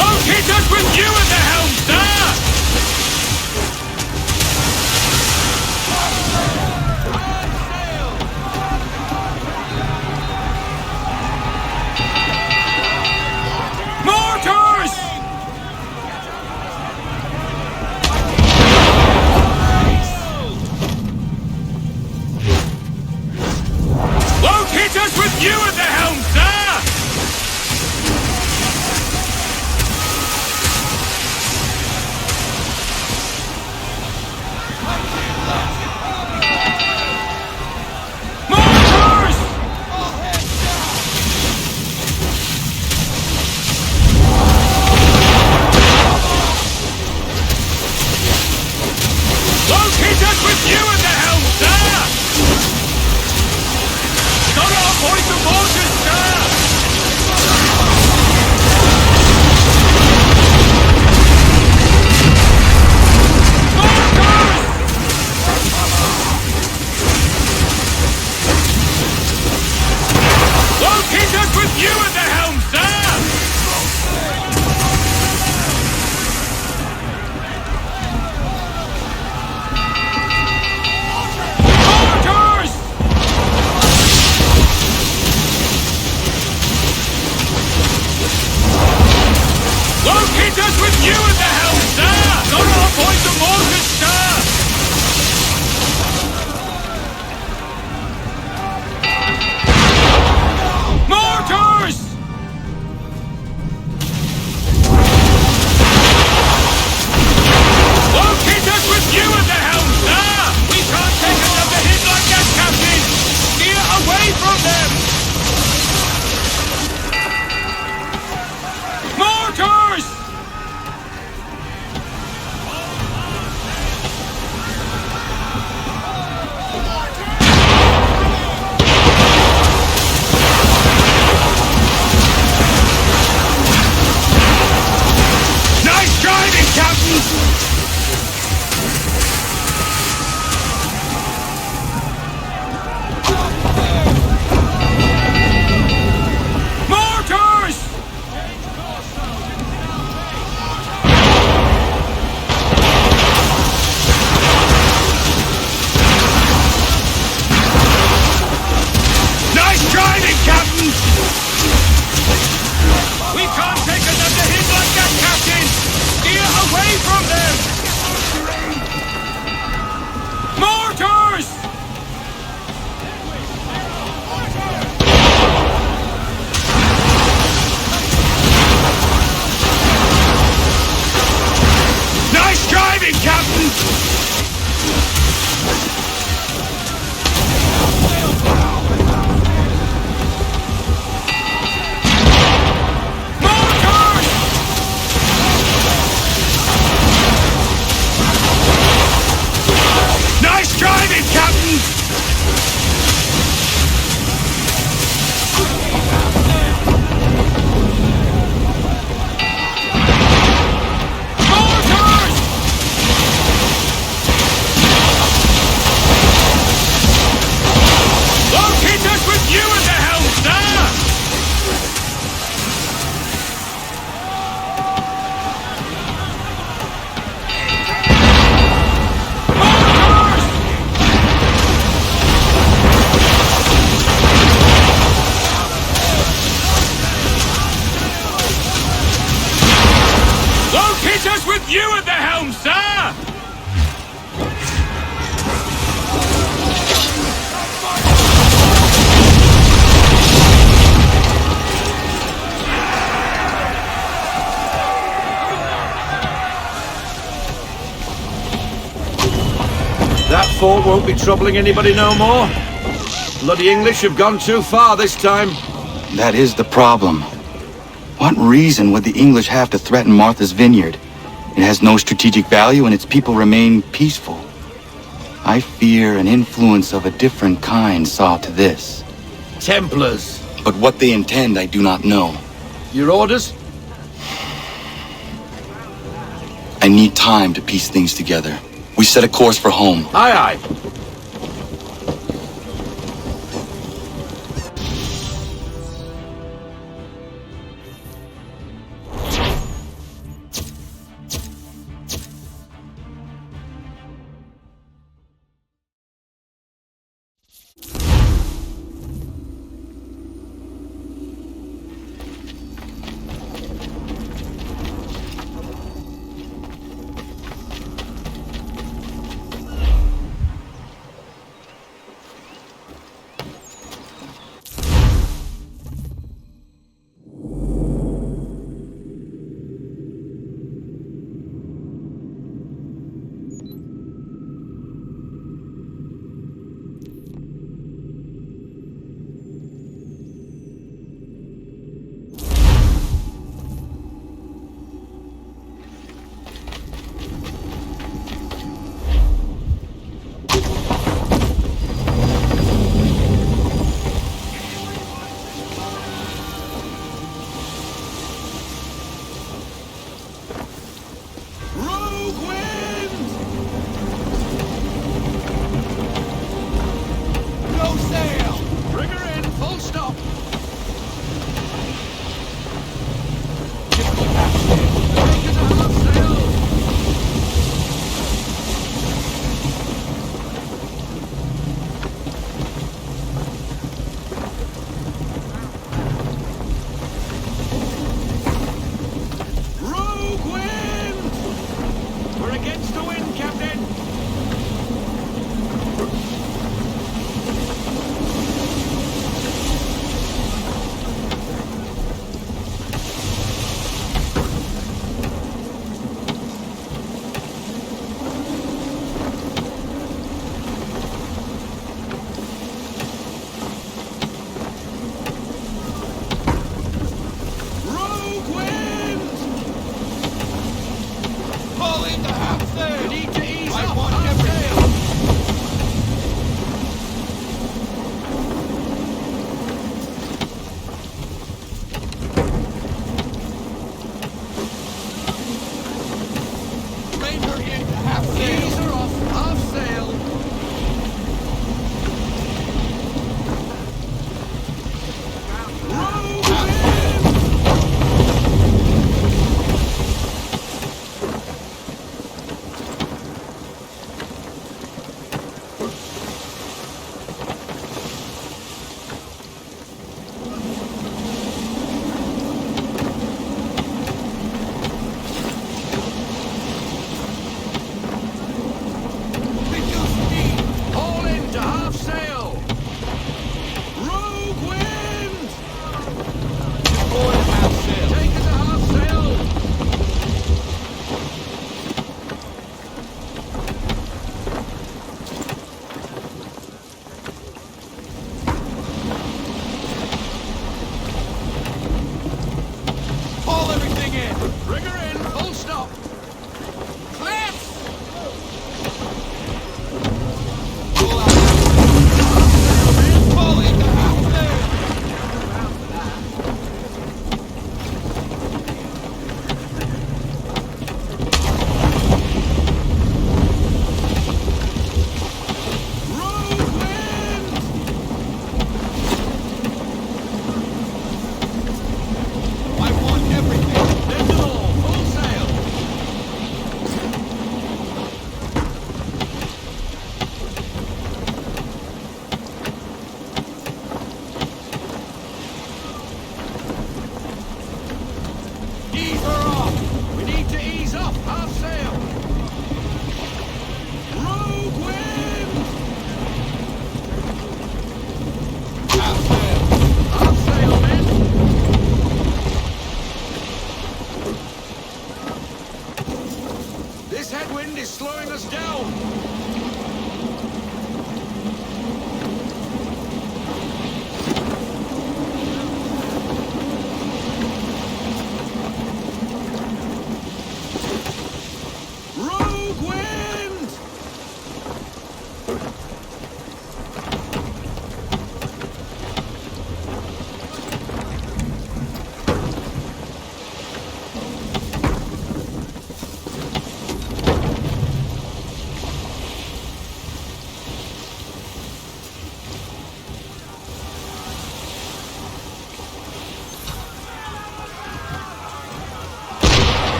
Locate us with you at the helm, sir! Mortars! Locate us with you at the helm, sir! Locate us with you at the helm, sir! Not our voice of orders, sir! Locate us with you at the helm, sir! Mortars! Locate us with you at the helm, sir! Not our voice of orders, sir! Mortars! Locate us with you at the helm, sir! We can't take another hit like that, Captain! Steer away from them! Mortars! Nice driving, Captain! Mortars! Nice driving, Captain! We can't take another hit like that, Captain! Steer away from them! Mortars! Nice driving, Captain! Mortars! Nice driving, Captain! Mortars! Locate us with you at the helm, sir! Locate us with you at the helm, sir! That fort won't be troubling anybody no more. Bloody English have gone too far this time. That is the problem. What reason would the English have to threaten Martha's Vineyard? It has no strategic value and its people remain peaceful. I fear an influence of a different kind saw to this. Templars. But what they intend, I do not know. Your orders? I need time to piece things together. We set a course for home. Aye, aye. This headwind is slowing us down!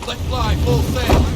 Let's fly full sail.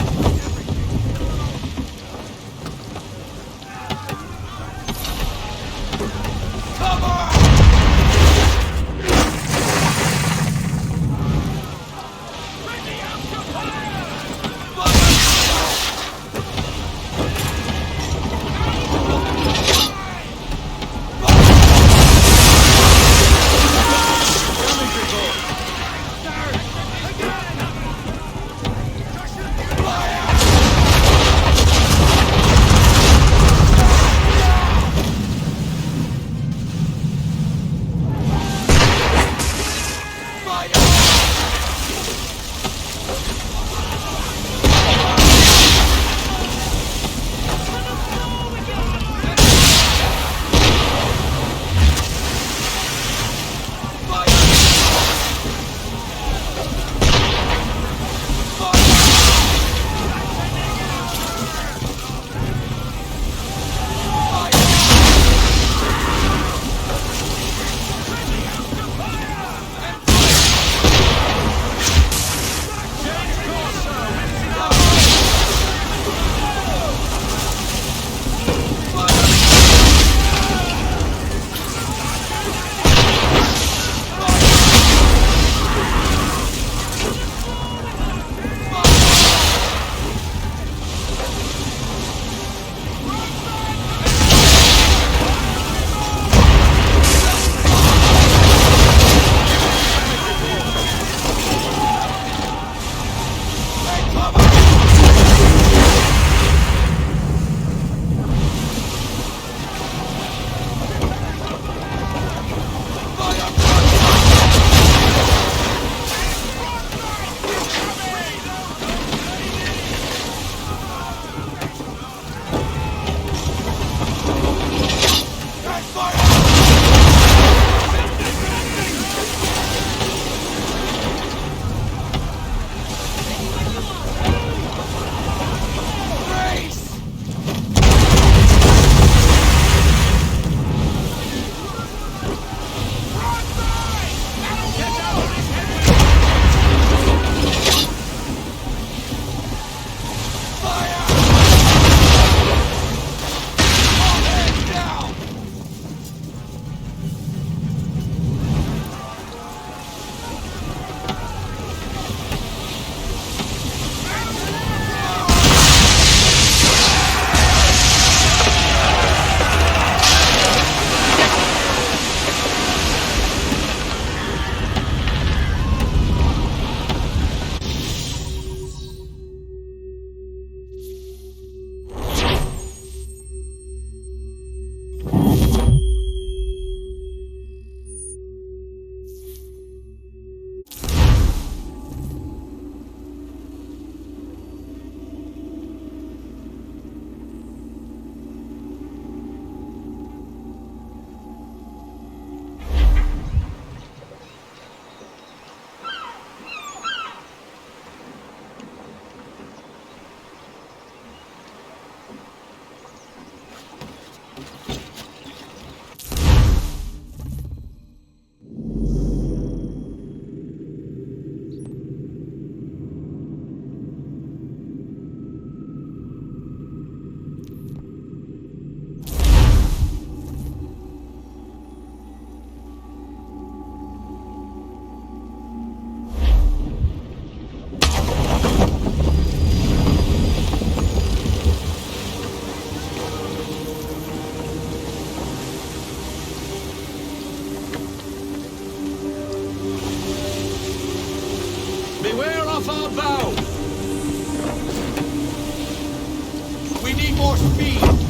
speed!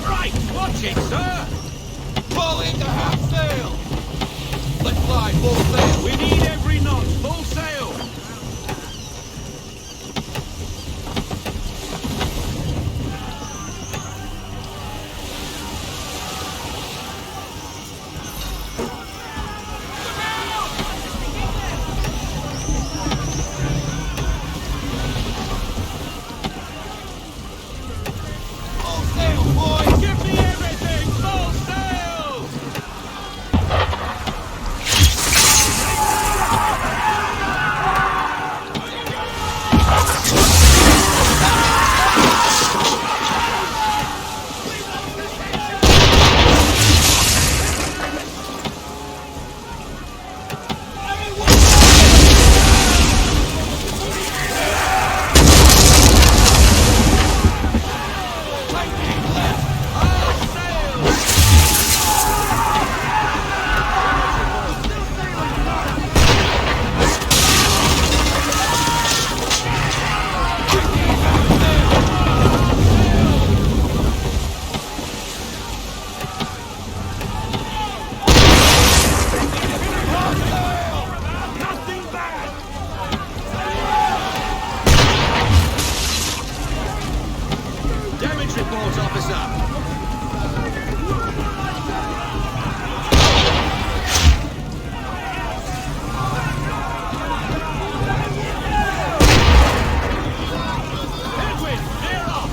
Right, watch it, sir! Pull into half sail! Let's fly full sail! We need every knot, full sail! Full sail, boys! Give me everything, full sail! Damage report, officer. Headwind, clear off!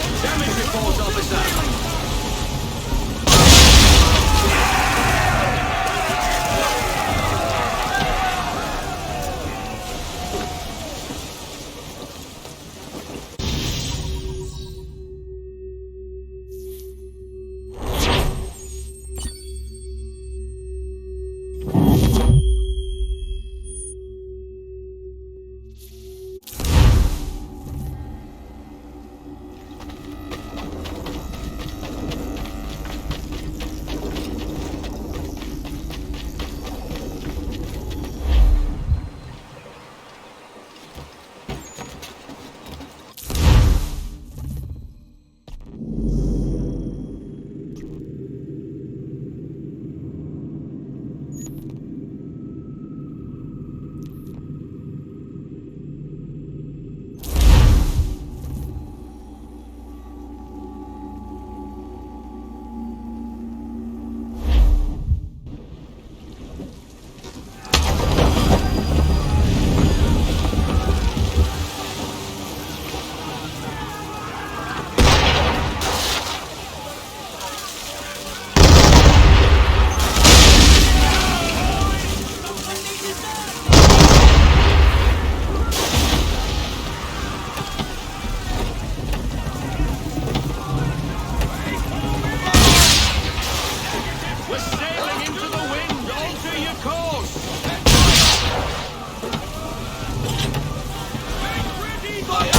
Damage report, officer. We're sailing into the wind. Alter your course. Ready, fire!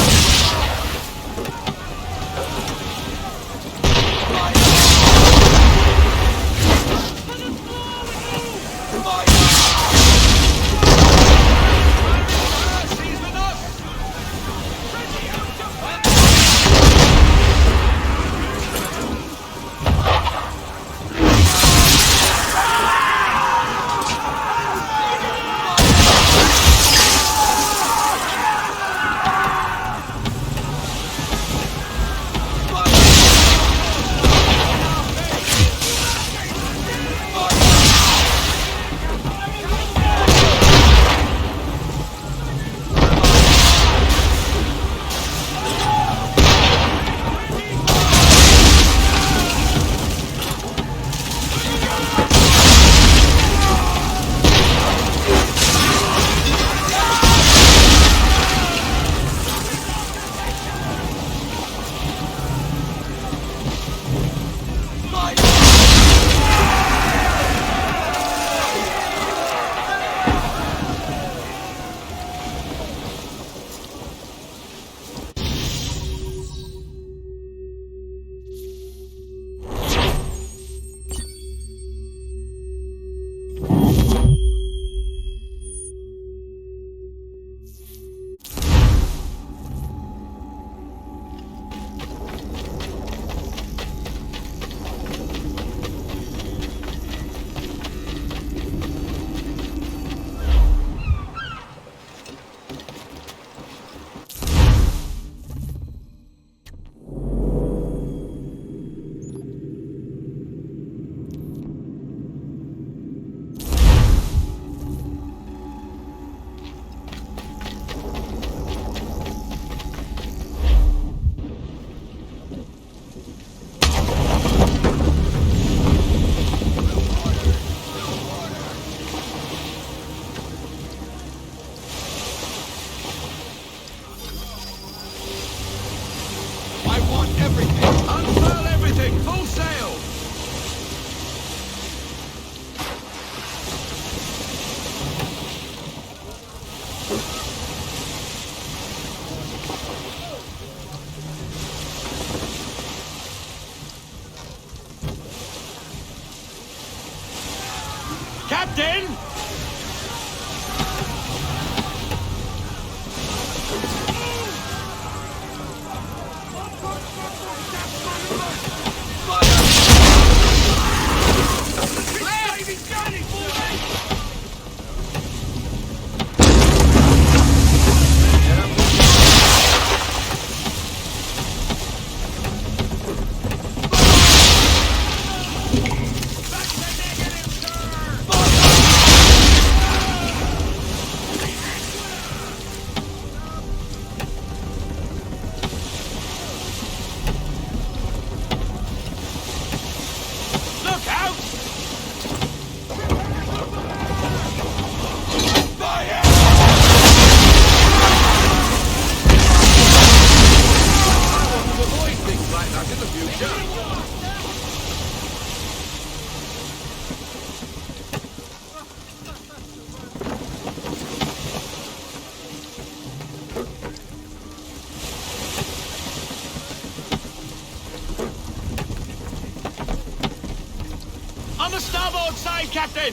outside, Captain!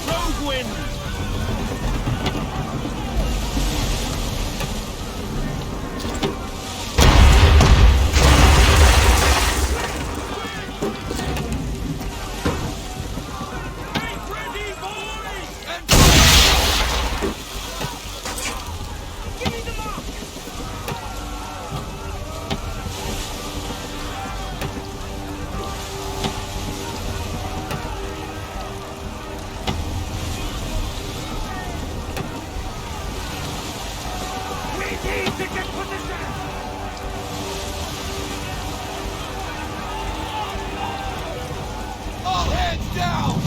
Rogue wind! All hands down!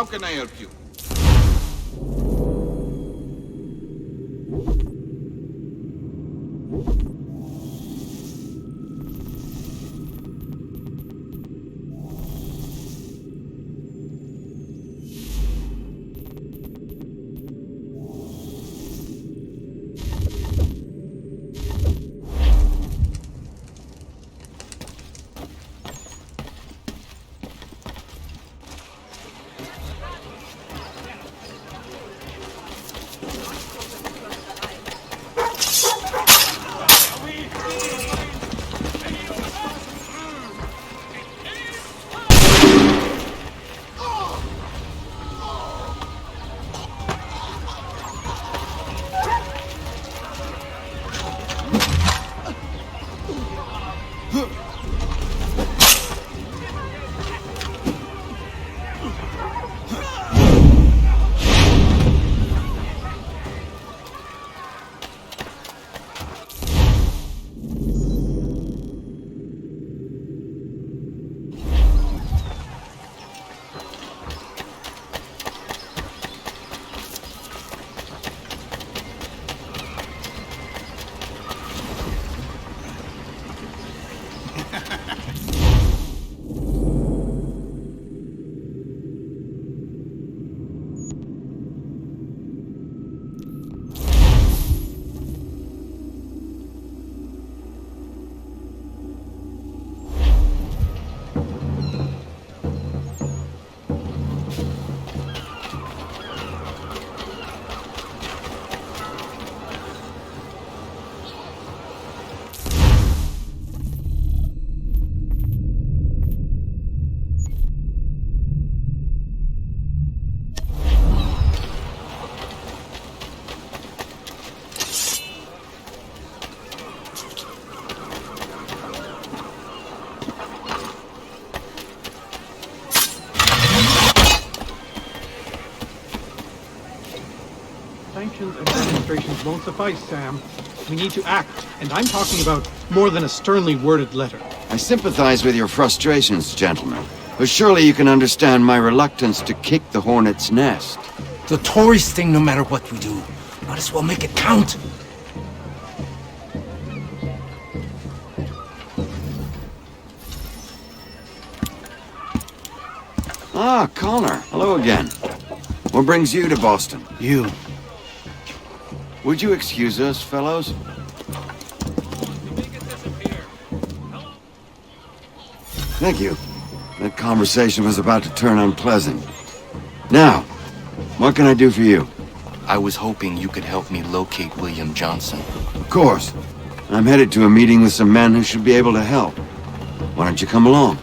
How can I help you? Sanctions and demonstrations won't suffice, Sam. We need to act, and I'm talking about more than a sternly worded letter. I sympathize with your frustrations, gentlemen. But surely you can understand my reluctance to kick the hornet's nest. The tourist thing, no matter what we do. Might as well make it count. Ah, Connor. Hello again. What brings you to Boston? You. Would you excuse us, fellows? Thank you. That conversation was about to turn unpleasant. Now, what can I do for you? I was hoping you could help me locate William Johnson. Of course. I'm headed to a meeting with some men who should be able to help. Why don't you come along?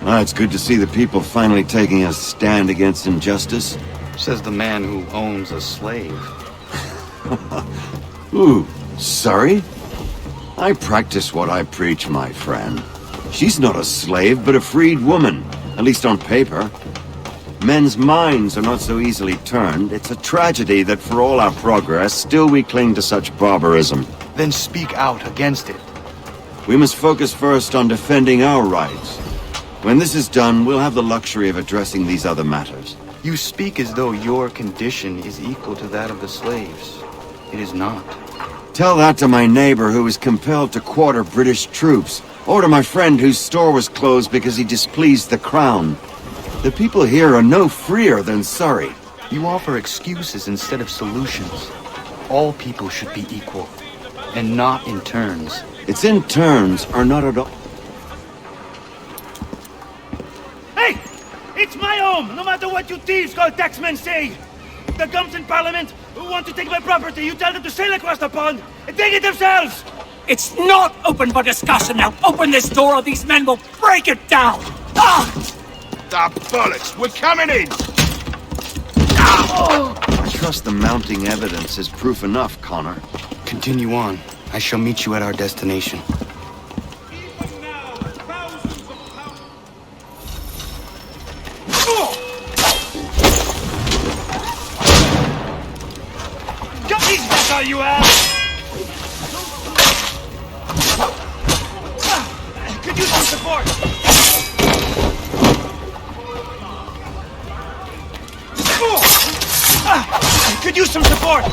It's good to see the people finally taking a stand against injustice. Says the man who owns a slave. Ooh, sorry? I practice what I preach, my friend. She's not a slave, but a freed woman, at least on paper. Men's minds are not so easily turned. It's a tragedy that for all our progress, still we cling to such barbarism. Then speak out against it. We must focus first on defending our rights. When this is done, we'll have the luxury of addressing these other matters. You speak as though your condition is equal to that of the slaves. It is not. Tell that to my neighbor who was compelled to quarter British troops, or to my friend whose store was closed because he displeased the crown. The people here are no freer than Surrey. You offer excuses instead of solutions. All people should be equal, and not in turns. It's in turns, or not at all. Hey! It's my home, no matter what you thieves called taxmen say! The gums in Parliament who want to take my property, you tell them to sail across the pond and take it themselves! It's not open for discussion now. Open this door or these men will break it down. Ah! The bollocks! We're coming in! I trust the mounting evidence is proof enough, Connor. Continue on. I shall meet you at our destination. Is that all you have? Could use some support. Could use some support!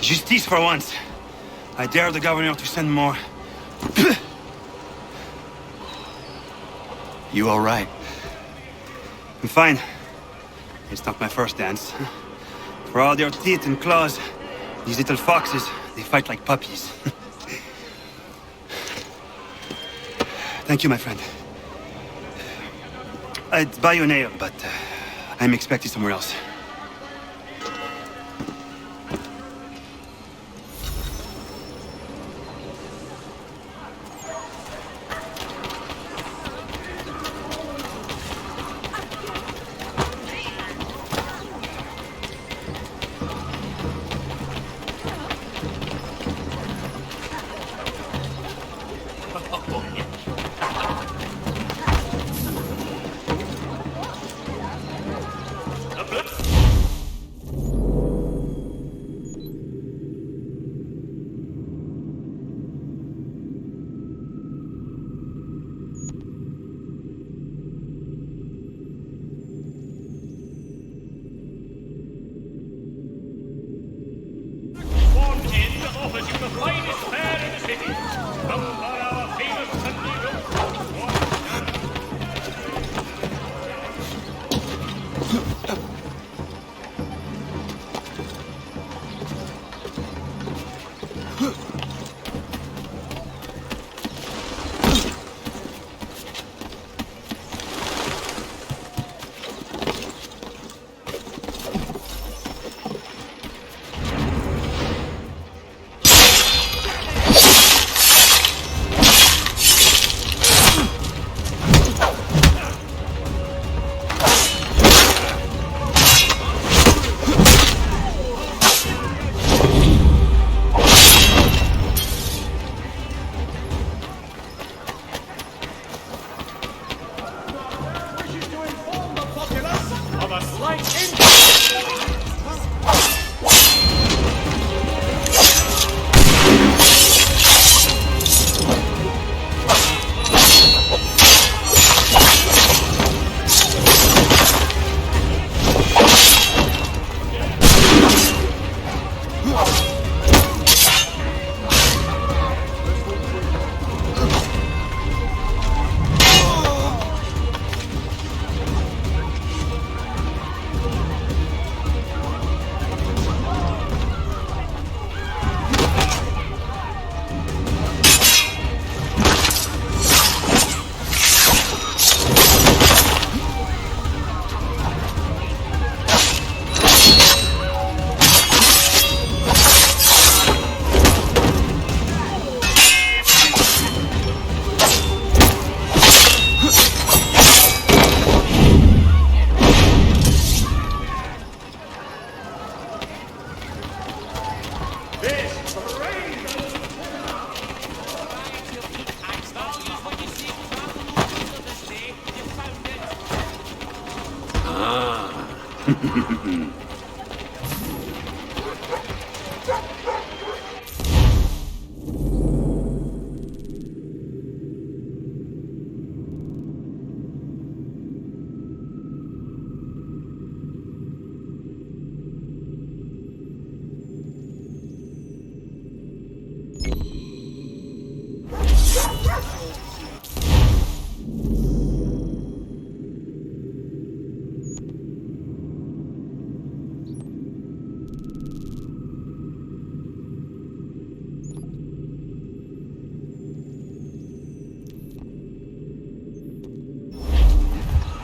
Justice for once. I dare the governor to send more. You all right? I'm fine. It's not my first dance. For all their teeth and claws, these little foxes, they fight like puppies. Thank you, my friend. I'd buy you an ale, but I'm expected somewhere else.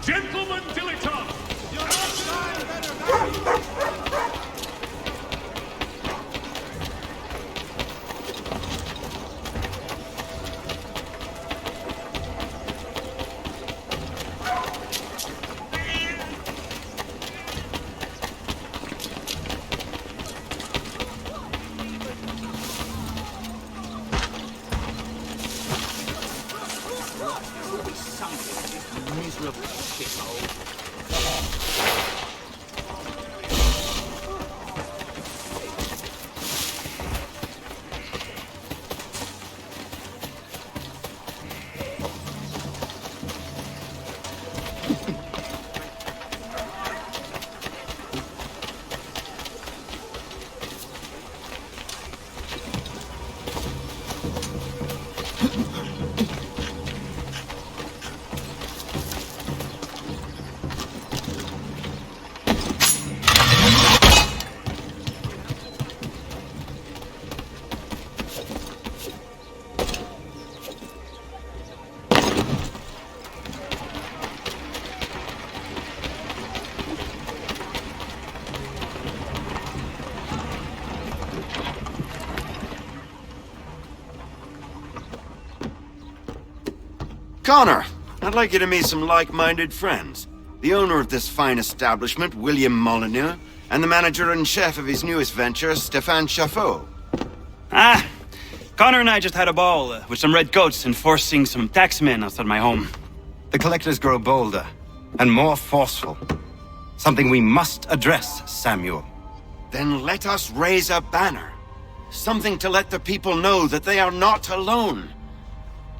Gentlemen dilettantes! Miserable shithole. Connor, I'd like you to meet some like-minded friends. The owner of this fine establishment, William Molyneux, and the manager and chef of his newest venture, Stéphane Chaffeau. Ah, Connor and I just had a ball with some redcoats enforcing some taxmen outside my home. The collectors grow bolder and more forceful. Something we must address, Samuel. Then let us raise a banner. Something to let the people know that they are not alone.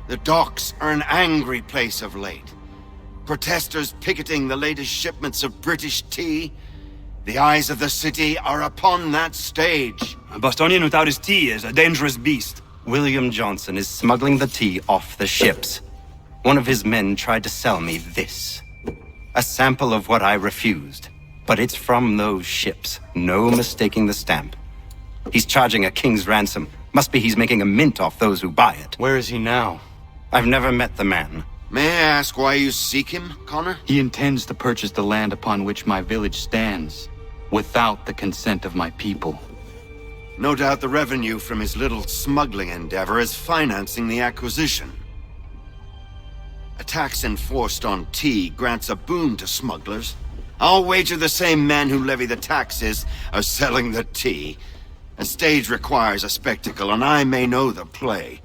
The docks are an angry place of late. Protesters picketing the latest shipments of British tea. The eyes of the city are upon that stage. A Bostonian without his tea is a dangerous beast. William Johnson is smuggling the tea off the ships. One of his men tried to sell me this. A sample of what I refused. But it's from those ships. No mistaking the stamp. He's charging a king's ransom. Must be he's making a mint off those who buy it. Where is he now? I've never met the man. May I ask why you seek him, Connor? He intends to purchase the land upon which my village stands, without the consent of my people. No doubt the revenue from his little smuggling endeavor is financing the acquisition. A tax enforced on tea grants a boon to smugglers. I'll wager the same men who levy the taxes are selling the tea. A stage requires a spectacle, and I may know the play.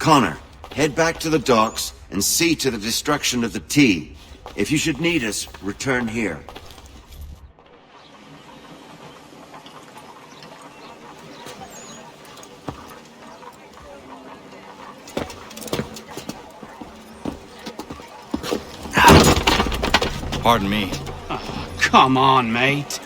Connor, head back to the docks and see to the destruction of the tea. If you should need us, return here. Pardon me. Oh, come on, mate.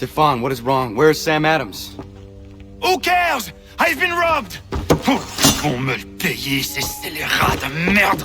Stefan, what is wrong? Where is Sam Adams? Who cares? I've been robbed! Ils vont me le payer, ces scélérats de merde!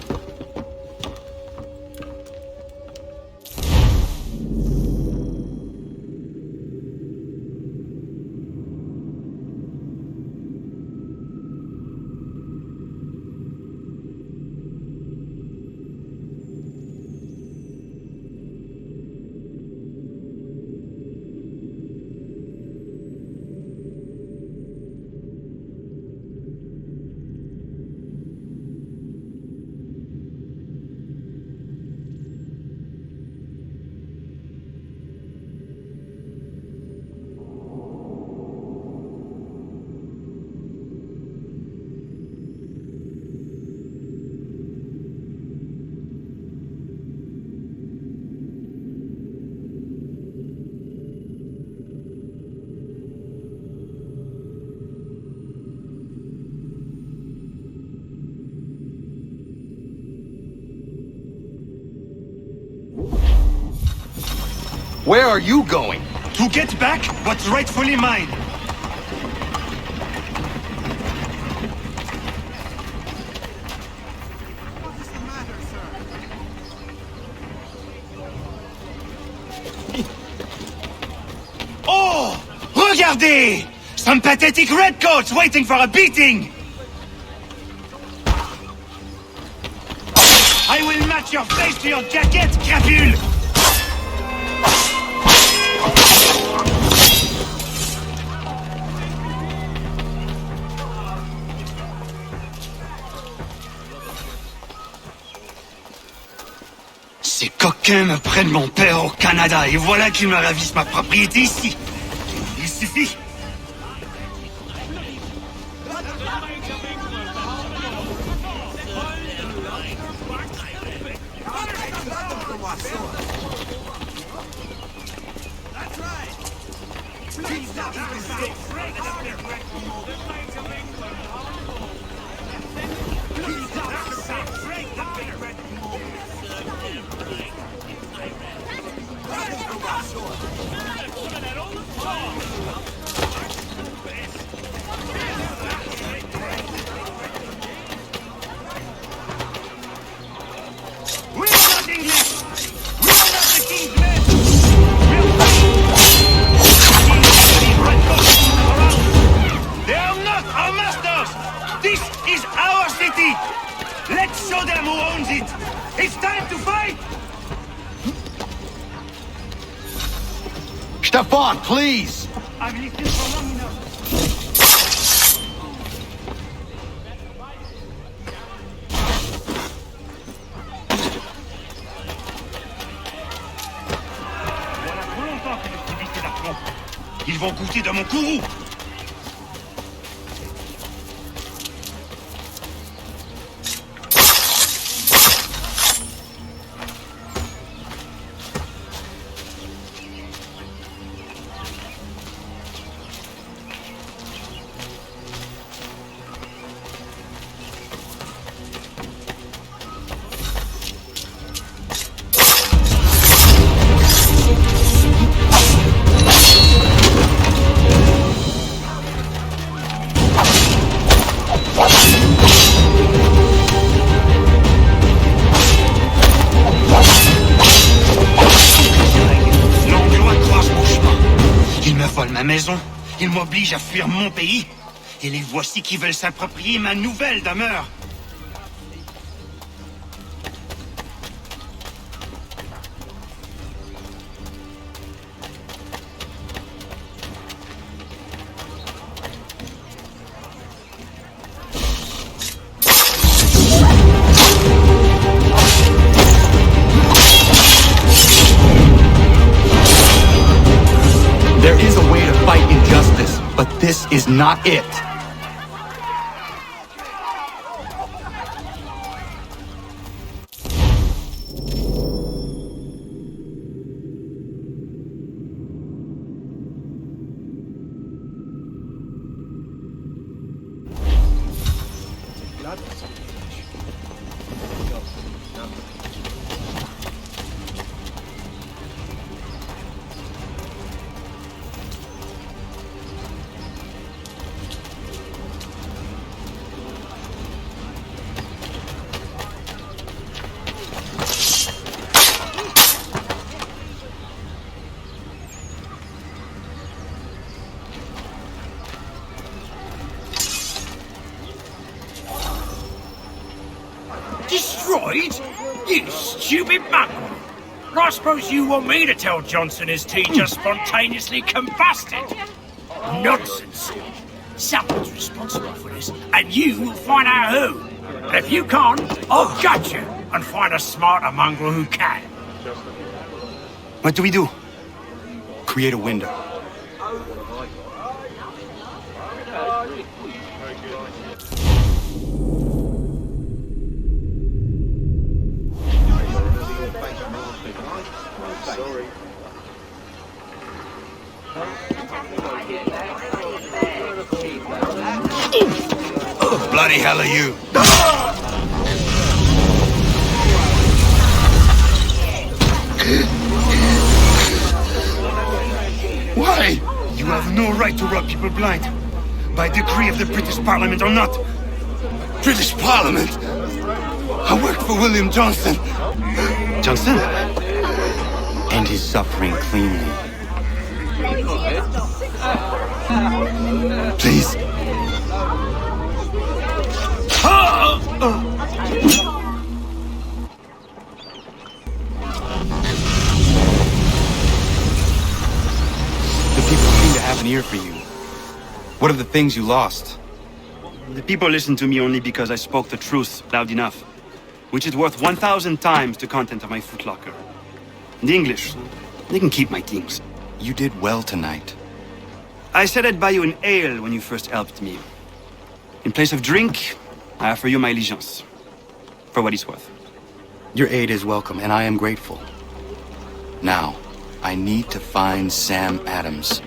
Where are you going? To get back what's rightfully mine. Regardez! Some pathetic redcoats waiting for a beating! I will match your face to your jacket, crapule! Ces coquins me prennent mon père au Canada et voilà qu'ils me ravissent ma propriété ici. Il suffit. Let's show them who owns it! It's time to fight! Stefan, please! I've listened for long enough. Voilà trop longtemps que je subis ces dartrons. Ils vont goûter de mon courroux! Ma maison, ils m'obligent à fuir mon pays. Et les voici qui veulent s'approprier ma nouvelle demeure. There is a way to fight injustice, but this is not it. Destroyed? You stupid mongrel! I suppose you want me to tell Johnson his tea just spontaneously combusted? Nonsense! Someone's responsible for this, and you will find out who. And if you can't, I'll gut you and find a smarter mongrel who can. What do we do? Create a window. Bloody hell are you? Why? You have no right to rob people blind. By decree of the British Parliament or not. British Parliament? I worked for William Johnson. Johnson? End his suffering cleanly. Please. The people seem to have an ear for you. What are the things you lost? The people listen to me only because I spoke the truth loud enough, which is worth 1,000 times the content of my footlocker. The English, they can keep my things. You did well tonight. I said I'd buy you an ale when you first helped me. In place of drink, I offer you my allegiance. For what it's worth. Your aid is welcome, and I am grateful. Now, I need to find Sam Adams.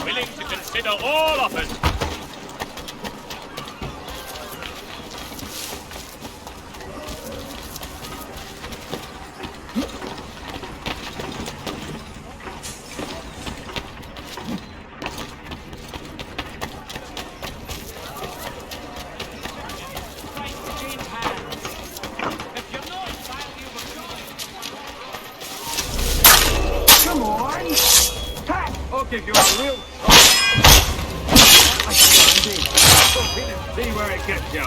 Willing to consider all offers. Come on! I'll give you a real... See where it gets you.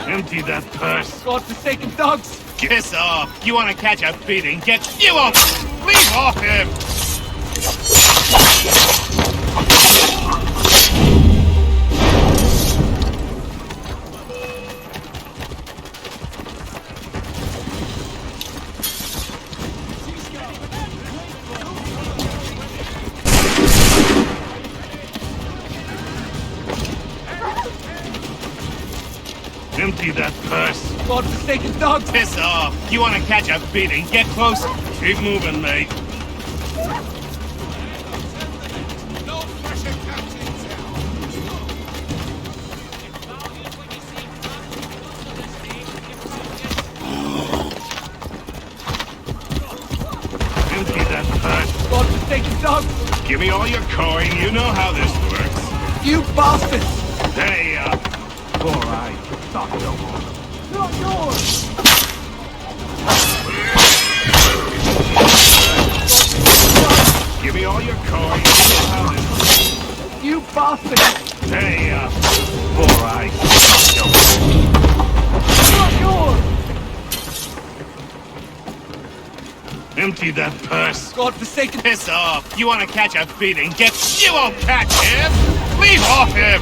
Empty that purse. God-forsaken dogs! Kiss off. You want to catch a beating? Get you off! Leave off him! Empty Empty that purse. Godforsaken dogs! Piss off. You want to catch a beating? Get closer. Keep moving, mate. Empty that purse. Godforsaken dogs! Give me all your coin. You know how this works. You bastards! Hey, All right, stop no more. Not yours! give me all your coin. You know how this works. You bastards! Hey, all right. Not yours! Empty that purse. Godforsaken... Piss off. You want to catch a beating? You won't catch him. Leave off him.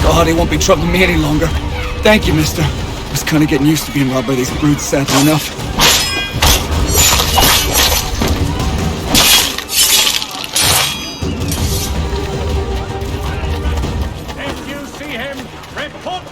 God, he won't be troubling me any longer. Thank you, mister. I was kind of getting used to being robbed by these brutes, sadly enough. If you see him, report.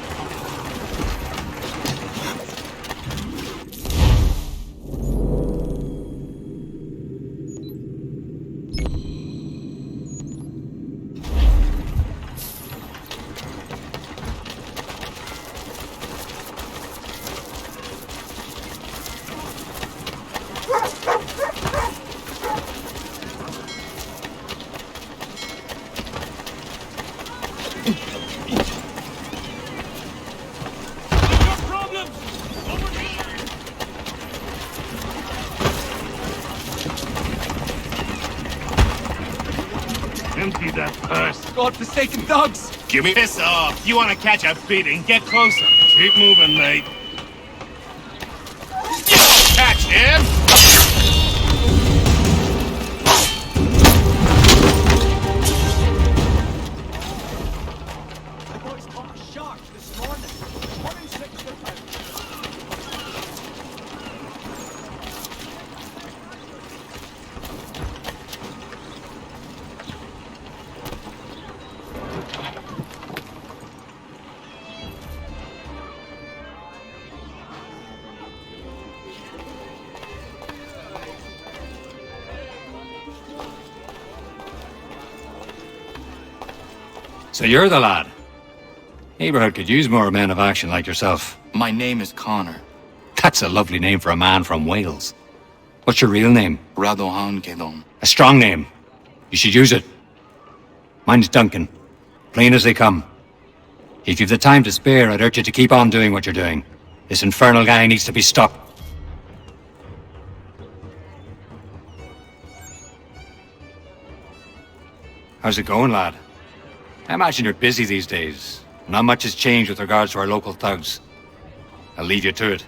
Empty that purse. Godforsaken dogs! Give me piss off. You want to catch a beating? Get closer. Keep moving, mate. You won't catch him. So you're the lad. Neighborhood could use more men of action like yourself. My name is Connor. That's a lovely name for a man from Wales. What's your real name? Radohan Kedon. A strong name. You should use it. Mine's Duncan. Plain as they come. If you've the time to spare, I'd urge you to keep on doing what you're doing. This infernal guy needs to be stopped. How's it going, lad? I imagine you're busy these days. Not much has changed with regards to our local thugs. I'll leave you to it.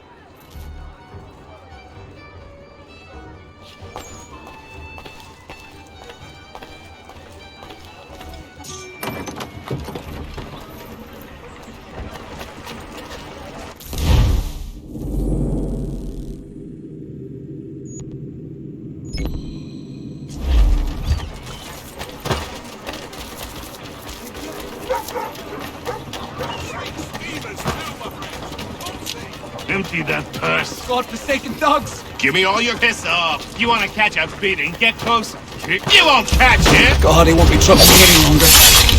Empty that purse. Godforsaken dogs! Give me all your piss off. You want to catch a beating? Get closer. You won't catch him. God, he won't be troubling me any longer.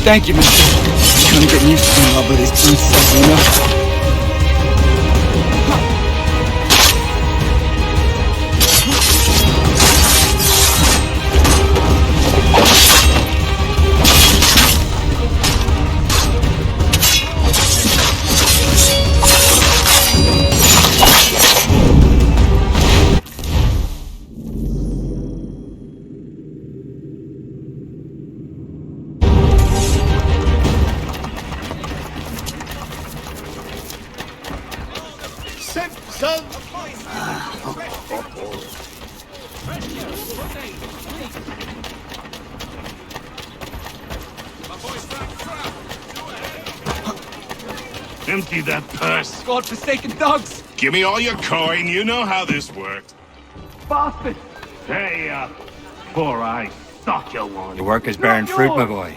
Thank you, mister. I'm kind of getting used to being robbed by these brutes, sadly enough. Empty that purse. God-forsaken dogs! Give me all your coin. You know how this works. Bastard! Pay up, for I suck you one. Your work is bearing fruit, my boy.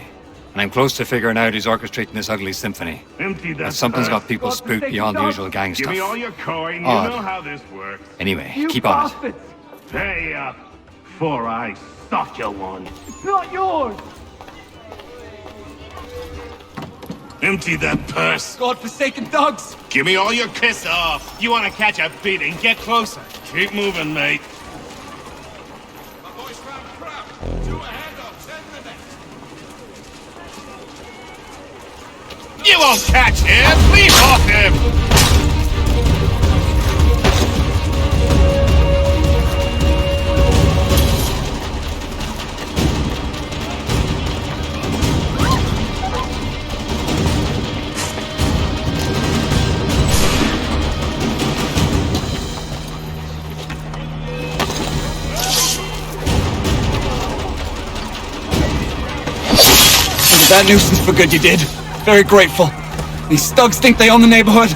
And I'm close to figuring out who's orchestrating this ugly symphony. Empty that But something's purse. got people spooked beyond the usual gang Give stuff. me all your coin. You Odd. know how this works. Anyway, keep on it. Bastards! Pay up, for I suck you one. It's not yours! Empty that purse. God-forsaken dogs! Give me all your piss off. You want to catch a beating? Get closer. Keep moving, mate. You won't catch him! Leave off him! That nuisance for good you did. Very grateful. These thugs think they own the neighborhood.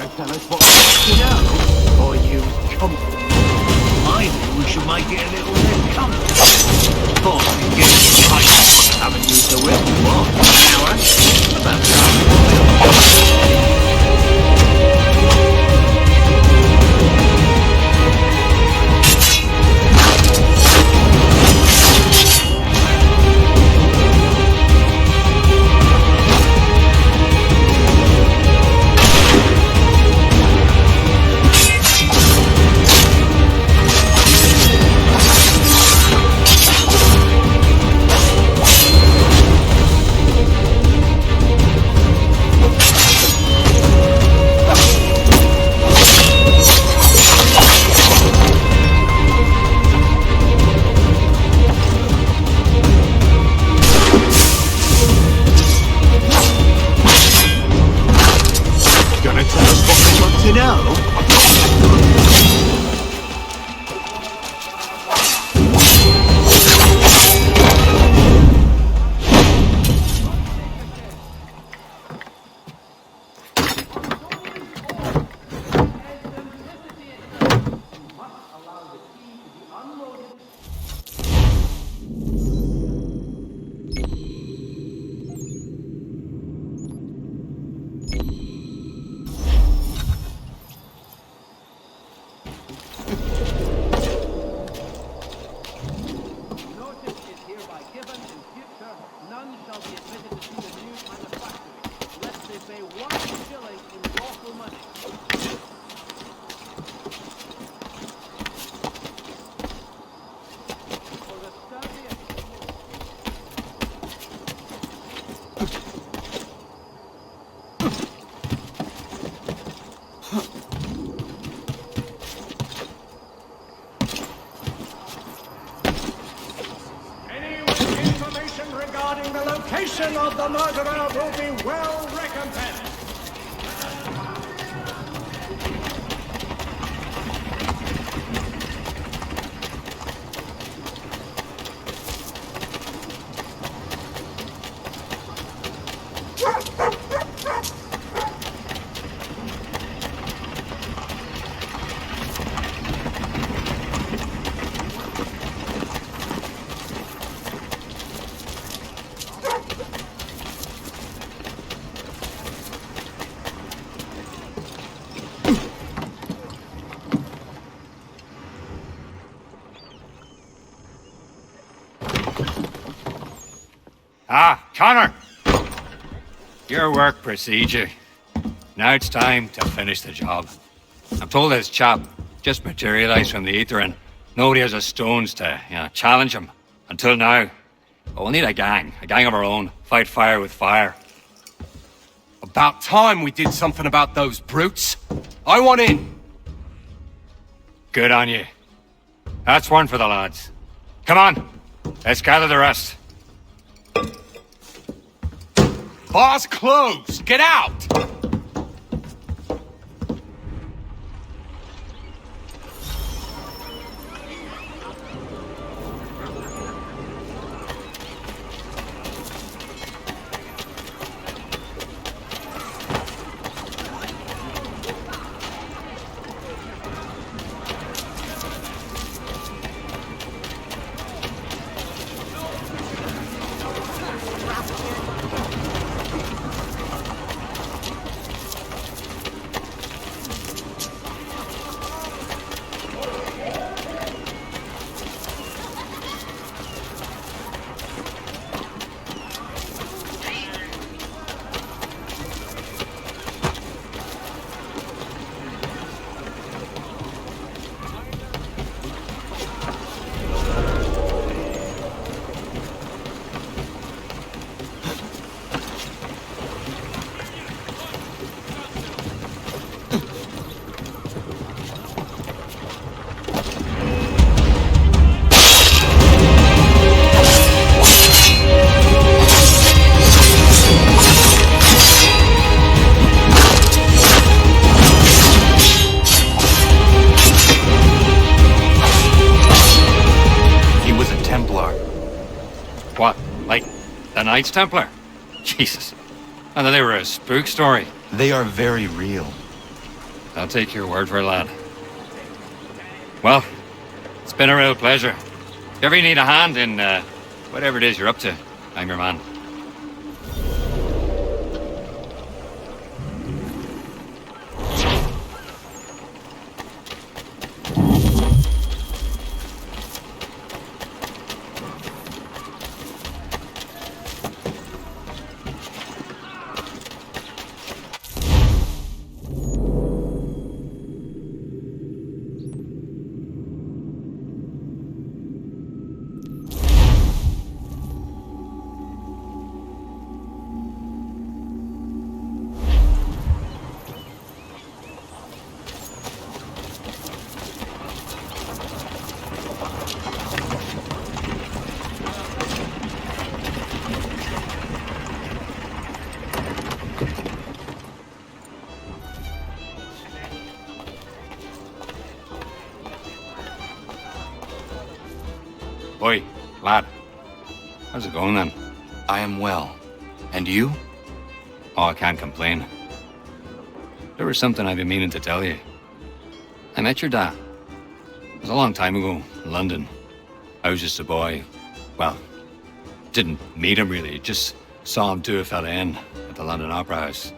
Gonna tell us what we want to know? Or you comfort? I think we should make it a little less comfortable. Thought I could get it right. Haven't used the whip for what? An hour? About time. Of the murderer will be well recompensed. Ah, Connor! Your work precedes you. Now it's time to finish the job. I'm told this chap just materialized from the ether and nobody has a stones to, challenge him. Until now. But we'll need a gang of our own. Fight fire with fire. About time we did something about those brutes. I want in. Good on you. That's one for the lads. Come on, let's gather the rest. Bar's closed. Get out! The Knights Templar? Jesus. I thought they were a spook story. They are very real. I'll take your word for it, lad. Well, it's been a real pleasure. If ever you need a hand in whatever it is you're up to, I'm your man. Boy, lad, how's it going then? I am well. And you? Oh, I can't complain. There was something I've been meaning to tell you. I met your dad. It was a long time ago, in London. I was just a boy. Well, didn't meet him really, just saw him do a fella in at the London Opera House.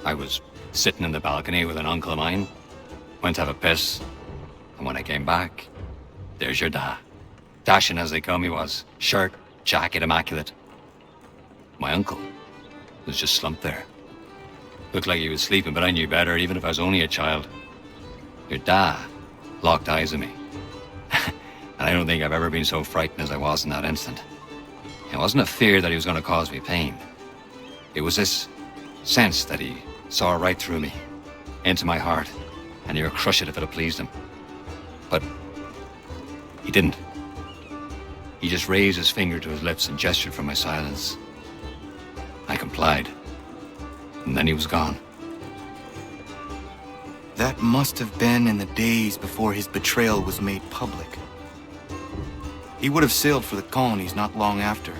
I was sitting in the balcony with an uncle of mine, went to have a piss, and when I came back, there's your dad. Dashing as they come he was, shirt, jacket, immaculate. My uncle was just slumped there. Looked like he was sleeping, but I knew better, even if I was only a child. Your dad locked eyes at me. And I don't think I've ever been so frightened as I was in that instant. It wasn't a fear that he was going to cause me pain. It was this sense that he saw right through me, into my heart, and he would crush it if it had pleased him. But he didn't. He just raised his finger to his lips and gestured for my silence. I complied. And then he was gone. That must have been in the days before his betrayal was made public. He would have sailed for the colonies not long after.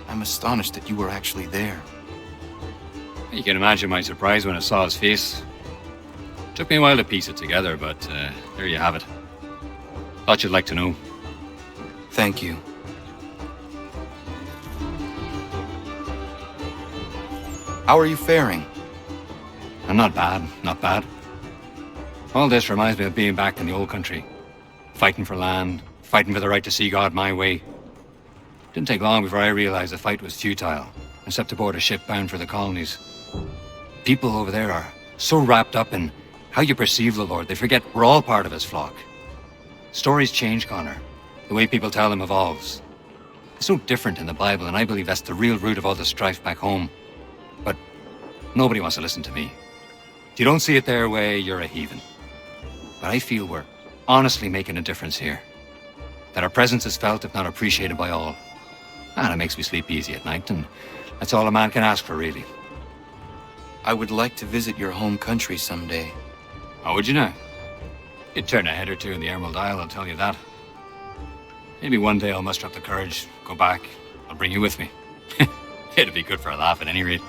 I'm astonished that you were actually there. You can imagine my surprise when I saw his face. Took me a while to piece it together, but there you have it. Thought you'd like to know. Thank you. How are you faring? I'm not bad, not bad. All this reminds me of being back in the old country. Fighting for land, fighting for the right to see God my way. Didn't take long before I realized the fight was futile, and stepped aboard a ship bound for the colonies. People over there are so wrapped up in how you perceive the Lord, they forget we're all part of his flock. Stories change, Connor. The way people tell them evolves. It's so different in the Bible, and I believe that's the real root of all the strife back home. But nobody wants to listen to me. If you don't see it their way, you're a heathen. But I feel we're honestly making a difference here. That our presence is felt, if not appreciated by all. And it makes me sleep easy at night, and that's all a man can ask for, really. I would like to visit your home country someday. How would you now? You'd turn a head or two in the Emerald Isle, I'll tell you that. Maybe one day I'll muster up the courage, go back. I'll bring you with me. It'd be good for a laugh at any rate.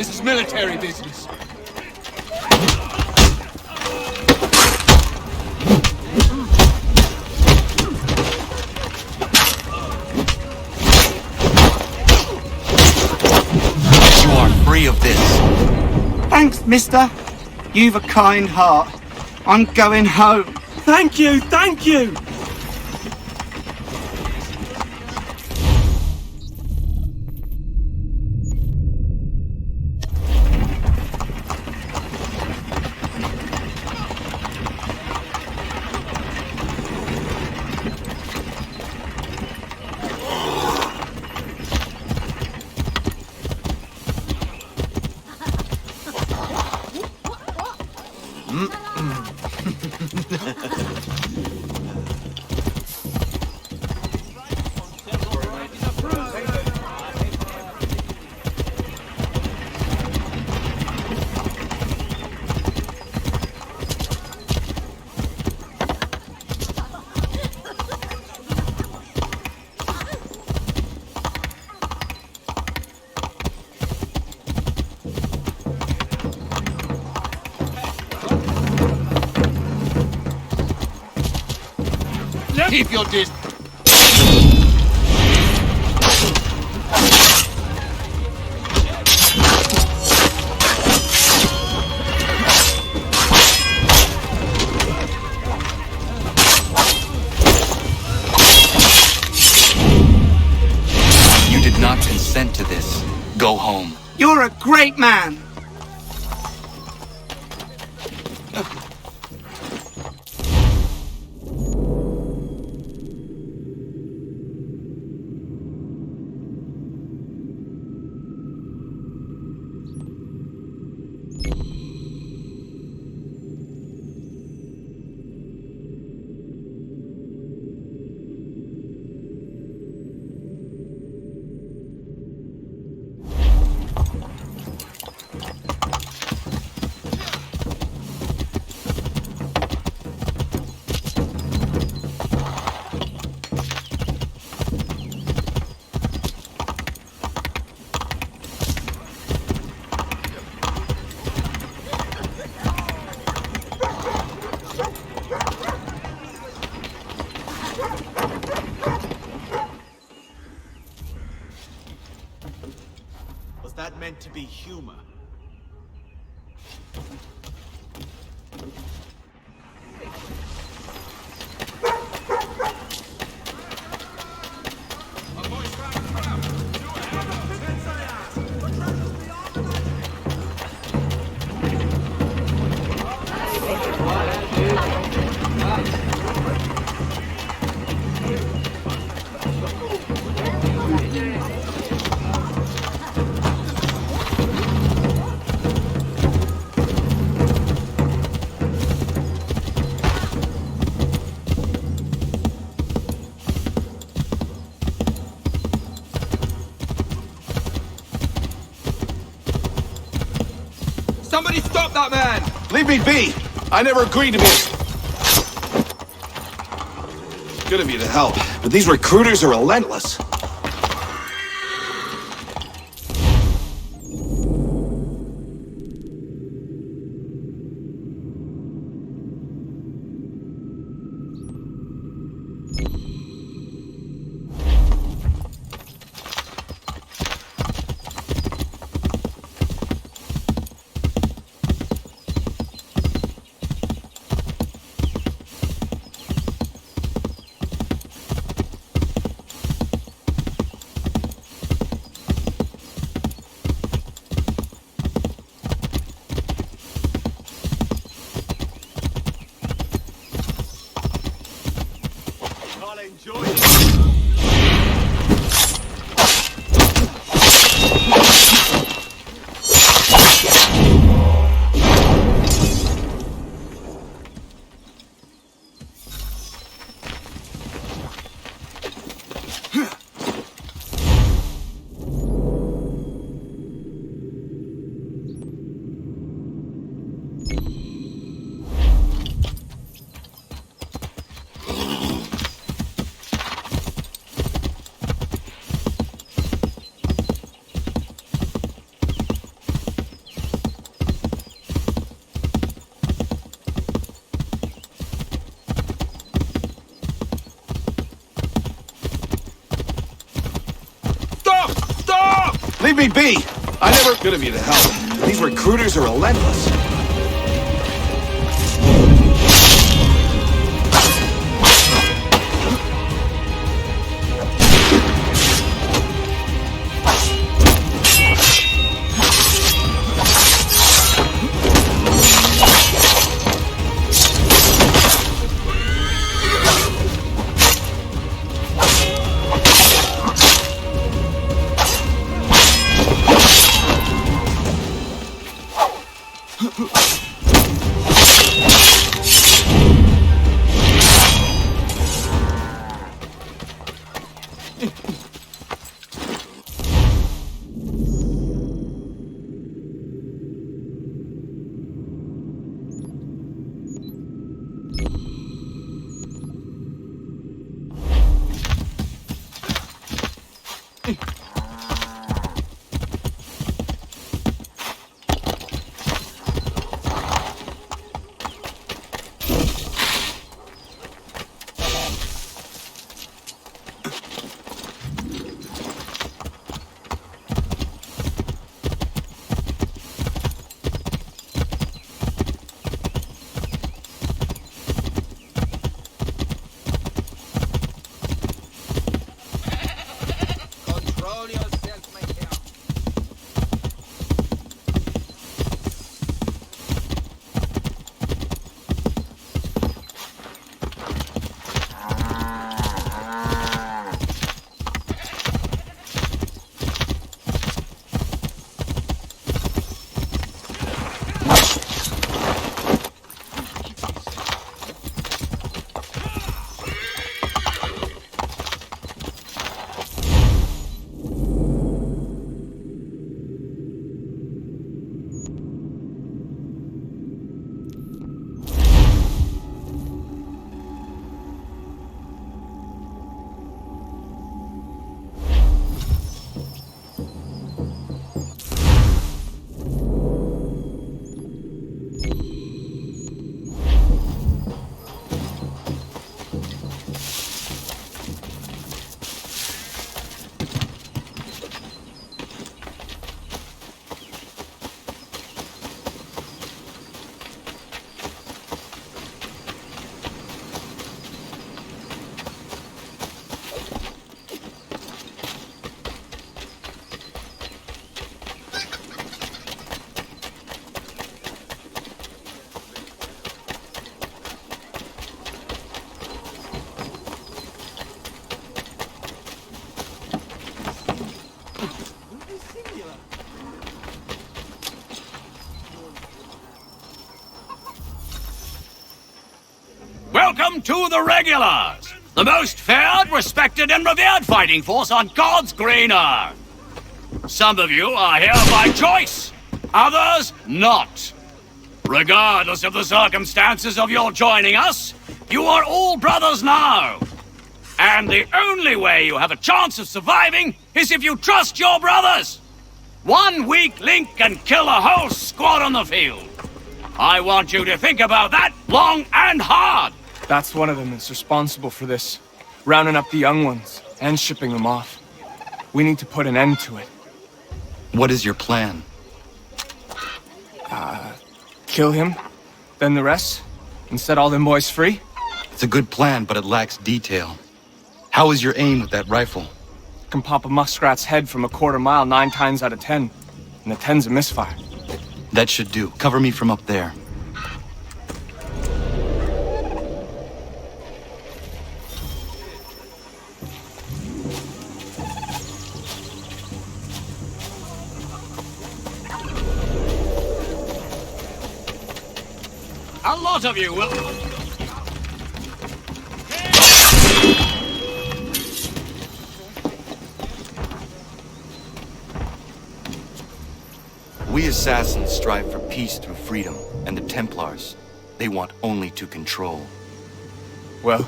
This is military business. You are free of this. Thanks, mister. You've a kind heart. I'm going home. Thank you, thank you! Keep your distance. You did not consent to this. Go home. You're a great man. Was that meant to be humor? Somebody stop that man! Leave me be! I never agreed to be... Good of you to help, but these recruiters are relentless. Leave me be! I never... Good of you to help. These recruiters are relentless. Welcome to the Regulars, the most feared, respected, and revered fighting force on God's green earth. Some of you are here by choice, others not. Regardless of the circumstances of your joining us, you are all brothers now. And the only way you have a chance of surviving is if you trust your brothers. One weak link can kill a whole squad on the field. I want you to think about that long and hard. That's one of them that's responsible for this. Rounding up the young ones and shipping them off. We need to put an end to it. What is your plan? Kill him, then the rest, and set all them boys free? It's a good plan, but it lacks detail. How is your aim with that rifle? Can pop a muskrat's head from a quarter mile 9 times out of 10, and the 10's a misfire. That should do. Cover me from up there. A lot of you will... We assassins strive for peace through freedom, and the Templars, they want only to control. Well,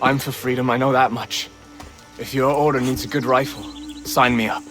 I'm for freedom, I know that much. If your order needs a good rifle, sign me up.